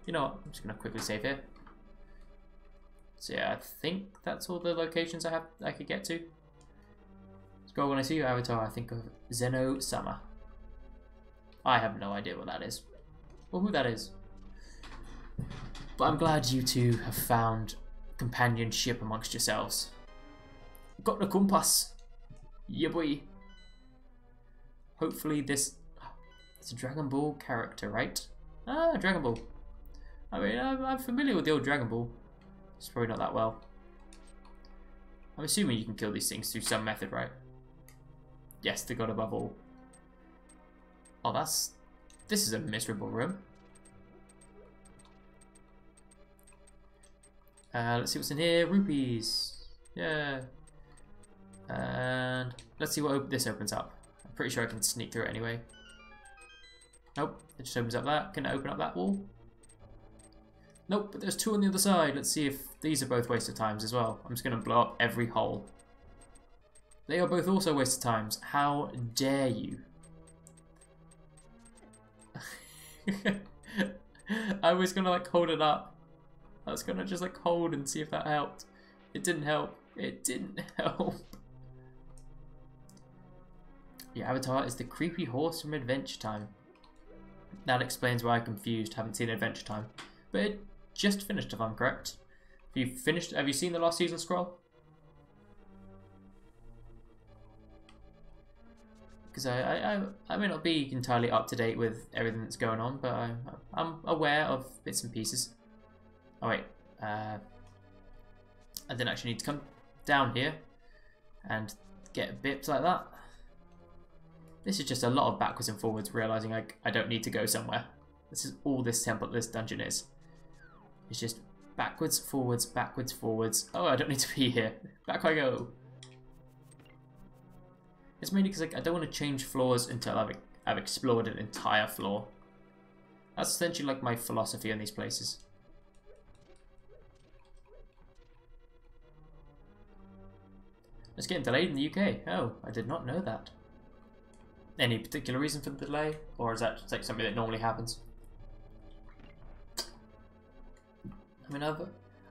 You know what? I'm just going to quickly save here. So yeah, I think that's all the locations I could get to. Scroll when I see your avatar, I think of Zeno Summer. I have no idea what that is. Or who that is. But I'm glad you two have found companionship amongst yourselves. Got the compass. Yeah boy. Hopefully it's a Dragon Ball character, right? Ah, Dragon Ball. I mean, I'm familiar with the old Dragon Ball. It's probably not that well. I'm assuming you can kill these things through some method, right? Yes, the god above all. Oh, this is a miserable room. Let's see what's in here. Rupees. Yeah. And let's see what this opens up. I'm pretty sure I can sneak through it anyway. Nope, it just opens up that. Can I open up that wall? Nope, but there's two on the other side. Let's see if these are both waste of times as well. I'm just going to blow up every hole. They are both also waste of times. How dare you? I was going to like hold it up. I was going to just like hold and see if that helped. It didn't help. It didn't help. Your avatar is the creepy horse from Adventure Time. That explains why I'm confused. Haven't seen Adventure Time. But it just finished, if I'm correct. Have you seen the last season scroll? Because I may not be entirely up to date with everything that's going on, but I'm aware of bits and pieces. Oh wait, I didn't actually need to come down here and get bits like that. This is just a lot of backwards and forwards, realising I don't need to go somewhere. This is all this dungeon is. It's just backwards, forwards, backwards, forwards. Oh, I don't need to be here. Back I go. It's mainly because I don't want to change floors until I've explored an entire floor. That's essentially like my philosophy on these places. It's getting delayed in the UK. Oh, I did not know that. Any particular reason for the delay? Or is that just like something that normally happens? I mean, I've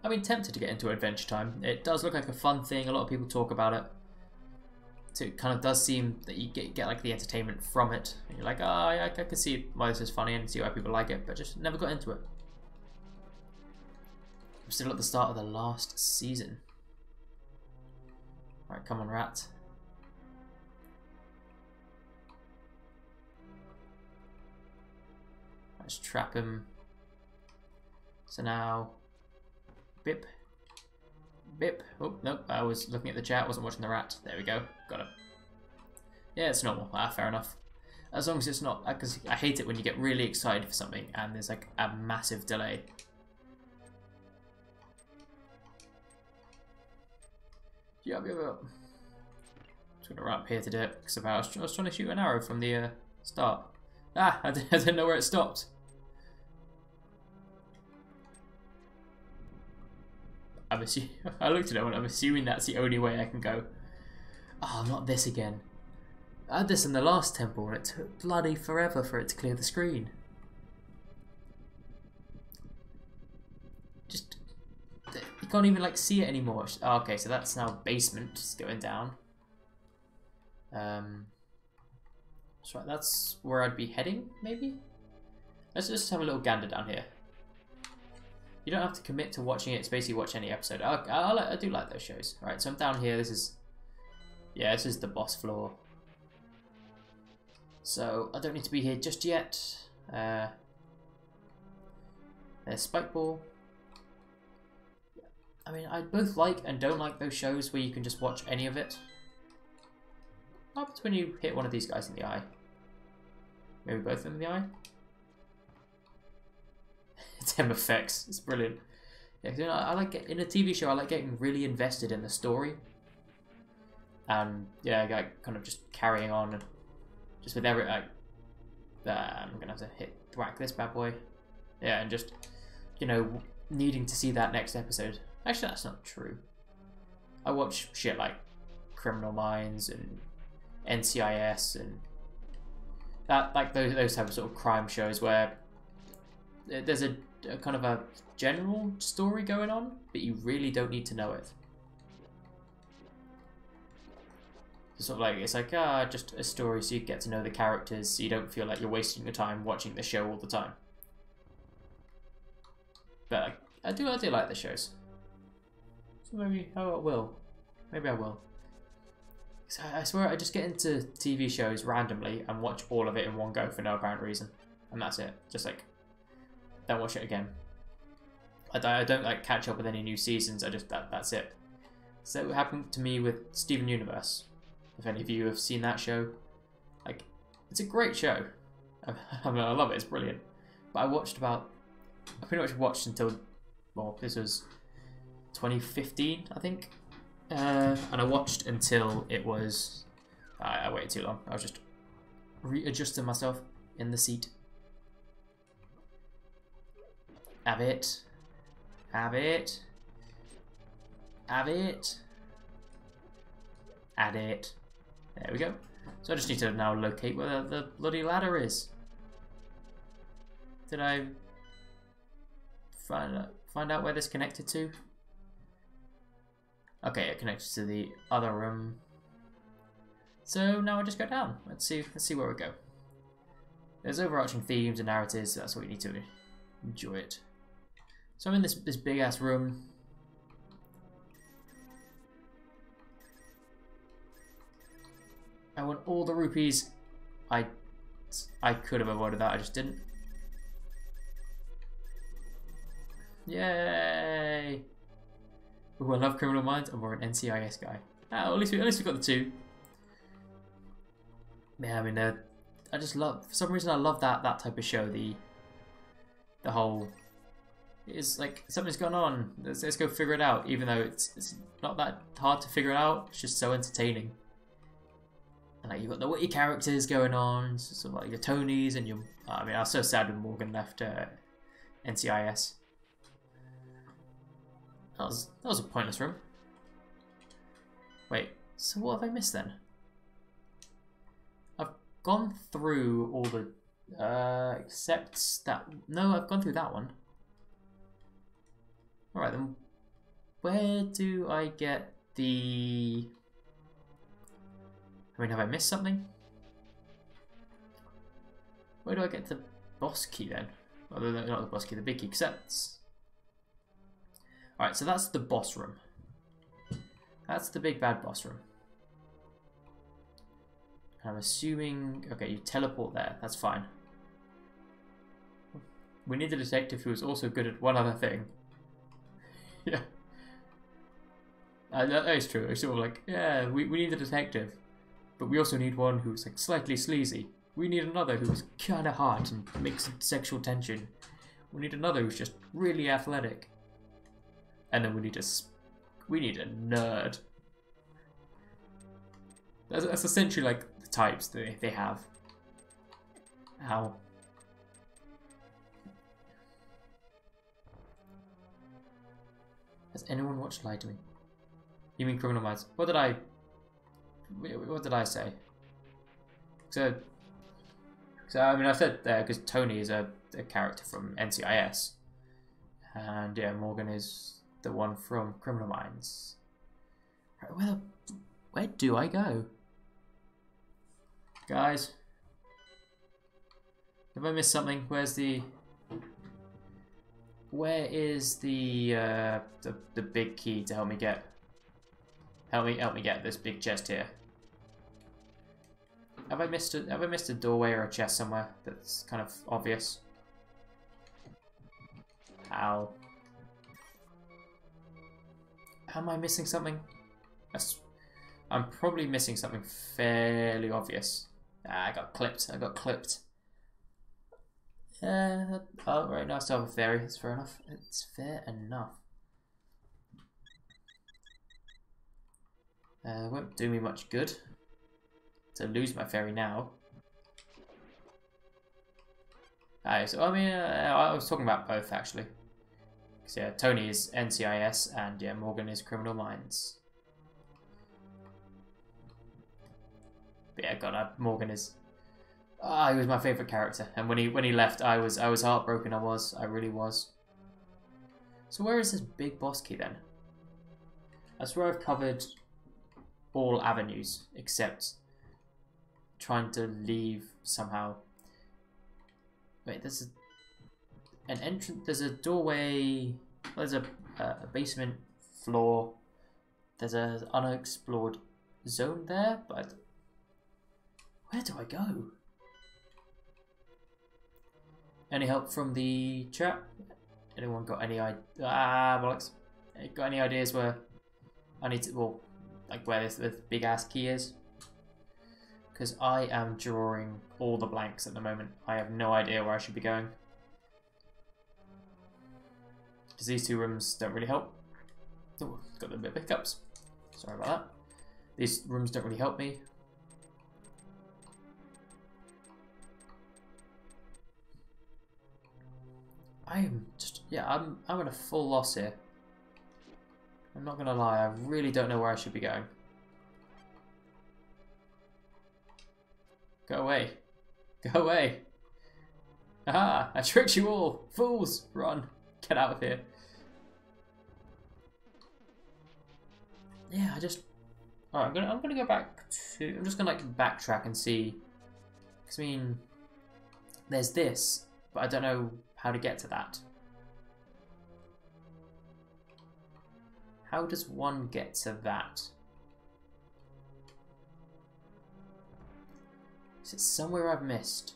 been tempted to get into Adventure Time. It does look like a fun thing. A lot of people talk about it. So it kind of does seem that you get like the entertainment from it. And you're like, oh, I can see why this is funny and see why people like it, but just never got into it. I'm still at the start of the last season. Alright, come on, rat. Let's trap him. So now, bip, bip. Oh, nope, I was looking at the chat, wasn't watching the rat. There we go, got him. Yeah, it's normal. Ah, fair enough. As long as it's not, because I hate it when you get really excited for something and there's like a massive delay. Yup. Just gonna run up here to do it because I was trying to shoot an arrow from the start. Ah, I didn't know where it stopped. I looked at it and I'm assuming that's the only way I can go. Oh, not this again. I had this in the last temple and it took bloody forever for it to clear the screen. Just, you can't even like see it anymore. Oh, okay, so that's now basement just going down. That's right, that's where I'd be heading, maybe? Let's just have a little gander down here. You don't have to commit to watching it, it's basically watch any episode. I do like those shows. Alright, so I'm down here, this is the boss floor. So, I don't need to be here just yet. There's Spike Ball. I mean, I both like and don't like those shows where you can just watch any of it. What happens when you hit one of these guys in the eye? Maybe both of them in the eye? It's him effects. It's brilliant. Yeah, you know, I like in a TV show. I like getting really invested in the story, and yeah, like kind of just carrying on, just with every. I'm gonna have to whack this bad boy. Yeah, and just needing to see that next episode. Actually, that's not true. I watch shit like Criminal Minds and NCIS and that, like those type of sort of crime shows where there's a kind of a general story going on, but you really don't need to know it. Sort of like it's like just a story, so you get to know the characters, so you don't feel like you're wasting your time watching the show all the time. But I do like the shows. So maybe I will. Maybe I will. So I swear I just get into TV shows randomly and watch all of it in one go for no apparent reason, and that's it. Just like don't watch it again. I don't like catch up with any new seasons. I just that's it. So it happened to me with Steven Universe. If any of you have seen that show, like it's a great show. I mean, I love it. It's brilliant. But I pretty much watched until, well, this was 2015, I think. And I watched until it was, I waited too long. I was just readjusting myself in the seat. Have it. Have it. Have it. Add it. There we go. So I just need to now locate where the bloody ladder is. Did I find out where this connected to? Okay, it connects to the other room. So now I just go down. Let's see where we go. There's overarching themes and narratives, so that's what you need to enjoy it. So I'm in this big ass room. I want all the rupees. I could have avoided that, I just didn't. Yay! Ooh, I love Criminal Minds. I'm more an NCIS guy. Ah, at least we got the two. Yeah, I mean, I just love, for some reason I love that type of show. The whole, it's like something's gone on. Let's go figure it out. Even though it's not that hard to figure it out. It's just so entertaining. And like you've got the witty characters going on, sort of like your Tonys and your. I mean, I was so sad when Morgan left NCIS. That was a pointless room. Wait, so what have I missed then? I've gone through all the except that. No, I've gone through that one. All right then. Where do I get the? I mean, have I missed something? Where do I get the boss key then? Oh, not the boss key, the big key, because alright, so that's the boss room. That's the big bad boss room. I'm assuming... Okay, you teleport there. That's fine. We need a detective who is also good at one other thing. Yeah. That is true. It's sort of like, yeah, we need a detective. But we also need one who's like slightly sleazy. We need another who's kind of hot and makes sexual tension. We need another who's just really athletic. And then we need a nerd. That's essentially like the types that they have. Ow. Has anyone watched Lie to Me? You mean Criminal Minds? What did I say? So I mean, I said because Tony is a character from NCIS, and yeah, Morgan is the one from Criminal Minds. Right, where do I go, guys? Have I missed something? Where is the big key to help me get this big chest here? Have I missed a doorway or a chest somewhere that's kind of obvious? Ow. Am I missing something? I'm probably missing something fairly obvious. Ah, I got clipped. Oh, right, now I still have a fairy. It's fair enough. It's fair enough. Won't do me much good to lose my fairy now. So I mean, I was talking about both actually. So yeah, Tony is NCIS and yeah, Morgan is Criminal Minds. But yeah, God, Morgan is. He was my favourite character, and when he left, I was heartbroken. I really was. So where is this big boss key then? I swear I've covered all avenues except trying to leave somehow. Wait, there's an entrance. There's a doorway. There's a basement floor. There's an unexplored zone there, but where do I go? Any help from the chat? Anyone got any bollocks? Got any ideas where I need to, well, like where this big ass key is? Because I am drawing all the blanks at the moment. I have no idea where I should be going. Because these two rooms don't really help. Oh, got a bit of hiccups. Sorry about that. These rooms don't really help me. I'm at a full loss here. I'm not gonna lie, I really don't know where I should be going. Go away. Go away. Aha! I tricked you all! Fools! Run! Get out of here. Yeah, alright, I'm gonna go back to, I'm just gonna like backtrack and see. Cause I mean, there's this, but I don't know how to get to that. How does one get to that? Is it somewhere I've missed?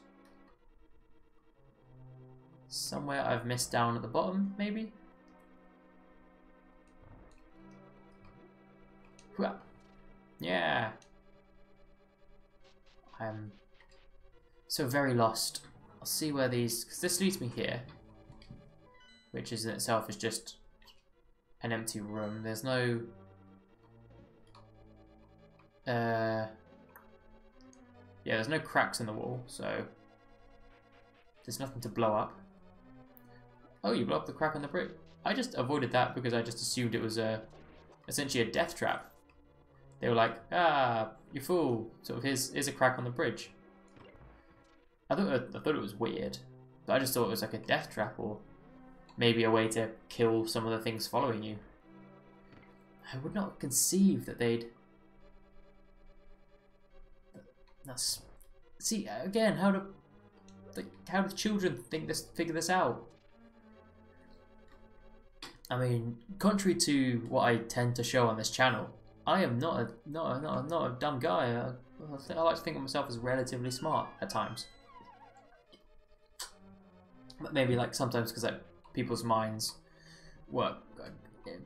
Somewhere I've missed down at the bottom, maybe? Yeah. I'm so very lost. I'll see where these, because this leads me here, which is in itself is just an empty room. There's no yeah, there's no cracks in the wall, so there's nothing to blow up. Oh, you blow up the crack on the brick. I just avoided that because I just assumed it was essentially a death trap. They were like, ah, you fool, sort of here's a crack on the bridge. I thought it was weird, but I just thought it was like a death trap or maybe a way to kill some of the things following you. I would not conceive that they'd. That's, see again, how do children figure this out? I mean, contrary to what I tend to show on this channel, I am not a dumb guy. I like to think of myself as relatively smart at times. But maybe like sometimes because like people's minds work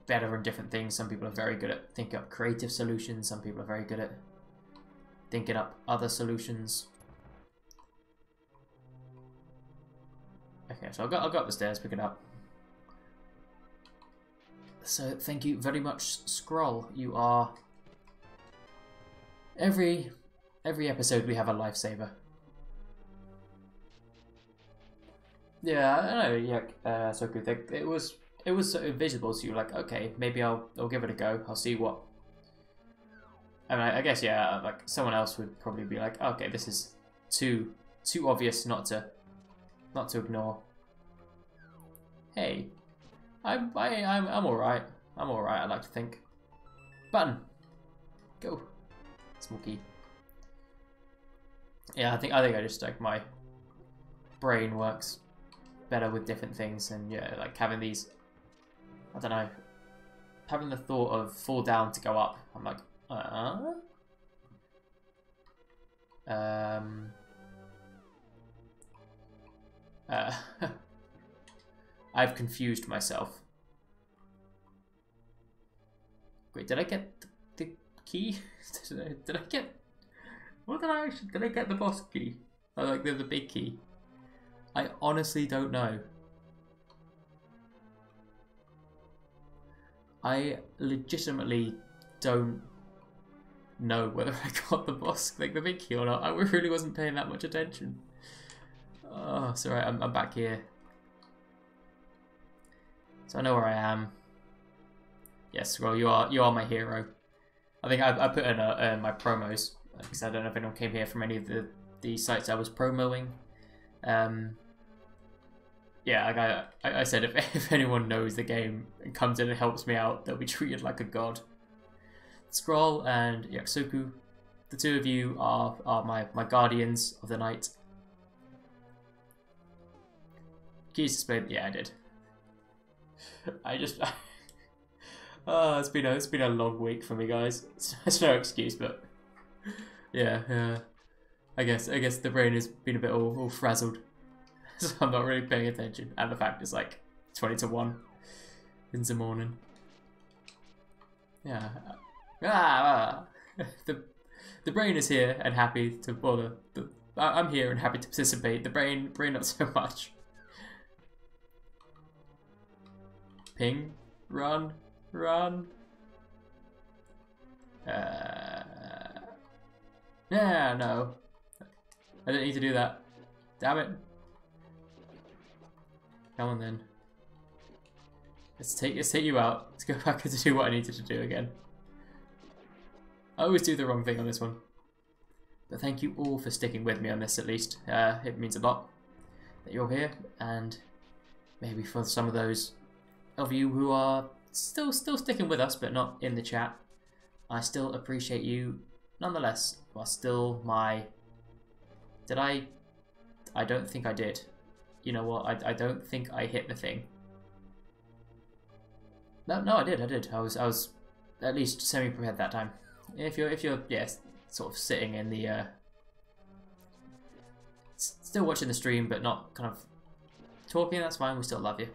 better in different things. Some people are very good at thinking up creative solutions. Some people are very good at thinking up other solutions. Yeah, so I'll go up the stairs, pick it up. So thank you very much, Scroll. You are... Every episode we have a lifesaver. Yeah, I know, yeah, so good. It was sort of visible, so you're like, okay, maybe I'll give it a go. I'll see what... I mean, I guess, yeah, like, someone else would probably be like, okay, this is too obvious not to ignore. Hey, I'm alright. I'm alright, I like to think. Button. Go. Small key. Yeah, I think I just like my brain works better with different things, and yeah, like having these, I don't know, having the thought of fall down to go up, I'm like, I've confused myself. Wait, did I get the key? Did I get... What did I actually... Did I get the boss key? Or like the big key? I honestly don't know. I legitimately don't know whether I got the boss, like the big key or not. I really wasn't paying that much attention. Oh, sorry, I'm back here. So I know where I am. Yes, well, you are my hero. I think I put in my promos, because I don't know if anyone came here from any of the sites I was promoing. Yeah, I said if anyone knows the game and comes in and helps me out, they'll be treated like a god. Scroll and Yakusoku, the two of you are my guardians of the night. Keys displayed. Yeah, I did. It's been a long week for me, guys. It's no excuse, but yeah. I guess the brain has been a bit all frazzled, so I'm not really paying attention. And the fact it's like 20 to 1 in the morning. Yeah. The brain is here and happy to bother. I'm here and happy to participate. The brain not so much. Ping, run. Yeah, no. I didn't need to do that. Damn it. Come on then. Let's take you out. Let's go back and do what I needed to do again. I always do the wrong thing on this one. But thank you all for sticking with me on this at least. It means a lot that you're here, and maybe for some of those of you who are still sticking with us but not in the chat, I still appreciate you nonetheless. You are still my... Did I don't think I did. You know what, I don't think I hit the thing. No, I did. I was at least semi-prepared that time. If you're yes, sort of sitting in the still watching the stream but not kind of talking, that's fine, we still love you.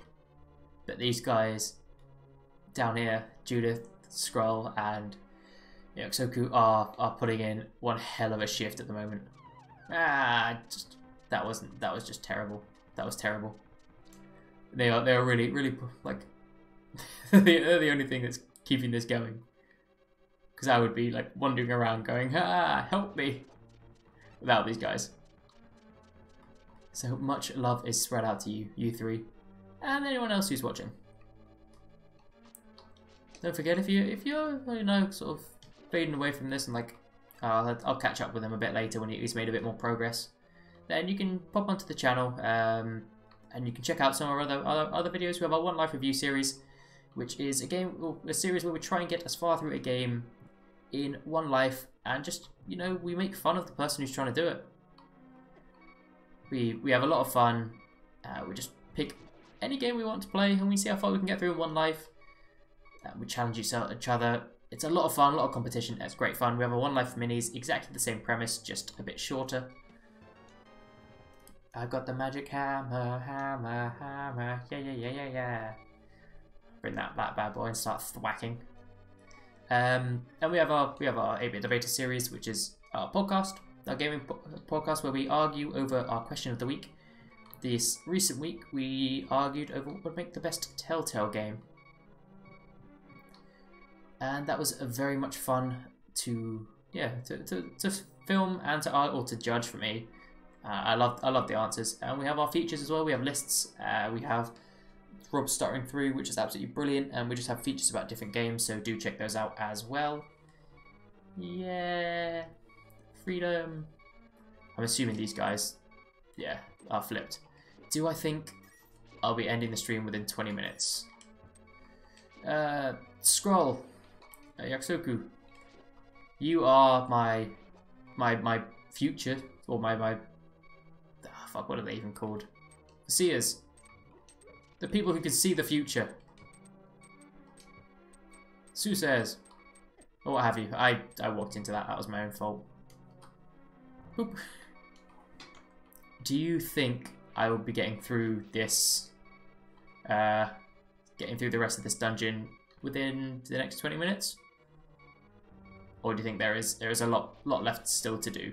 But these guys down here, Judith, Skrull, and Soku are putting in one hell of a shift at the moment. That was just terrible. That was terrible. They are really like they're the only thing that's keeping this going. Because I would be like wandering around going, help me, without these guys. So much love is spread out to you three, and anyone else who's watching. Don't forget, if you're sort of fading away from this and like, I'll catch up with him a bit later when he's made a bit more progress, then you can pop onto the channel and you can check out some of our other videos. We have our One Life review series, which is a series where we try and get as far through a game in one life, and just we make fun of the person who's trying to do it. We have a lot of fun. We just pick any game we want to play and we see how far we can get through in one life. We challenge each other. It's a lot of fun, a lot of competition. It's great fun. We have a One Life minis, exactly the same premise, just a bit shorter. I've got the magic hammer, yeah. Bring that bad boy and start thwacking. And we have our 8-Bit Debater series, which is our podcast, our gaming podcast, where we argue over our question of the week. this recent week we argued over what would make the best Telltale game. And that was very much fun to film and to judge for me. I love the answers, and we have our features as well. We have lists. We have Rob stuttering through, which is absolutely brilliant, and we just have features about different games, so do check those out as well. Yeah, freedom. I'm assuming these guys, yeah, are flipped. Do I think I'll be ending the stream within 20 minutes? Scroll, Yaksoku, you are my future, or my fuck, what are they even called? The seers. The people who can see the future. Soothsayers. Or what have you. I walked into that. That was my own fault. Boop. Do you think I will be getting through this... getting through the rest of this dungeon within the next 20 minutes? Or do you think there is a lot left still to do?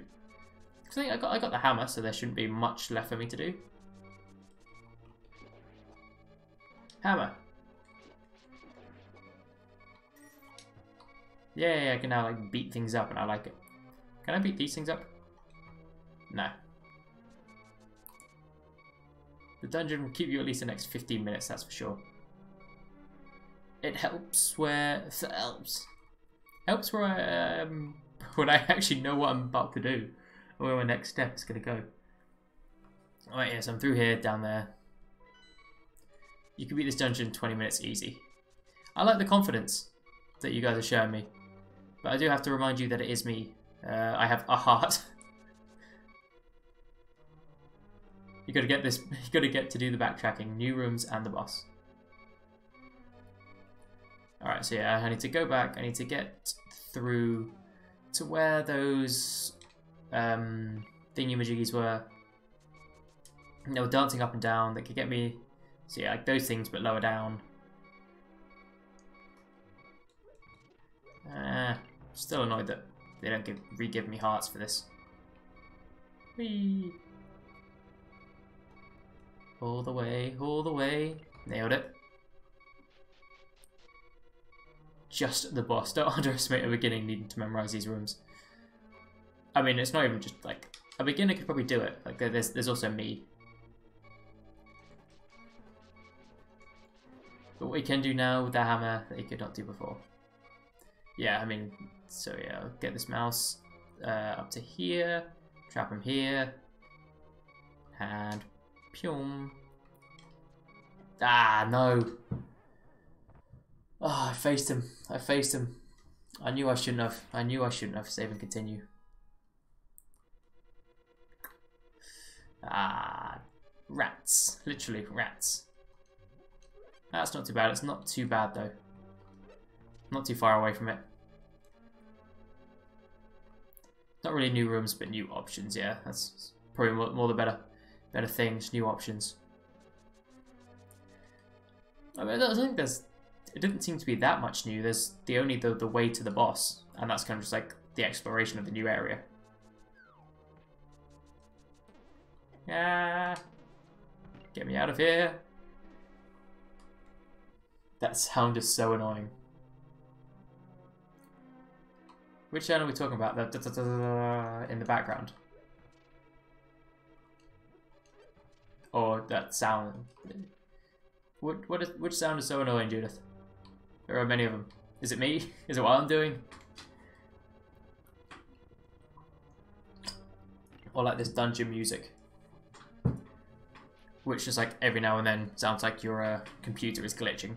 I think I got the hammer, so there shouldn't be much left for me to do. Hammer. Yeah, I can now like beat things up, and I like it. Can I beat these things up? No. The dungeon will keep you at least the next 15 minutes, that's for sure. It helps where helps where I when I actually know what I'm about to do, or where my next step is gonna go. Alright, yes, I'm through here, down there. You can beat this dungeon in 20 minutes easy. I like the confidence that you guys are showing me, but I do have to remind you that it is me. I have a heart. You gotta get this. You gotta get to do the backtracking, new rooms, and the boss. All right, so yeah, I need to go back. I need to get through to where those thingy-majiggies were. They were dancing up and down. They could get me. So yeah, like those things, but lower down. Still annoyed that they don't re-give me hearts for this. Whee! All the way, all the way. Nailed it. Just the boss. Don't underestimate a beginner needing to memorize these rooms. I mean, it's not even just like a beginner could probably do it. Like there's also me. But what we can do now with the hammer that you could not do before. Yeah, I mean, so yeah, I'll get this mouse up to here, trap him here, and pyum. Ah, no. Oh, I faced him. I faced him. I knew I shouldn't have. I knew I shouldn't have. Save and continue. Ah, rats. Literally rats. That's not too bad. It's not too bad though. Not too far away from it. Not really new rooms, but new options. Yeah, that's probably more the better things. New options. I mean, I don't think it didn't seem to be that much new. There's only the way to the boss, and that's kind of just like the exploration of the new area. Yeah, get me out of here. That sound is so annoying. Which sound are we talking about? The in the background, or that sound? Which sound is so annoying, Judith? There are many of them. Is it me? Is it what I'm doing? Or like this dungeon music, which just like every now and then sounds like your computer is glitching.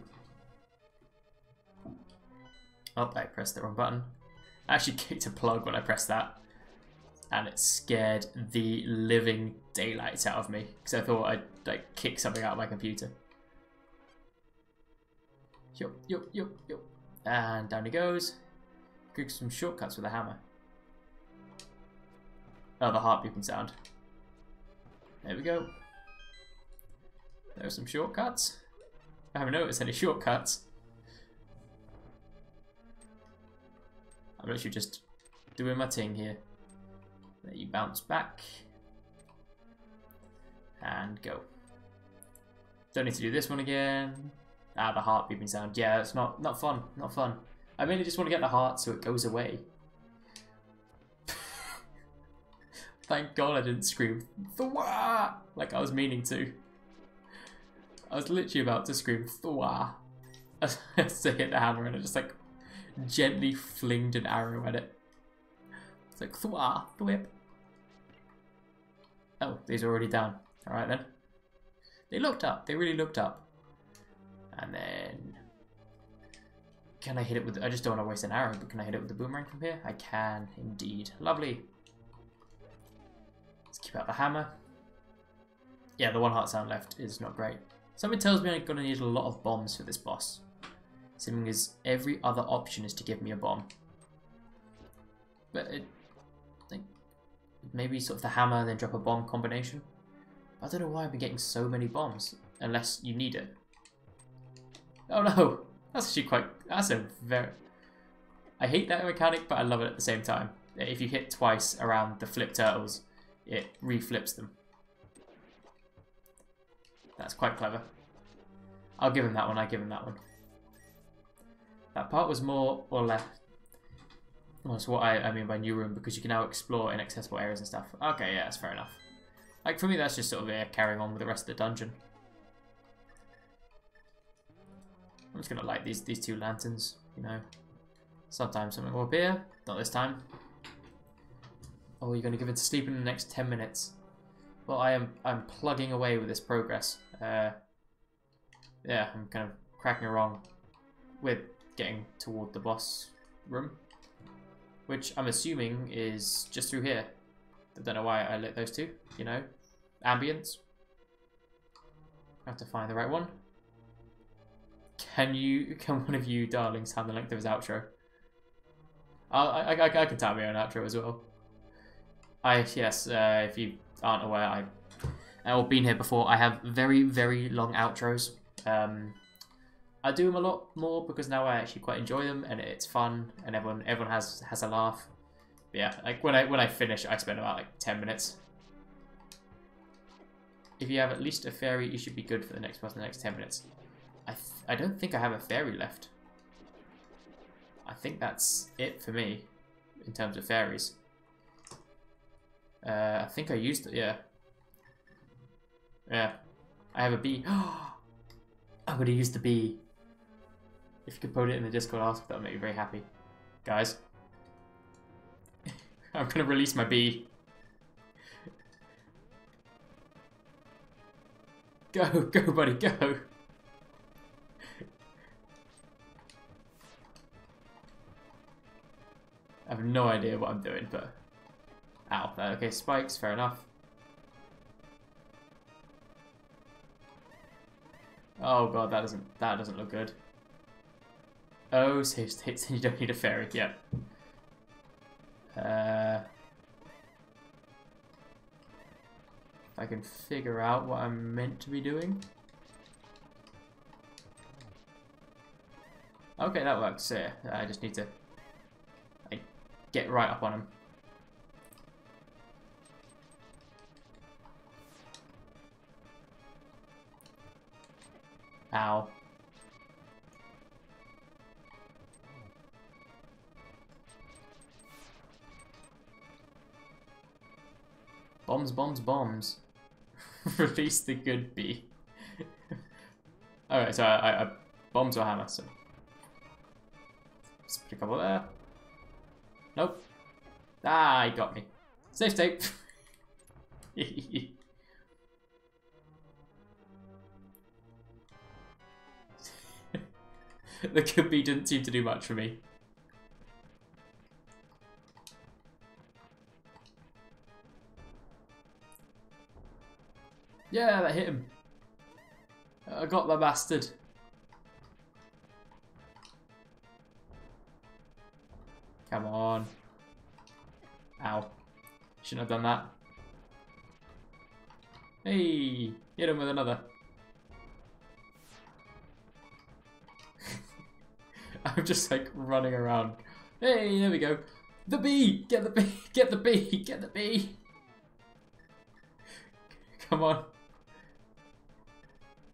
Oh, I pressed the wrong button. I actually kicked a plug when I pressed that, and it scared the living daylights out of me because I thought I'd like kick something out of my computer. Yup, yup, yup, yup. And down he goes. Get some shortcuts with a hammer. Oh, the heart beeping sound. There we go. There are some shortcuts. I haven't noticed any shortcuts. I'm literally just doing my thing here. There you bounce back. And go. Don't need to do this one again. Ah, the heart beeping sound. Yeah, it's not fun. Not fun. I mainly just want to get the heart so it goes away. Thank God I didn't scream Thwa! Like I was meaning to. I was literally about to scream Thwa as to hit the hammer, and I just like gently flinged an arrow at it. It's like Thwa, thwip. Oh, these are already down. Alright then. They looked up. They really looked up. And then... Can I hit it with... I just don't want to waste an arrow, but can I hit it with the boomerang from here? I can, indeed. Lovely. Let's keep out the hammer. Yeah, the one heart sound left is not great. Something tells me I'm going to need a lot of bombs for this boss. Seeming as every other option is to give me a bomb. But maybe sort of the hammer and then drop a bomb combination. I don't know why I've been getting so many bombs, unless you need it. Oh no! That's actually quite... That's a very... I hate that mechanic, but I love it at the same time. If you hit twice around the flip turtles, it reflips them. That's quite clever. I'll give him that one, I give him that one. That part was more or less... That's what I mean by new room, because you can now explore inaccessible areas and stuff. Okay, yeah, that's fair enough. Like, for me, that's just sort of carrying on with the rest of the dungeon. I'm just going to light these two lanterns, you know. Sometimes something will appear. Not this time. Oh, you're going to give it to sleep in the next 10 minutes. Well, I'm plugging away with this progress. Yeah, I'm kind of cracking along with getting toward the boss room, which I'm assuming is just through here. I don't know why I lit those two, you know. Ambience. I have to find the right one. Can one of you darlings have the length of his outro? I can tell my own outro as well. Yes, if you aren't aware, I've been here before. I have very, very long outros. I do them a lot more because now I actually quite enjoy them and it's fun and everyone has a laugh. But yeah, like when I finish, I spend about like 10 minutes. If you have at least a fairy, you should be good for the next boss in the next 10 minutes. I don't think I have a fairy left. I think that's it for me in terms of fairies. I think I used it, yeah. Yeah. I have a bee. I'm going to use the bee. If you could put it in the Discord ask, that would make me very happy. Guys. I'm going to release my bee. Go, go buddy, go. I have no idea what I'm doing, but... Ow. Okay, spikes, fair enough. Oh god, that doesn't look good. Oh, save states, and you don't need a fairy yet. If I can figure out what I'm meant to be doing. Okay, that works. Yeah, I just need to get right up on him. Ow. Bombs, bombs, bombs. Release the good bee. Alright, so I bombs or hammer, so. Let's put a couple there. Nope. Ah, he got me. Safe state. The good bee didn't seem to do much for me. Yeah, that hit him. I got the bastard. Come on. Ow. Shouldn't have done that. Hey, hit him with another. I'm just like running around. Hey, there we go. The bee! Get the bee! Get the bee! Get the bee! Come on.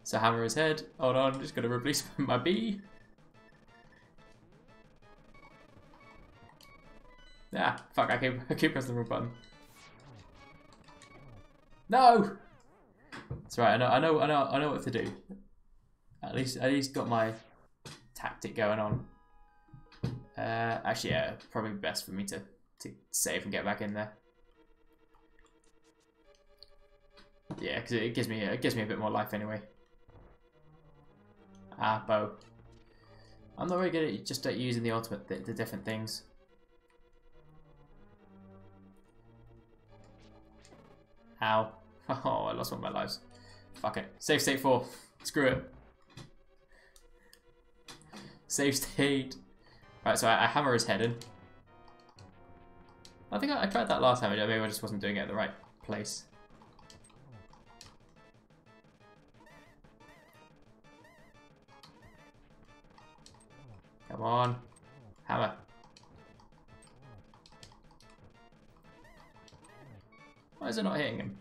So hammer his head. Hold on, just gonna release my bee. Ah, fuck! I keep pressing the wrong button. No. That's right. I know what to do. At least got my tactic going on. Actually, yeah, probably best for me to save and get back in there. Yeah, because it gives me a bit more life anyway. Ah, bow. I'm not very good at just at using the ultimate, the different things. Ow. Oh, I lost one of my lives. Fuck it. Save state 4. Screw it. Save state. Right, so I hammer his head in. I think I tried that last time. Maybe I just wasn't doing it at the right place. Come on. Hammer. Why is it not hitting him?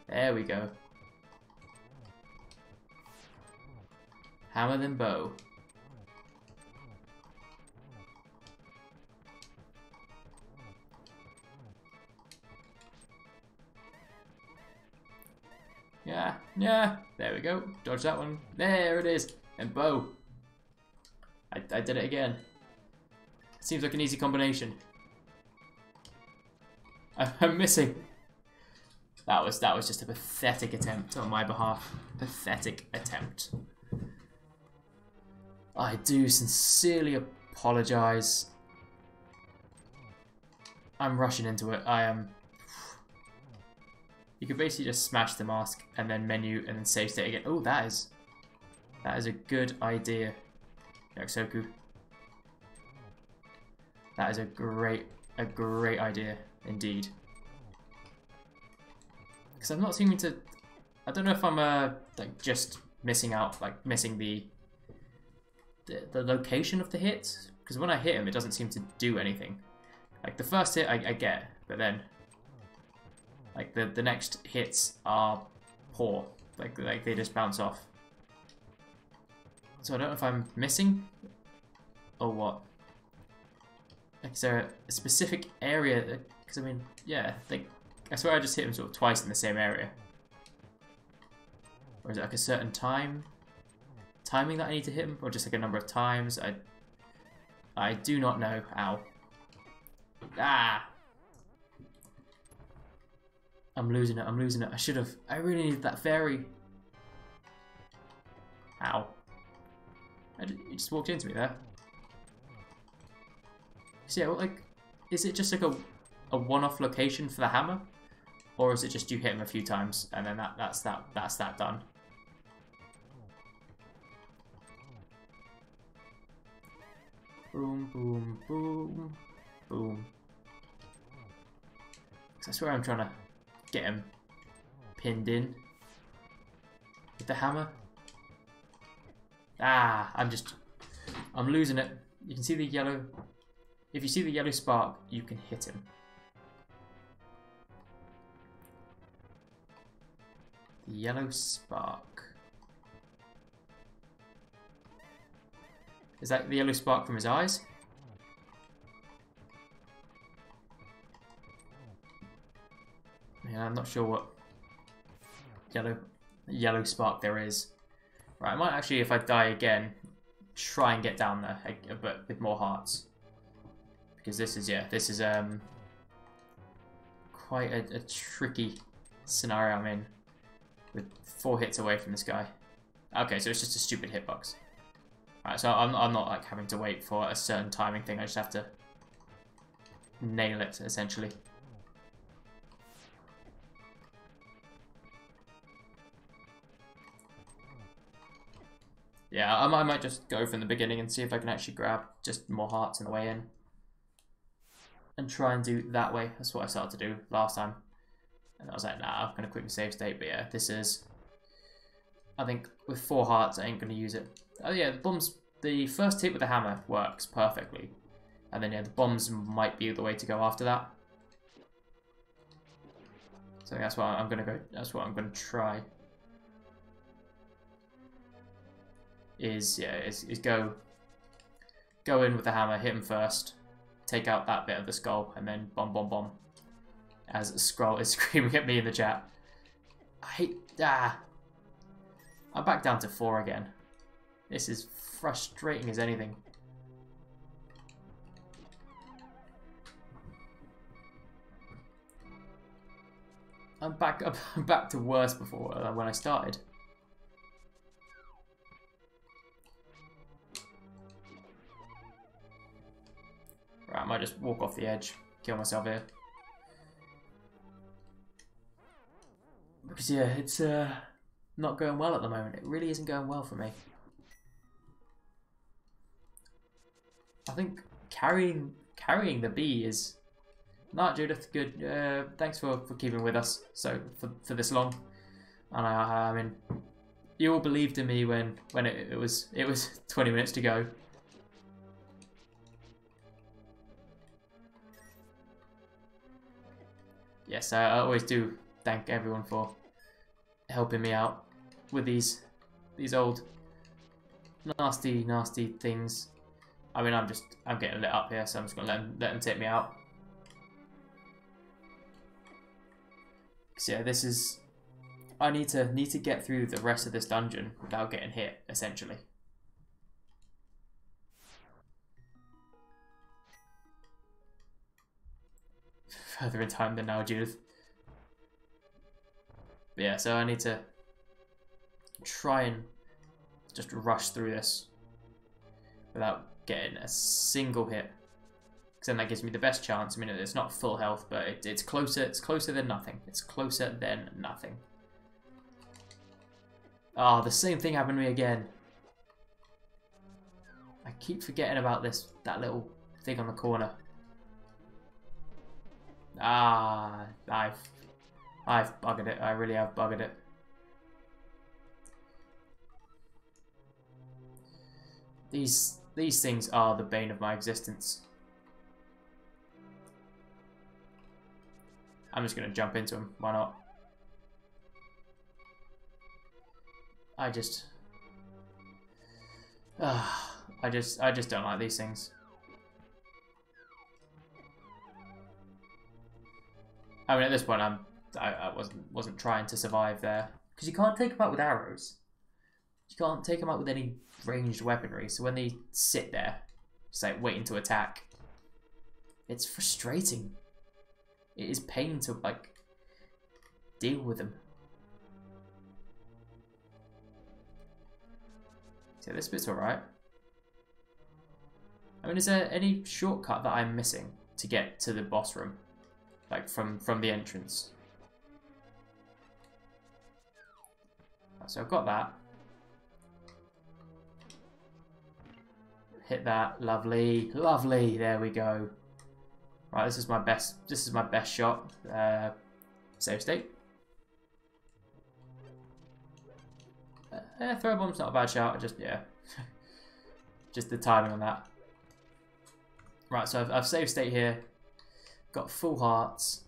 There we go. Hammer then bow. Yeah. There we go. Dodge that one. There it is. And bow. I did it again. Seems like an easy combination. I'm missing. That was just a pathetic attempt on my behalf. Pathetic attempt. I do sincerely apologise. I'm rushing into it. I am. You could basically just smash the mask and then menu and then save state again. Oh, that is a good idea, Yakusoku. That is a great idea indeed. Because I'm not seeming to. I don't know if I'm like just missing out, like missing the location of the hits. Because when I hit him, it doesn't seem to do anything. Like the first hit, I get, but then like the next hits are poor. Like they just bounce off. So I don't know if I'm missing or what. Like, is there a specific area? Because I mean, yeah, like I swear I just hit him sort of twice in the same area. Or is it like a certain timing that I need to hit him, or just like a number of times? I do not know. Ow. Ah. I'm losing it. I should have. I really needed that fairy. Ow. He just walked into me there. So yeah, well, like, is it just like a one-off location for the hammer, or is it just you hit him a few times and then that's that done? Boom, boom, boom, boom. Because I swear I'm trying to get him pinned in with the hammer. Ah, I'm losing it. You can see the yellow. If you see the yellow spark, you can hit him. The yellow spark. Is that the yellow spark from his eyes? Yeah, I'm not sure what yellow spark there is. Right, I might actually, if I die again, try and get down there, but with more hearts. Because this is quite a tricky scenario I'm in, with 4 hits away from this guy. Okay, so it's just a stupid hitbox. Alright, so I'm not like having to wait for a certain timing thing. I just have to nail it essentially. Yeah, I might just go from the beginning and see if I can actually grab just more hearts on the way in. And try and do that way. That's what I started to do last time. And I was like, nah, I'm going to quickly save state. But yeah, this is... I think with 4 hearts, I ain't going to use it. Oh yeah, the bombs... The first hit with the hammer works perfectly. And then yeah, the bombs might be the way to go after that. So that's what I'm gonna go. That's what I'm gonna try. Is go in with the hammer, hit him first, take out that bit of the skull, and then bomb bomb bomb. As Skrull is screaming at me in the chat. I hate I'm back down to 4 again. This is frustrating as anything. I'm back to worse before when I started. Right, I might just walk off the edge, kill myself here. Because yeah, it's not going well at the moment. It really isn't going well for me. I think carrying the bee is... Not Judith, good. Thanks for keeping with us for this long. And I mean, you all believed in me when it was 20 minutes to go. Yes, I always do thank everyone for helping me out with these old nasty things. I mean, I'm getting lit up here, so I'm just gonna let them take me out. So yeah, this is... I need to get through the rest of this dungeon without getting hit, essentially. Further in time than now, Judith. But yeah, so I need to try and just rush through this without getting a single hit. Because then that gives me the best chance. I mean, it's not full health, but it's closer. It's closer than nothing. It's closer than nothing. Ah, oh, the same thing happened to me again. I keep forgetting about that little thing on the corner. Ah, I've buggered it. I really have buggered it. These things are the bane of my existence. I'm just gonna jump into them. Why not? I just don't like these things. I mean, at this point, I wasn't trying to survive there because you can't take them out with arrows. You can't take them out with any ranged weaponry. So when they sit there, just like waiting to attack, it's frustrating. It is pain to like deal with them. So this bit's alright. I mean, is there any shortcut that I'm missing to get to the boss room? Like from the entrance. So I've got that. Hit that. Lovely. Lovely. There we go. Right, this is my best shot. Save state. Throw bomb's not a bad shout. Just yeah. Just the timing on that. Right, so I've saved state here. Got full hearts.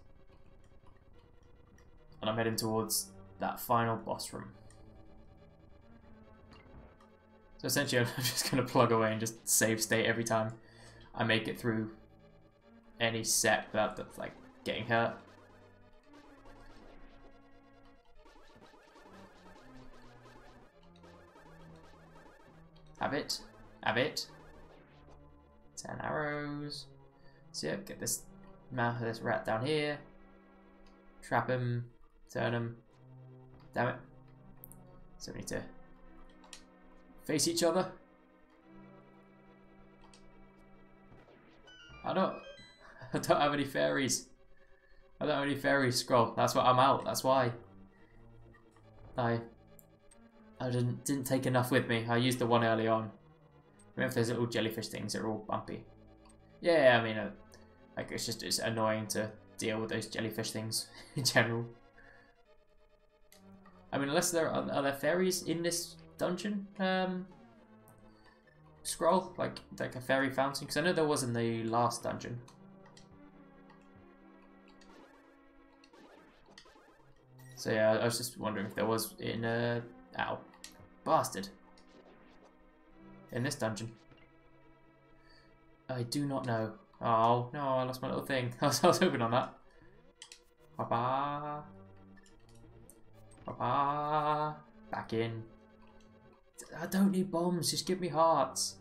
And I'm heading towards that final boss room. So essentially I'm just going to plug away and just save state every time I make it through any set without like getting hurt. Have it. Have it. 10 arrows. So yeah, get this rat down here. Trap him. Turn him. Damn it. So we need to face each other. I don't have any fairies. I don't have any fairies, Scroll. That's why I'm out. That's why. I didn't take enough with me. I used the one early on. Remember those little jellyfish things that are all bumpy. Yeah, I mean, like it's annoying to deal with those jellyfish things in general. I mean, unless are there fairies in this dungeon? Scroll like a fairy fountain, because I know there was in the last dungeon. So yeah, I was just wondering if there was in ow, bastard. In this dungeon. I do not know. Oh no, I lost my little thing. I was hoping on that. Papa. Papa. Back in. I don't need bombs, just give me hearts.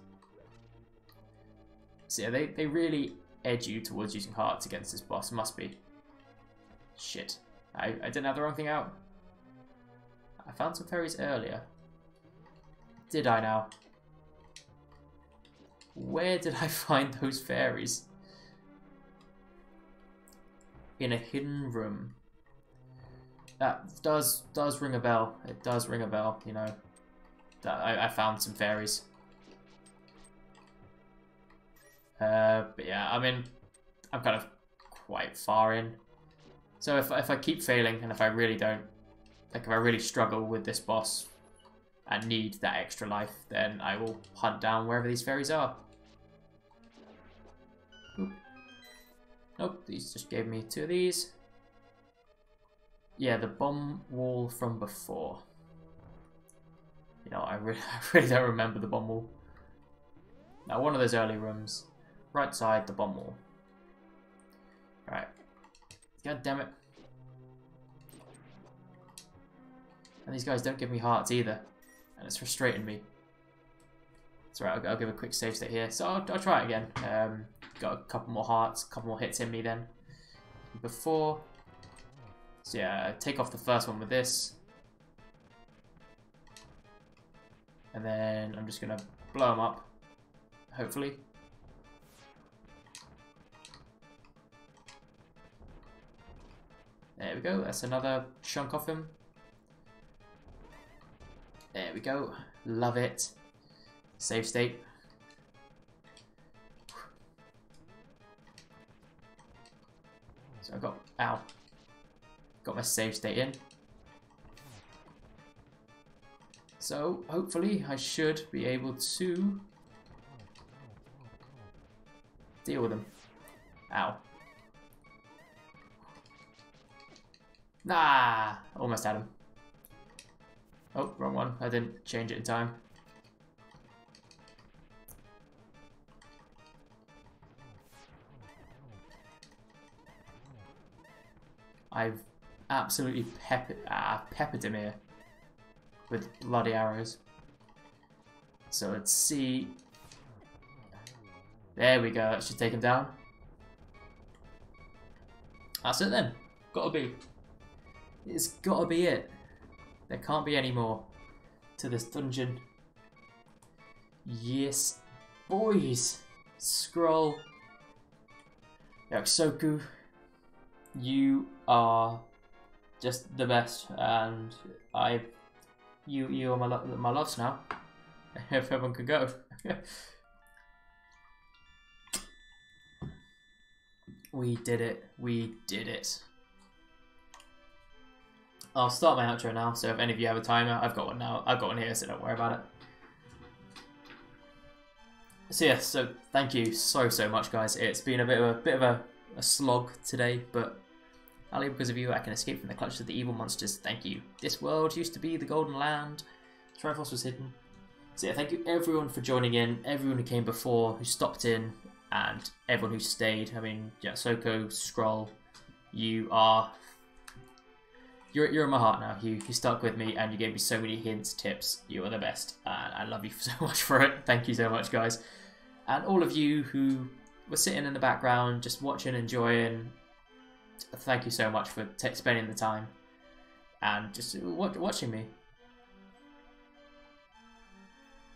So yeah, they really edge you towards using hearts against this boss, must be. Shit. I didn't have the wrong thing out. I found some fairies earlier. Did I now? Where did I find those fairies? In a hidden room. That does ring a bell. It does ring a bell, you know. That I found some fairies. But yeah, I mean, I'm kind of quite far in. So if I keep failing, and if I really don't, like if I really struggle with this boss and need that extra life, then I will hunt down wherever these fairies are. Oop. Nope, these just gave me 2 of these. Yeah, the bomb wall from before. You know, I really don't remember the bomb wall. Now, one of those early rooms, right side the bomb wall. Right. God damn it. And these guys don't give me hearts either. And it's frustrating me. It's alright, I'll give a quick save state here. So I'll try it again. Got a couple more hearts, a couple more hits in me then. Before. So yeah, take off the first one with this. And then I'm just going to blow them up. Hopefully. There we go, that's another chunk off him. There we go, love it. Save state. So I got, ow. Got my save state in. So hopefully I should be able to deal with them. Ow. Nah, almost had him. Oh, wrong one. I didn't change it in time. I've absolutely peppered him here with bloody arrows. So let's see. There we go. That should take him down. That's it then. Gotta be. It's gotta be it. There can't be any more to this dungeon. Yes, boys. Scroll. Yakusoku, you are just the best, and you are my loves now. If everyone could go. We did it. We did it. I'll start my outro now, so if any of you have a timer, I've got one now. I've got one here, so don't worry about it. So yeah, so thank you so much, guys. It's been a bit of a slog today, but only because of you I can escape from the clutches of the evil monsters. Thank you. This world used to be the Golden Land. Triforce was hidden. So yeah, thank you everyone for joining in, everyone who came before, who stopped in, and everyone who stayed. I mean, yeah, Soko, Scroll, you're in my heart now. You stuck with me and you gave me so many hints, tips. You are the best, and I love you so much for it. Thank you so much, guys. And all of you who were sitting in the background, just watching, enjoying, thank you so much for spending the time and just watching me.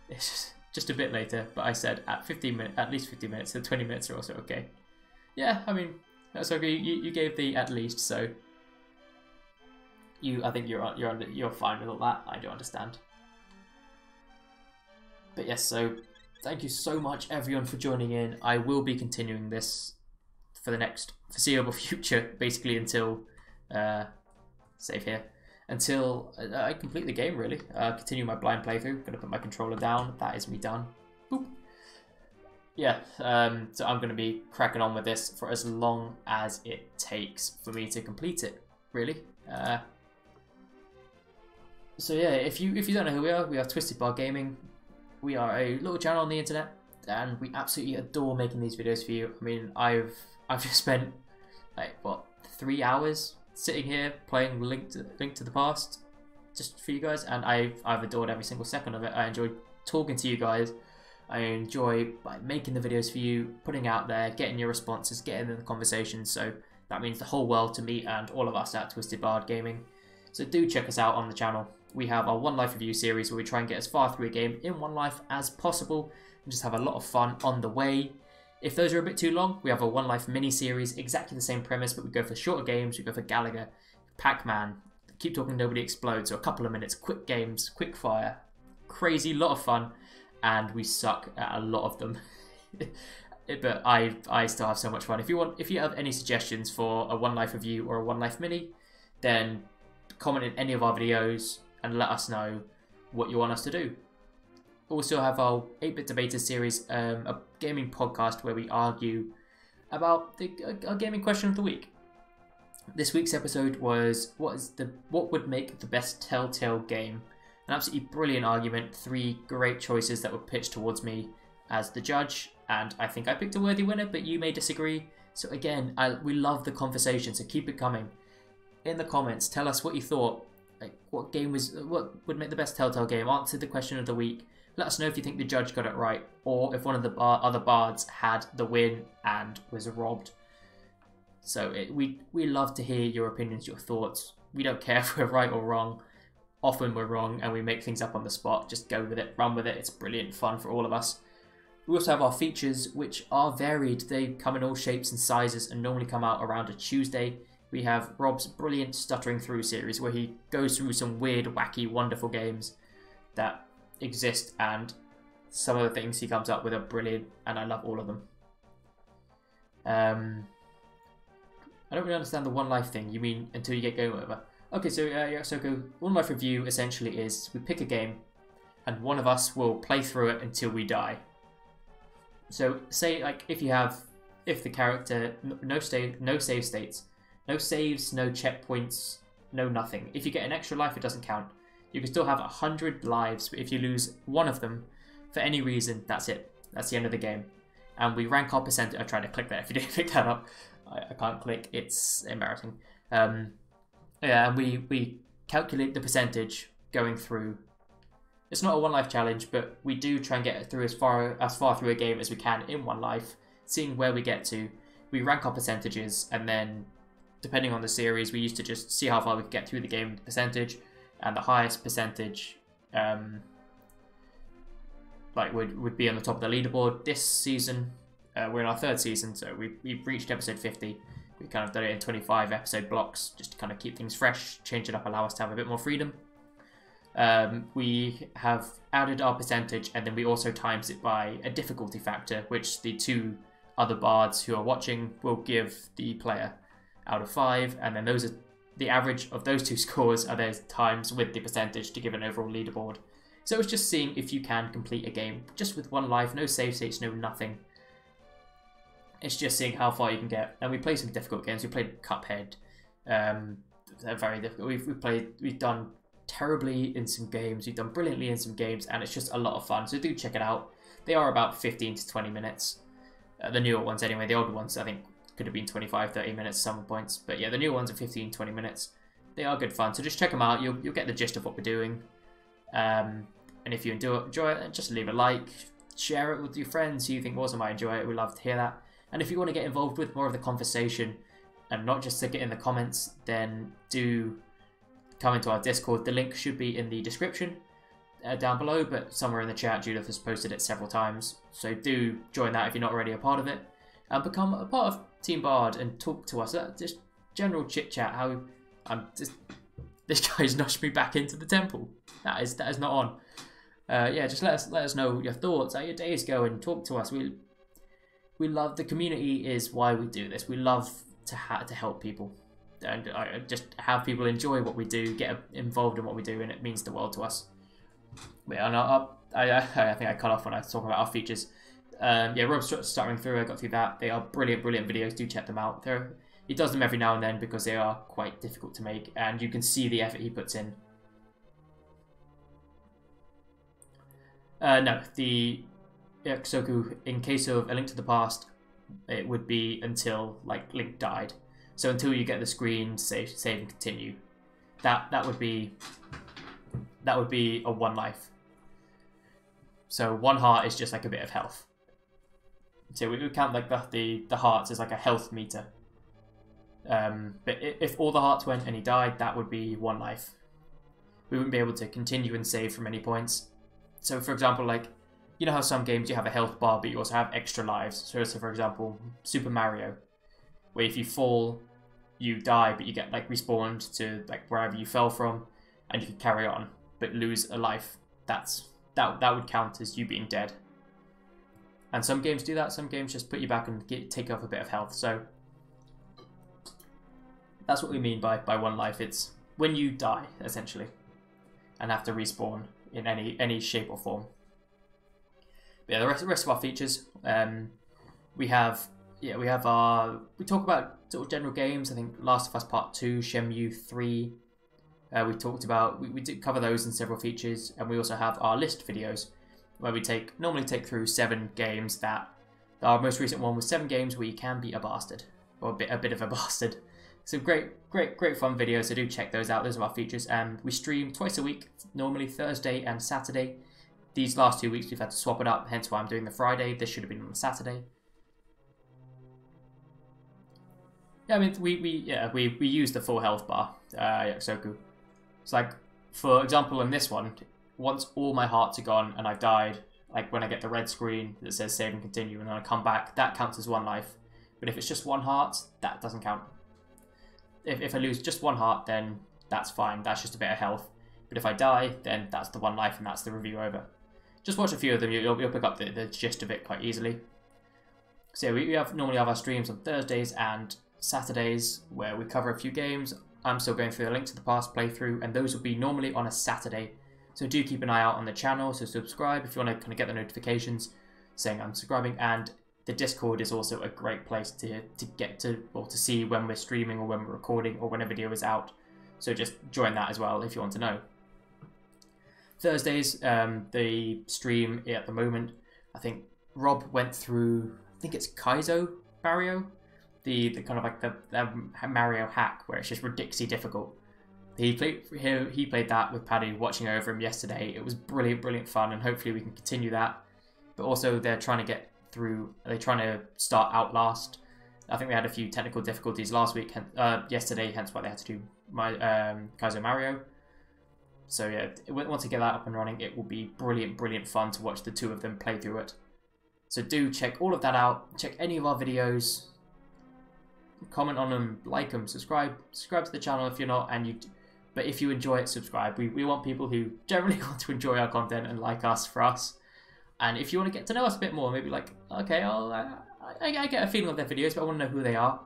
It's just a bit later, but I said at 15 minutes, at least 15 minutes, so 20 minutes are also okay. Yeah, I mean, that's okay. You gave the at least, so I think you're fine with all that. I do understand. But yes, so thank you so much everyone for joining in. I will be continuing this for the next foreseeable future, basically until save here, until I complete the game. Really, continue my blind playthrough. Gonna put my controller down. That is me done. Boop. Yeah, so I'm gonna be cracking on with this for as long as it takes for me to complete it. Really. So yeah, if you don't know who we are Twisted Bar Gaming. We are a little channel on the internet, and we absolutely adore making these videos for you. I mean, I've just spent like what 3 hours sitting here playing Link to the Past just for you guys, and I've adored every single second of it. I enjoy talking to you guys. I enjoy like making the videos for you, putting out there, getting your responses, getting in the conversations. So that means the whole world to me and all of us at Twisted Bard Gaming. So do check us out on the channel. We have our One Life review series where we try and get as far through a game in one life as possible and just have a lot of fun on the way. If those are a bit too long, we have a One Life mini series, exactly the same premise, but we go for shorter games. We go for Gallagher, Pac-Man, Keep Talking Nobody Explodes, so a couple of minutes, quick games, quick fire, crazy, lot of fun, and we suck at a lot of them. But I still have so much fun. If you have any suggestions for a One Life review or a One Life mini, then comment in any of our videos and let us know what you want us to do. Also have our 8-Bit Debaters series, a gaming podcast where we argue about a gaming question of the week. This week's episode was what would make the best Telltale game? An absolutely brilliant argument, 3 great choices that were pitched towards me as the judge, and I think I picked a worthy winner, but you may disagree. So again, we love the conversation, so keep it coming. In the comments, tell us what you thought. Like, what would make the best Telltale game? Answer the question of the week. Let us know if you think the judge got it right, or if one of the other bards had the win and was robbed. So we love to hear your opinions, your thoughts. We don't care if we're right or wrong. Often we're wrong and we make things up on the spot. Just go with it, run with it. It's brilliant fun for all of us. We also have our features, which are varied. They come in all shapes and sizes and normally come out around a Tuesday. We have Rob's brilliant Stuttering Through series, where he goes through some weird, wacky, wonderful games that exist, and some of the things he comes up with are brilliant, and I love all of them. I don't really understand the One Life thing. You mean until you get going over? Okay, so One Life review essentially is we pick a game, and one of us will play through it until we die. So say like if the character no save states. No saves, no checkpoints, no nothing. If you get an extra life, it doesn't count. You can still have 100 lives, but if you lose one of them, for any reason, that's it. That's the end of the game. And we rank our percentage. I tried to click that if you didn't pick that up. I can't click, it's embarrassing. Yeah, and we calculate the percentage going through. It's not a one life challenge, but we do try and get through as far through a game as we can in one life, seeing where we get to. We rank our percentages, and then depending on the series, we used to just see how far we could get through the game percentage, and the highest percentage would be on the top of the leaderboard. This season, we're in our 3rd season, so we've reached episode 50. We kind of done it in 25 episode blocks, just to kind of keep things fresh, change it up, allow us to have a bit more freedom. We have added our percentage, and then we also times it by a difficulty factor, which the 2 other bards who are watching will give the player out of 5, and then those are the average of those 2 scores are their times with the percentage to give an overall leaderboard. So it's just seeing if you can complete a game just with 1 life, no save states, no nothing. It's just seeing how far you can get. And we play some difficult games. We played Cuphead. They're very difficult. We've done terribly in some games. We've done brilliantly in some games, and it's just a lot of fun. So do check it out. They are about 15 to 20 minutes. The newer ones anyway. The older ones I think could have been 25, 30 minutes at some points. But yeah, the newer ones are 15, 20 minutes. They are good fun. So just check them out. You'll get the gist of what we're doing. And if you enjoy it, just leave a like. Share it with your friends who you think also might enjoy it. We'd love to hear that. And if you want to get involved with more of the conversation and not just stick it in the comments, then do come into our Discord. The link should be in the description down below, but somewhere in the chat, Judith has posted it several times. So do join that if you're not already a part of it. And become a part of Team Bard and talk to us. Just general chit-chat. How this guy's nudged me back into the temple. That is not on. Yeah, just let us know your thoughts, how your days go, and talk to us. We love the community. Is why we do this. We love to help people and just have people enjoy what we do, get involved in what we do, and it means the world to us. Yeah, I think I cut off when I was talking about our features. Yeah, Rob's Stuttering Through. I got through that. They are brilliant videos. Do check them out. He does them every now and then because they are quite difficult to make, and you can see the effort he puts in. No, the Yakusoku, in case of A Link to the Past, it would be until like Link died. So until you get the screen, save and continue. That would be a 1 life. So 1 heart is just like a bit of health. So we would count like the hearts as like a health meter. But if all the hearts went and he died, that would be 1 life. We wouldn't be able to continue and save from any points. So for example, like, you know how some games you have a health bar, but you also have extra lives. So for example, Super Mario, where if you fall, you die, but you get like respawned to like wherever you fell from, and you can carry on, but lose a life. That would count as you being dead. And some games do that. Some games just put you back and take off a bit of health. So that's what we mean by 1 life. It's when you die essentially, and have to respawn in any shape or form. But yeah, the rest of our features, we talk about sort of general games. I think Last of Us Part 2, Shenmue 3. We talked about, we did cover those in several features, and we also have our list videos where we normally take through 7 games. That our most recent one was 7 games where you can be a bastard, or a bit of a bastard. So great fun videos. So do check those out. Those are our features, and we stream twice a week, normally Thursday and Saturday. These last 2 weeks we've had to swap it up, hence why I'm doing the Friday. This should have been on the Saturday. Yeah, I mean we use the full health bar, Yakusoku. It's like, for example, in this one, once all my hearts are gone and I've died, like when I get the red screen that says save and continue, and then I come back, that counts as 1 life. But if it's just 1 heart, that doesn't count. If I lose just 1 heart, then that's fine. That's just a bit of health. But if I die, then that's the 1 life, and that's the review over. Just watch a few of them. You'll pick up the gist of it quite easily. So yeah, we normally have our streams on Thursdays and Saturdays where we cover a few games. I'm still going through the Link to the Past playthrough, and those will be normally on a Saturday. So do keep an eye out on the channel. So subscribe if you want to kind of get the notifications saying I'm subscribing. And the Discord is also a great place to get to, or to see when we're streaming or when we're recording or when a video is out. So just join that as well if you want to know. Thursdays, the stream at the moment, I think Rob went through, I think it's Kaizo Mario, the kind of like the Mario hack where it's just ridiculously difficult. He played that with Paddy, watching over him yesterday. It was brilliant fun, and hopefully we can continue that. But also they're trying to start Outlast. I think they had a few technical difficulties yesterday, hence why they had to do Kaizo Mario. So yeah, once they get that up and running, it will be brilliant fun to watch the 2 of them play through it. So do check all of that out. Check any of our videos. Comment on them, like them, subscribe to the channel if you're not, but if you enjoy it, subscribe. We want people who generally want to enjoy our content and like us for us. And if you want to get to know us a bit more, maybe like, okay, I get a feeling of their videos, but I want to know who they are.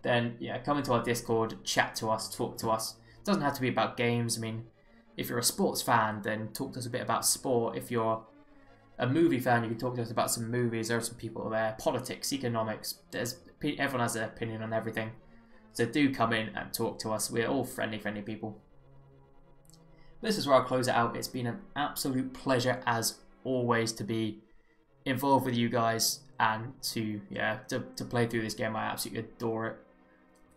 Then yeah, come into our Discord, chat to us, talk to us. It doesn't have to be about games. I mean, if you're a sports fan, then talk to us a bit about sport. If you're a movie fan, you can talk to us about some movies. There are some people there. Politics, economics. Everyone has an opinion on everything. So do come in and talk to us. We're all friendly people. This is where I'll close it out. It's been an absolute pleasure as always to be involved with you guys and to play through this game. I absolutely adore it.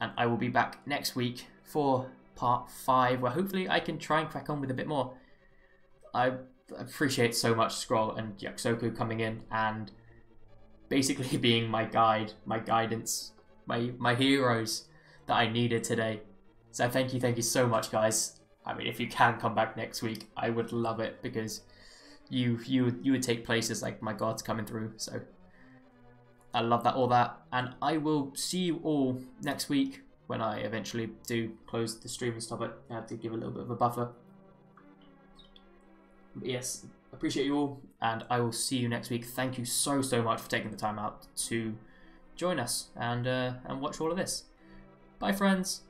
And I will be back next week for part 5, where hopefully I can try and crack on with a bit more. I appreciate so much Scroll and Yakusoku coming in and basically being my guide, my guidance, my heroes that I needed today. So thank you so much, guys. I mean, if you can come back next week, I would love it, because you would take places like my gods coming through. So I love all that, and I will see you all next week when I eventually do close the stream and stop it. I have to give a little bit of a buffer. But yes, appreciate you all, and I will see you next week. Thank you so much for taking the time out to join us and watch all of this. Bye, friends.